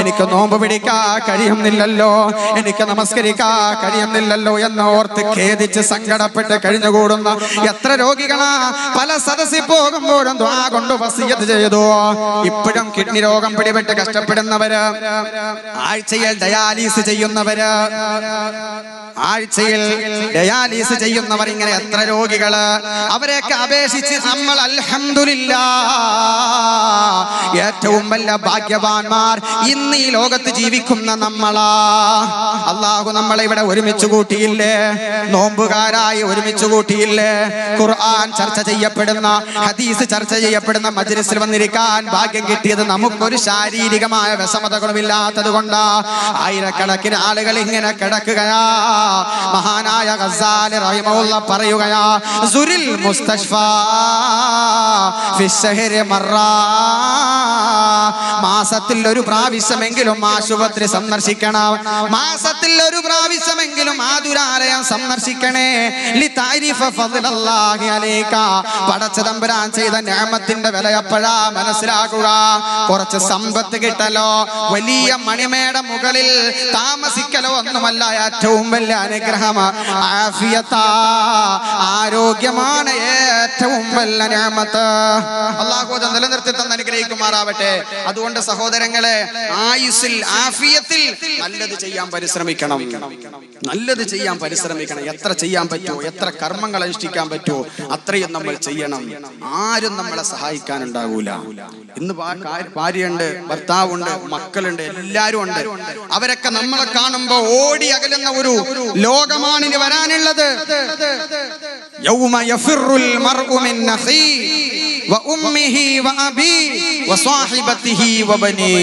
എനിക്ക് നോമ്പ് പിടിക്കാൻ കഴിയുന്നില്ലല്ലോ, എനിക്ക് നമസ്കരിക്കാൻ കഴിയുന്നില്ലല്ലോ എന്ന് ഓർത്ത് ഖേദിച്ച് സങ്കടപ്പെട്ട് കഴിഞ്ഞുകൂടുന്ന എത്ര രോഗികളാ. പല സദസ്സിൽ പോകുമ്പോഴും ദുആ കൊണ്ട് വസിയത്ത് ചെയ്തു. ഇപ്പോഴും കിഡ്നി രോഗം പിടിപെട്ട് കഷ്ടപ്പെടുന്നവര്, ആഴ്ചയിൽ ഡയാലിസിസ് ചെയ്യുന്നവര്, ആഴ്ചയിൽ ഡയാലിസിസ് ചെയ്യുന്നവർ, ഇങ്ങനെ എത്ര രോഗികള്. അവരെയൊക്കെ അപേക്ഷിച്ച് നമ്മൾ അൽഹംദുലില്ലാഹ് ഏറ്റവും വലിയ ഭാഗ്യവാന്മാർ ഇന്ന് ഈ ലോകത്ത് ജീവിക്കുന്ന നമ്മളാ. അള്ളാഹു നമ്മളെ ഇവിടെ ഒരുമിച്ച് കൂട്ടിയില്ലേ, നോമ്പുകാരായി ഒരുമിച്ച് കൂട്ടിയില്ലേ, ഖുർആൻ ചർച്ച ചെയ്യപ്പെടുന്ന, ഹദീസ് ചർച്ച ചെയ്യപ്പെടുന്ന മജ്ലിസിൽ വന്നിരിക്കാൻ ഭാഗ്യം കിട്ടിയത് നമുക്കൊരു ശാരീരികമായ വിഷമതകളും ഇല്ലാത്തത് കൊണ്ടാ. ആയിരക്കണക്കിന് ആളുകൾ ഇങ്ങനെ കിടക്കുകയാ. മഹാനായ ഗസാലി റഹിമഹുല്ലാഹ് പറയുകയാ, സുരിൽ മുസ്തശ്ഫാ ഫി ശഹരി മർറാ, മാസത്തിൽ ഒരു പ്രാവശ്യമെങ്കിലും ആശുപത്രി സന്ദർശിക്കണം, മാസത്തിൽ ഒരു പ്രാവശ്യമെങ്കിലും ആതുരാലയം സന്ദർശിക്കണേ. ലിതഅരിഫ ഫദ്ലല്ലാഹി അലൈക, പടച്ചതമ്പുരാൻ ചെയ്ത നിഅമത്തിന്റെ വില എപ്പോഴാ മനസ്സിലാക്കുക. കുറച്ച് സമ്പത്ത് കിട്ടലോ, വലിയ മണിമേട മുകളിൽ താമസിക്കലോ ഒന്നുമല്ല ഏറ്റവും വലിയ അനുഗ്രഹം. ആഫിയത്താ, ആരോഗ്യമാണ് ഏറ്റവും വലിയ നിഅമത്ത്. അല്ലാഹു അത് നിലനിർത്തി തന്ന് അനുഗ്രഹിക്കുമാറാവട്ടെ. അതുകൊണ്ട് സഹോദരങ്ങളെ, ആയുസ്സിൽ ആഫിയത്തിൽ നല്ലത് ചെയ്യാൻ പരിശ്രമിക്കണം, നല്ലത് ചെയ്യാൻ പരിശ്രമിക്കണം. എത്ര ചെയ്യാൻ പറ്റുമോ, എത്ര കർമ്മങ്ങൾ അനുഷ്ഠിക്കാൻ പറ്റുമോ അത്രയും നമ്മൾ ചെയ്യണം. ആരും നമ്മളെ സഹായിക്കാനുണ്ടാകൂല. ഇന്ന് ഭാര്യയുണ്ട്, ഭർത്താവുണ്ട്, മക്കളുണ്ട്, എല്ലാരും ഉണ്ട്. അവരൊക്കെ നമ്മളെ കാണുമ്പോ ഓടി അകലുന്ന ഒരു ലോകമാണ് ഇനി വരാനുള്ളത്. യൗമ യഫിറുൽ മർഉ മിൻ അഖീ വ ഉമ്മിഹി വ അബീ വ സ്വഹിബതിഹി വ ബനീ.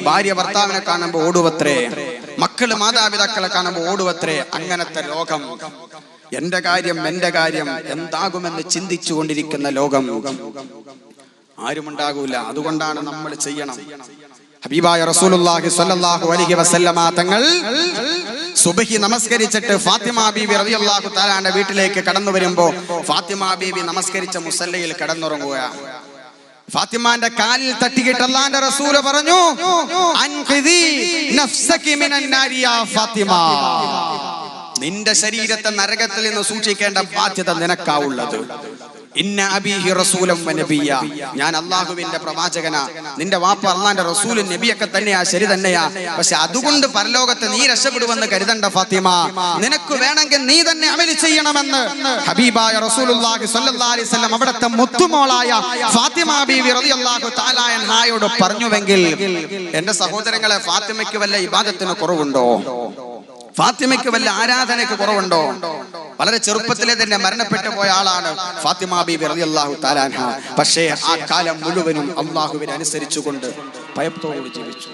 ഭാര്യ ഭർത്താവിനെ കാണുമ്പോൾ ഓടുവത്രേ, മക്കള് മാതാപിതാക്കളെ കാണുമ്പോൾ ഓടുവത്രേ. അങ്ങനത്തെ ലോകം. എന്റെ കാര്യം എന്താകുമെന്ന് ചിന്തിച്ചു കൊണ്ടിരിക്കുന്ന ലോകം. ആരുമുണ്ടാകൂല. അതുകൊണ്ടാണ് നമ്മൾ ചെയ്യണം. ഹബീബായ റസൂലുള്ളാഹി സ്വല്ലല്ലാഹു അലൈഹി വസല്ലമ തങ്ങൾ സുബ്ഹി നമസ്കരിച്ചിട്ട് ഫാത്തിമ ബീവി റളിയല്ലാഹു തആലയുടെ വീട്ടിലേക്ക് കടന്നു വരുമ്പോ ഫാത്തിമ ബീവി നമസ്കരിച്ച മുസല്ലയിൽ കിടന്നുറങ്ങുകയാണ്. ഫാത്തിമാന്റെ കാലിൽ തട്ടിയിട്ട് അല്ലാഹുവിന്റെ റസൂൽ പറഞ്ഞു, അൻഖിദി നഫ്സകി മിനൻ നാരി യാ ഫാത്തിമ, നിന്റെ ശരീരത്തെ നരകത്തിൽ നിന്ന് സൂക്ഷിക്കേണ്ട ബാധ്യത നിനക്കാവുള്ളത്. ഇന്ന അബീഹി റസൂലൻ വ നബിയ്യ, ഞാൻ അല്ലാഹുവിന്റെ പ്രവാചകനാ, നിന്റെ വാപ്പ അല്ലാഹുവിന്റെ റസൂലും നബിയൊക്കെ തന്നെയാ, ശരി തന്നെയാ. പക്ഷെ അതുകൊണ്ട് പരലോകത്ത് നീ രക്ഷപ്പെടുമെന്ന് കരുതണ്ട ഫാത്തിമ, നിനക്ക് വേണമെങ്കിൽ നീ തന്നെ അമൽ ചെയ്യണമെന്ന് ഹബീബായ റസൂലുള്ളാഹി സ്വല്ലല്ലാഹി അലൈഹി വസല്ലം അവിടുത്തെ മുത്തുമോളായ ഫാത്തിമ ബീവി റളിയല്ലാഹു തആല അൻഹായോട് പറഞ്ഞുവെങ്കിൽ, എന്റെ സഹോദരങ്ങളെ, ഫാത്തിമയ്ക്ക് വല്ല ഇബാദത്തിന് കുറവുണ്ടോ? ഫാത്തിമയ്ക്ക് വല്ല ആരാധനയ്ക്ക് കുറവുണ്ടോ? വളരെ ചെറുപ്പത്തിലെ തന്നെ മരണപ്പെട്ടു പോയ ആളാണ് ഫാത്തിമ ബീബി റളിയല്ലാഹു തആല അൻഹ. പക്ഷേ ആ കാലം മുഴുവനും അല്ലാഹുവിനെ അനുസരിച്ചുകൊണ്ട് ഭയത്തോടെ ജീവിച്ചു.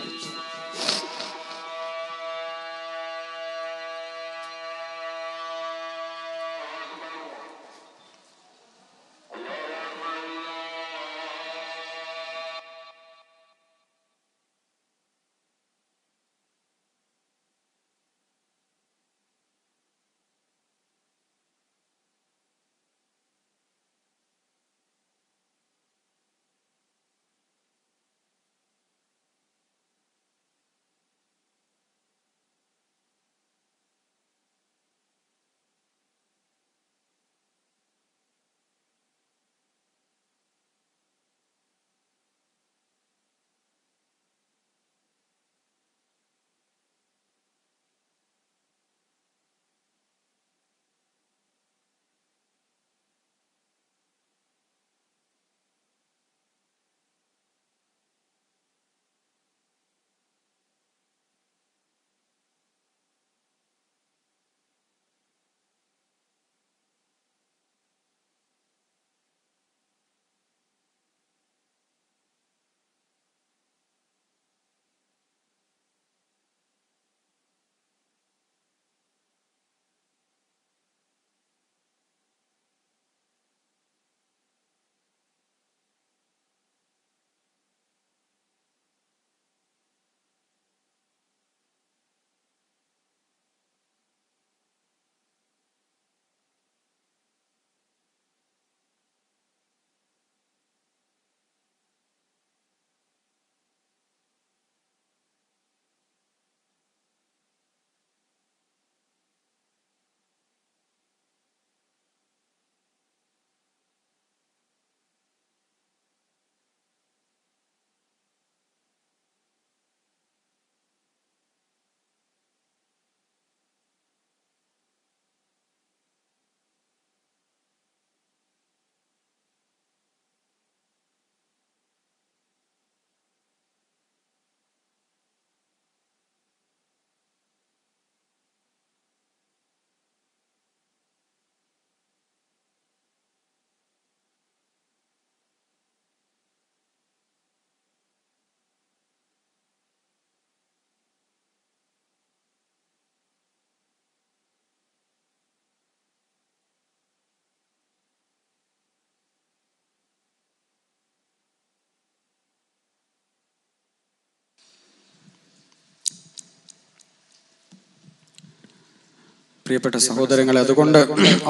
പ്രിയപ്പെട്ട സഹോദരങ്ങളെ, അതുകൊണ്ട്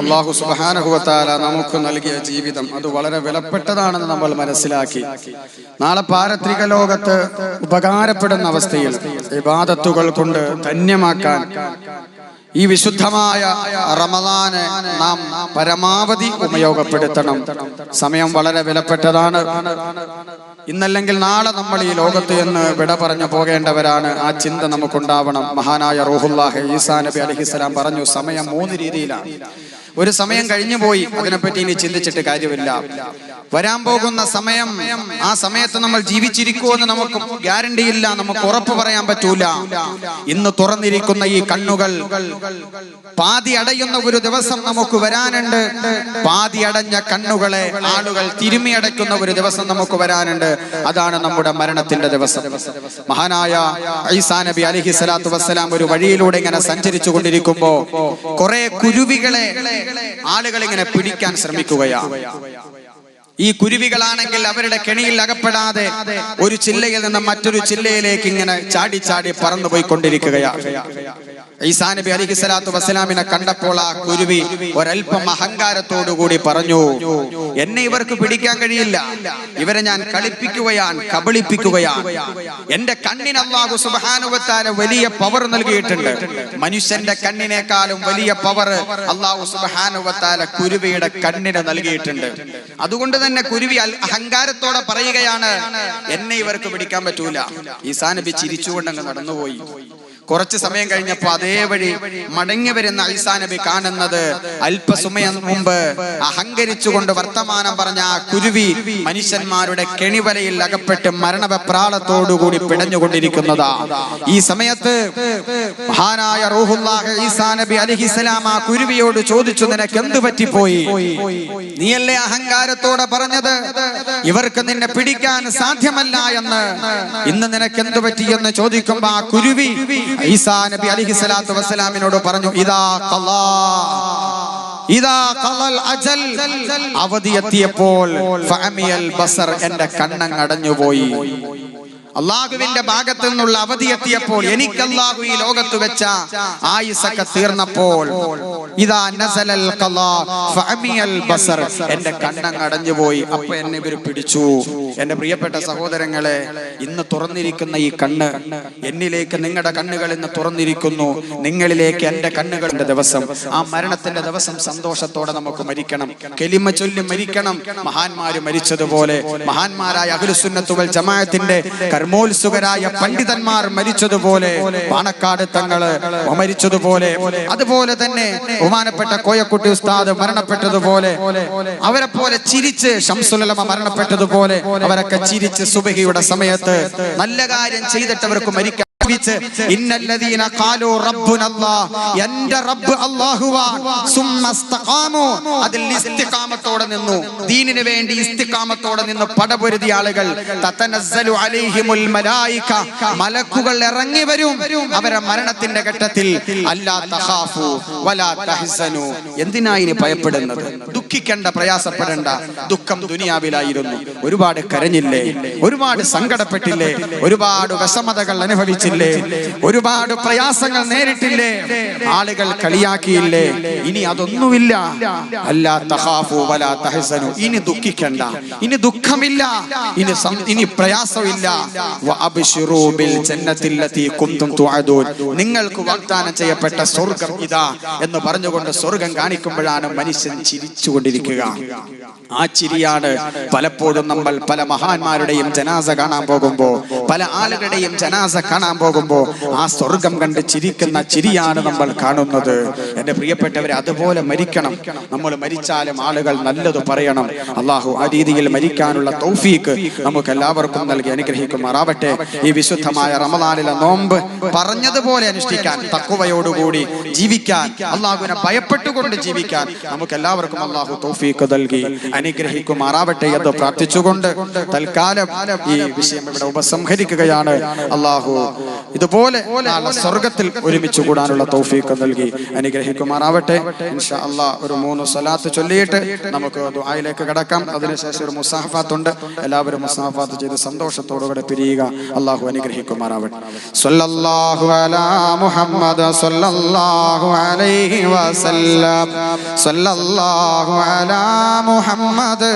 അല്ലാഹു സുബ്ഹാനഹു വ തആല നമുക്ക് നൽകിയ ജീവിതം അത് വളരെ വിലപ്പെട്ടതാണെന്ന് നമ്മൾ മനസ്സിലാക്കി നാളെ പാരത്രിക ലോകത്ത് ഉപകാരപ്പെടുന്ന അവസ്ഥയിൽ ഇബാദത്തുകൾ കൊണ്ട് ധന്യമാക്കാൻ ഈ വിശുദ്ധമായ റമദാനെ നാം പരമാവധി ഉപയോഗപ്പെടുത്തണം. സമയം വളരെ വിലപ്പെട്ടതാണ്. ഇന്നല്ലെങ്കിൽ നാളെ നമ്മൾ ഈ ലോകത്ത് എന്ന് വിട പറഞ്ഞു പോകേണ്ടവരാണ്. ആ ചിന്ത നമുക്കുണ്ടാവണം. മഹാനായ റൂഹുല്ലാഹി ഈസാ നബി അലൈഹിസ്സലാം പറഞ്ഞു, സമയം 3 രീതിയിലാണ്. ഒരു സമയം കഴിഞ്ഞു പോയി, അതിനെപ്പറ്റി ഇനി ചിന്തിച്ചിട്ട് കാര്യമില്ല. വരാൻ പോകുന്ന സമയം, ആ സമയത്ത് നമ്മൾ ജീവിച്ചിരിക്കുമെന്ന് നമുക്ക് ഗ്യാരണ്ടി ഇല്ല, നമുക്ക് ഉറപ്പ് പറയാൻ പറ്റൂല. ഇന്ന് തുറന്നിരിക്കുന്ന ഈ കണ്ണുകൾ പാതി അടയുന്ന ഒരു ദിവസം നമുക്ക് വരാനുണ്ട്. പാതി അടഞ്ഞ കണ്ണുകളെ ആളുകൾ തിരുമി അടയ്ക്കുന്ന ഒരു ദിവസം നമുക്ക് വരാനുണ്ട്. അതാണ് നമ്മുടെ മരണത്തിന്റെ ദിവസം. മഹാനായ ഈസാ നബി അലൈഹിസ്സലാത്തു വസ്സലാം ഒരു വഴിയിലൂടെ ഇങ്ങനെ സഞ്ചരിച്ചു കൊണ്ടിരിക്കുമ്പോ കുറെ കുരുവികളെ ആളുകൾ ഇങ്ങനെ പിടിക്കാൻ ശ്രമിക്കുകയാണ്. ഈ കുരുവികളാണെങ്കിൽ അവരുടെ കെണിയിൽ അകപ്പെടാതെ ഒരു ചില്ലയിൽ നിന്ന് മറ്റൊരു ചില്ലയിലേക്ക് ഇങ്ങനെ ചാടി ചാടി പറന്നു പോയിക്കൊണ്ടിരിക്കുകയാണ്. ഈസാ നബി അലൈഹിസ്സലാത്തു വസ്സലാമിനെ കണ്ടപ്പോൾ ആ കുരുവി ഒരൽപ്പം അഹങ്കാരത്തോടുകൂടി പറഞ്ഞു, എന്നെ ഇവർക്ക് പിടിക്കാൻ കഴിയില്ല, ഇവരെ ഞാൻ കളിപ്പിക്കുകയാണ്, കബളിപ്പിക്കുകയാണ്. എന്റെ കണ്ണിന് അല്ലാഹു സുബ്ഹാനഹു വ തആല വലിയ പവർ നൽകിയിട്ടുണ്ട്. മനുഷ്യന്റെ കണ്ണിനേക്കാളും വലിയ പവർ അല്ലാഹു സുബ്ഹാനഹു വ തആല കുരുവിയുടെ കണ്ണിന് നൽകിയിട്ടുണ്ട്. അതുകൊണ്ട് തന്നെ കുരുവി അഹങ്കാരത്തോടെ പറയുകയാണ്, എന്നെ ഇവർക്ക് പിടിക്കാൻ പറ്റൂല. ഈസാ നബി ചിരിച്ചുകൊണ്ടങ്ങ് നടന്നുപോയി. കുറച്ചു സമയം കഴിഞ്ഞപ്പോ അതേ വഴി മടങ്ങി വരുന്ന ഈസാ നബി കാണുന്നത് അല്പസമയം മുമ്പ് അഹങ്കരിച്ചുകൊണ്ട് വർത്തമാനം പറഞ്ഞ ആ കുരുവി മനുഷ്യന്മാരുടെ കെണിവലയിൽ അകപ്പെട്ട് മരണവെപ്രാളത്തോടുകൂടി പിടഞ്ഞുകൊണ്ടിരിക്കുന്നതാ. ഈ സമയത്ത് മഹാനായ റൂഹുല്ലാഹി ഈസാ നബി അലൈഹിസ്സലാം ആ കുരുവിയോട് ചോദിച്ചു, നിനക്ക് എന്ത് പറ്റിപ്പോയി? നീയല്ലേ അഹങ്കാരത്തോടെ പറഞ്ഞത് ഇവർക്ക് നിന്നെ പിടിക്കാൻ സാധ്യമല്ല എന്ന്? ഇന്ന് നിനക്ക് എന്ത് പറ്റിയെന്ന് ചോദിക്കുമ്പോ ആ കുരുവി ഈസാ നബി അലൈഹിസ്സലാത്തു വസ്സലാമിനോട് പറഞ്ഞു, ഇദാ ഖലൽ അജൽ, അവധി എത്തിയപ്പോൾ ഫഅമിയൽ ബസർ, എന്റെ കണ്ണങ്ങ് അടഞ്ഞുപോയി. അള്ളാഹുവിന്റെ ഭാഗത്ത് നിന്നുള്ള അവധി എത്തിയപ്പോൾ, എനിക്ക് അള്ളാഹു ഈ ലോകത്ത് വെച്ച ആയുസ്സൊക്കെ തീർന്നപ്പോൾ, ഇദാ നസലൽ ഖലാ ഫഅമിയൽ ബസർ, എന്റെ കണ്ണങ്ങ് അടഞ്ഞുപോയി. അപ്പൊ എന്നെ ഇവർ പിടിച്ചു. എന്റെ പ്രിയപ്പെട്ട സഹോദരങ്ങളെ, ഇന്ന് തുറന്നിരിക്കുന്ന ഈ കണ്ണ്, എന്നിലേക്ക് നിങ്ങളുടെ കണ്ണുകൾ ഇന്ന് തുറന്നിരിക്കുന്നു, നിങ്ങളിലേക്ക് എന്റെ കണ്ണുകളുടെ ദിവസം, ആ മരണത്തിന്റെ ദിവസം സന്തോഷത്തോടെ നമുക്ക് മരിക്കണം. കലിമ ചൊല്ലി മരിക്കണം. മഹാന്മാര് മരിച്ചതുപോലെ, മഹാന്മാരായ അഹ്ലുസുന്നത്ത് വൽ ജമാഅത്തിന്റെ കർമ്മോത്സുകരായ പണ്ഡിതന്മാർ മരിച്ചതുപോലെ, പാണക്കാട് തങ്ങള് മരിച്ചതുപോലെ, അതുപോലെ തന്നെ ബഹുമാനപ്പെട്ട കോയക്കുട്ടി ഉസ്താദ് മരണപ്പെട്ടതുപോലെ, അവരെ പോലെ ചിരിച്ച് ശംസുൽ ഉലമ മരണപ്പെട്ടതുപോലെ, അവരൊക്കെ ചിരിച്ച് സുബഹിയുടെ സമയത്ത് നല്ല കാര്യം ചെയ്തിട്ട് അവർക്ക് മരിക്കാൻ ഇന്നല്ലദീന ഖാലു റബ്ബുനല്ലാഹ്, എന്റെ റബ്ബ് അല്ലാഹുവാൻ, സുമ്മസ്തഖാമു, അതിൽ ഇസ്തിഖാമത്തോടെ നിന്നു, ദീനിനു വേണ്ടി ഇസ്തിഖാമത്തോടെ നിന്ന് പടപൊരുതിയ ആളുകൾ, തതനസ്സലു അലൈഹിമുൽ മലായിക, മലക്കുകൾ ഇറങ്ങി വരും അവരെ മരണത്തിന്റെ ഘട്ടത്തിൽ. അല്ലാ തഖാഫു വലാ തഹ്സനു, എന്തിനാ ഇനി ഭയപ്പെടുന്നത്? ദുഃഖിക്കേണ്ട, പ്രയാസപ്പെടേണ്ട. ദുഃഖം ദുനിയാവിലായിരുന്നു. ഒരുപാട് കരഞ്ഞില്ലേ? ഒരുപാട് സങ്കടപ്പെട്ടില്ലേ? ഒരുപാട് വിഷമതകൾ അനുഭവിച്ചില്ലേ? ഒരുപാട് പ്രയാസങ്ങൾ നേരിട്ടില്ലേ? ആളുകൾ കളിയാക്കിയില്ലേ? ഇനി അതൊന്നുമില്ല. അല്ലാ തഖാഫു വലാ തഹ്സനു, ഇനി ദുഃഖിക്കണ്ട, ഇനി ദുഃഖമില്ല, ഇനി പ്രയാസമില്ല. വഅബ്ശിറൂ ബിൽ ജന്നത്തില്ലതി കുൻതും തുഅദൂൻ, നിങ്ങൾക്ക് വാഗ്ദാനം ചെയ്യപ്പെട്ട സ്വർഗ്ഗം ഇതാ എന്ന് പറഞ്ഞുകൊണ്ട് സ്വർഗ്ഗം കാണിക്കുമ്പോഴാണ് മനുഷ്യൻ ചിരിച്ചുകൊണ്ടിരിക്കുക. ആ ചിരിയാണ് പലപ്പോഴും നമ്മൾ പല മഹാന്മാരുടെയും ജനാസ കാണാൻ പോകുമ്പോ, പല ആളുകളുടെയും ജനാസ കാണാൻ പോകുമ്പോ ആ സ്വർഗം കണ്ട് ചിരിക്കുന്ന ചിരിയാണ് നമ്മൾ കാണുന്നത്. എന്റെ പ്രിയപ്പെട്ടവരെ, അതുപോലെ മരിക്കണം. നമ്മൾ മരിച്ചാലും ആളുകൾ നല്ലത് പറയണം. അള്ളാഹു ആ രീതിയിൽ മരിക്കാനുള്ള തൗഫീഖ് നമുക്ക് എല്ലാവർക്കും നൽകി അനുഗ്രഹിക്കുമാറാവട്ടെ. ഈ വിശുദ്ധമായ റമദാനിലെ നോമ്പ് പറഞ്ഞതുപോലെ അനുഷ്ഠിക്കാൻ, തഖ്വയോടുകൂടി ജീവിക്കാൻ, അള്ളാഹുവിനെ ഭയപ്പെട്ടുകൊണ്ട് ജീവിക്കാൻ നമുക്ക് എല്ലാവർക്കും അള്ളാഹു തൗഫീഖ് നൽകി അനുഗ്രഹിക്കുമാറാവട്ടെ എന്ന് പ്രാർത്ഥിച്ചുകൊണ്ട് തൽക്കാലം ഈ വിഷയം ഇവിടെ ഉപസംഹരിക്കുകയാണ്. അള്ളാഹു ഇതുപോലെ സ്വർഗത്തിൽ ഒരുമിച്ച് കൂടാനുള്ള തൗഫീഖ് നൽകി അനുഗ്രഹിക്കുമാറാവട്ടെ. ഇൻഷാ അല്ലാഹ് ഒരു 3 സ്വലാത്ത് ചൊല്ലിയിട്ട് നമുക്ക് ദുആയിലേക്ക് കടക്കാം. അതിനുശേഷം ഒരു മുസാഫാത്ത് ഉണ്ട്. എല്ലാവരും മുസാഫാത്ത് ചെയ്ത് സന്തോഷത്തോടുകൂടെ പിരിയുക. അള്ളാഹു അനുഗ്രഹിക്കുമാറാവട്ടെ. സ്വല്ലല്ലാഹു അലാ മുഹമ്മദ് സ്വല്ലല്ലാഹു അലൈഹി വസല്ലം. സ്വല്ലല്ലാഹു അലാ മുഹമ്മദ്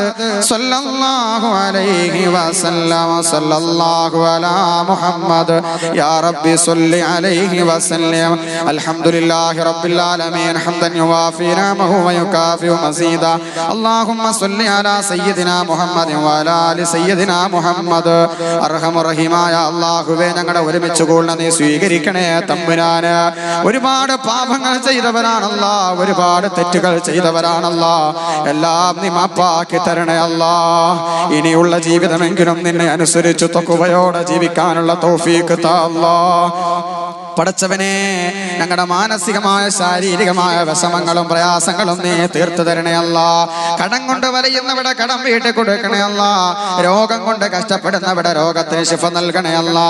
സ്വല്ലല്ലാഹു അലൈഹി വസല്ലം. സ്വല്ലല്ലാഹു അലാ മുഹമ്മദ് യാ റബ്ബി സ്വല്ലി അലൈഹി വസല്ലം. അൽഹംദുലില്ലാഹി റബ്ബിൽ ആലമീൻ ഹംദൻ യുവാഫി നിഅമഹു വയുകാഫിഉ മസീദാ. അല്ലാഹുമ്മ സ്വല്ലി അലാ സയ്യിദിനാ മുഹമ്മദ് വഅലാ ആലി സയ്യിദിനാ മുഹമ്മദ്. അർഹമർ റഹീമായ അല്ലാഹുവേ, ഞങ്ങളുടെ ഒരുമിച്ച് കൂടണ നീ സ്വീകരിക്കണേ തമ്പുരാന്. ഒരുപാട് പാപങ്ങൾ ചെയ്തവരാണല്ലാ, ഒരുപാട് തെറ്റുകൾ ചെയ്തവരാണല്ലാ. എല്ലാം നീ മാപ്പാക്കി തരണേ അല്ലാ. ഇനിയുള്ള ജീവിതമെങ്കിലും നിന്നെ അനുസരിച്ച് തഖ്വയോടെ ജീവിക്കാനുള്ള തൗഫീഖ് താ അല്ലാ. പടച്ചവനെ, ഞങ്ങളുടെ മാനസികമായ ശാരീരികമായ വിഷമങ്ങളും പ്രയാസങ്ങളും നീ തീർത്തു തരണേ അല്ലാ. കടം കൊണ്ട് വലയുന്നവിടെ കടം വീട്ടി കൊടുക്കണേ അല്ലാ. രോഗം കൊണ്ട് കഷ്ടപ്പെടുന്നവിടെ രോഗത്തിന് ശിഫ നൽകണേ അല്ലാ.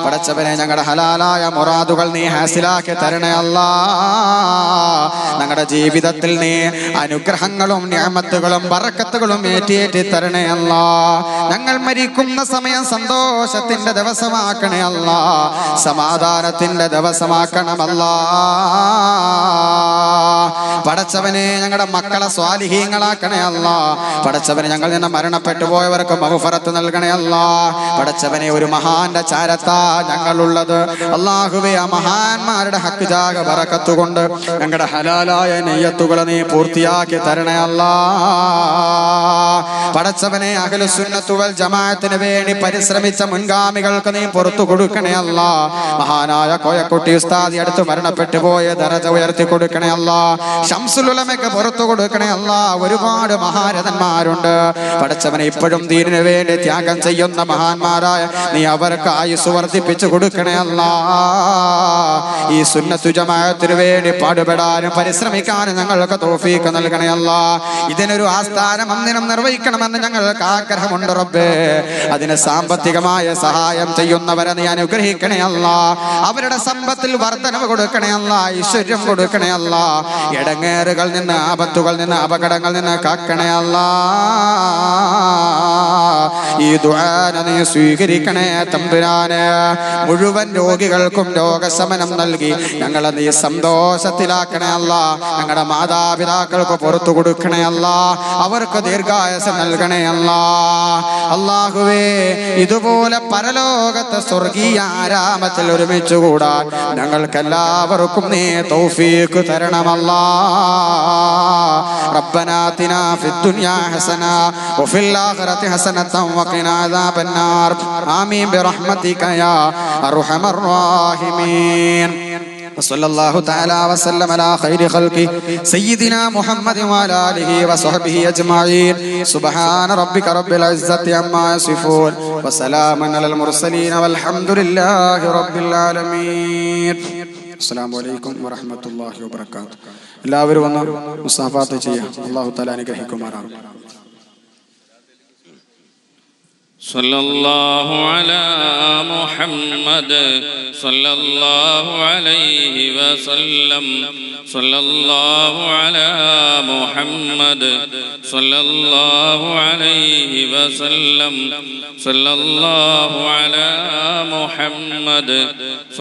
പടച്ചവനെ, ഞങ്ങളുടെ ഹലാലായ മുറാദുകൾ നീ ഹാസിലാക്കി തരണേ അല്ലാ. ഞങ്ങളുടെ ജീവിതത്തിൽ നീ അനുഗ്രഹങ്ങളും നിഅമത്തുകളും ബറക്കത്തുകളും ഏറ്റിയേറ്റി തരണേ അല്ലാ. ഞങ്ങൾ മരിക്കുന്ന സമയം സന്തോഷത്തിന്റെ ദിവസമാക്കണേ അല്ലാ. സമാധാനത്തിന്റെ ദിവസമാക്കണമല്ലാ. പടച്ചവനെ, ഞങ്ങളുടെ മക്കളെ സ്വാലിഹീങ്ങളാക്കണേ അല്ലാ. പടച്ചവനെ, ഞങ്ങൾ നിന്ന് മരണപ്പെട്ടു പോയവർക്ക് മഗ്ഫിറത്ത് നൽകണേ അല്ലാ. പടച്ചവനെ, ഒരു മഹാന്റെ ചാരത്താ ഞങ്ങളുള്ളത്. അല്ലാഹുവേ, ആ മഹാന്മാരുടെ ഹക്ക് ജാഗ ബറക്കത്ത് കൊണ്ട് ഞങ്ങളുടെ ഹലാലായ നിയ്യത്തുകൾ നീ പൂർത്തിയാക്കി തരണേ അല്ലാ. പടച്ചവനെ, അഹ്ലുസ് സുന്നത്ത് വൽ ജമാഅത്തിന് വേണ്ടി പരിശ്രമിച്ച മുൻഗാമികൾക്ക് നീ പുറത്തു കൊടുക്കണേ അല്ലാ. മഹാനായ കോയക്കുട്ടി ഉസ്താദി അടുത്ത് മരണപ്പെട്ടു പോയ ദറജ ഉയർത്തി കൊടുക്കണേ അല്ലാ. ശംസുൽ ഉലമയ്ക്ക് പുറത്തു കൊടുക്കണേ അല്ലാ. ഒരുപാട് മഹാരഥന്മാരുണ്ട് പടച്ചവനെ, ഇപ്പോഴും ദീനിനു വേണ്ടി ത്യാഗം ചെയ്യുന്ന മഹാന്മാരായ നീ അവർക്ക് ആയുസ് വർദ്ധിപ്പിച്ചു കൊടുക്കണേ അല്ലാ. ഈ സുന്നത്തു ജമാഅത്തിന് വേണ്ടി പാടുപെടാനും പരിശ്രമിക്കാനും ഞങ്ങൾക്ക് തൗഫീഖ് നൽകണേ അല്ലാ. ഇതിനൊരു ആസ്ഥാനം അന്നിനും നിർവഹിക്കണമെന്ന് ഞങ്ങൾക്ക് ആഗ്രഹമുണ്ട് റബ്ബേ. അതിന് സാമ്പത്തികമായ സഹായം ചെയ്യുന്നവരെ നീ അനുഗ്രഹിക്കണേ അല്ലാ. അവരുടെ സമ്പത്തിൽ വർധനവ് കൊടുക്കണേ അല്ലാ. ഐശ്വര്യം കൊടുക്കണേ അല്ലാ. ഇടങ്ങേറുകളിൽ നിന്ന്, ആപത്തുകളിൽ നിന്ന്, അപകടങ്ങളിൽ നിന്ന് കാക്കണേ അല്ലാ. ഈ ദുആ നീ സ്വീകരിക്കണേ തമ്പുരാനെ. മുഴുവൻ രോഗികൾക്കും രോഗശമനം നൽകി ഞങ്ങളെ നീ സന്തോഷത്തിലാക്കണേ അല്ലാ. ഞങ്ങളുടെ മാതാപിതാക്കൾക്ക് പുറത്തു കൊടുക്കണേ അല്ലാ. അവർക്ക് ദീർഘായുസ്സ് നൽകണേ അല്ലാ. അല്ലാഹുവേ, ഇതുപോലെ പരലോകത്തെ സ്വർഗീയ ആരാമത്തിൽ ഒരുമിച്ച് കൂടാൻ ഞങ്ങൾക്കെല്ലാവർക്കും നീ തൗഫീഖ് തരണമല്ലാ. റബ്ബനാ ആതിനാ ഫിദ്ദുനിയാ ഹസന വഫിൽ ആഖിറതി ഹസനതൻ വഖിനാ അദാബന്നാർ. ആമീൻ ബിറഹ്മതിക യാ അർഹമർ റഹീമീൻ. وصلى الله تعالى وسلم على خير خلقه سيدنا محمد وعلى آله وصحبه أجمعين. سبحان ربك رب العزة عما يصفون وسلام على المرسلين والحمد لله رب العالمين. അസ്സലാമു അലൈക്കും വറഹ്മത്തുള്ളാഹി വബറകാതുഹു. എല്ലാവരും വന്ന് മുസാഫാത്ത് ചെയ്യാം. അല്ലാഹു തആല അനുഗ്രഹിക്കുമാറാകട്ടെ. സല്ലല്ലാഹു അലാ മുഹമ്മദ് സല്ലല്ലാഹു അലൈഹി വസല്ലം. സല്ലല്ലാഹു അലാ മുഹമ്മദ് സല്ലല്ലാഹു അലൈഹി വസല്ലം. സല്ലല്ലാഹു അലാ മുഹമ്മദ്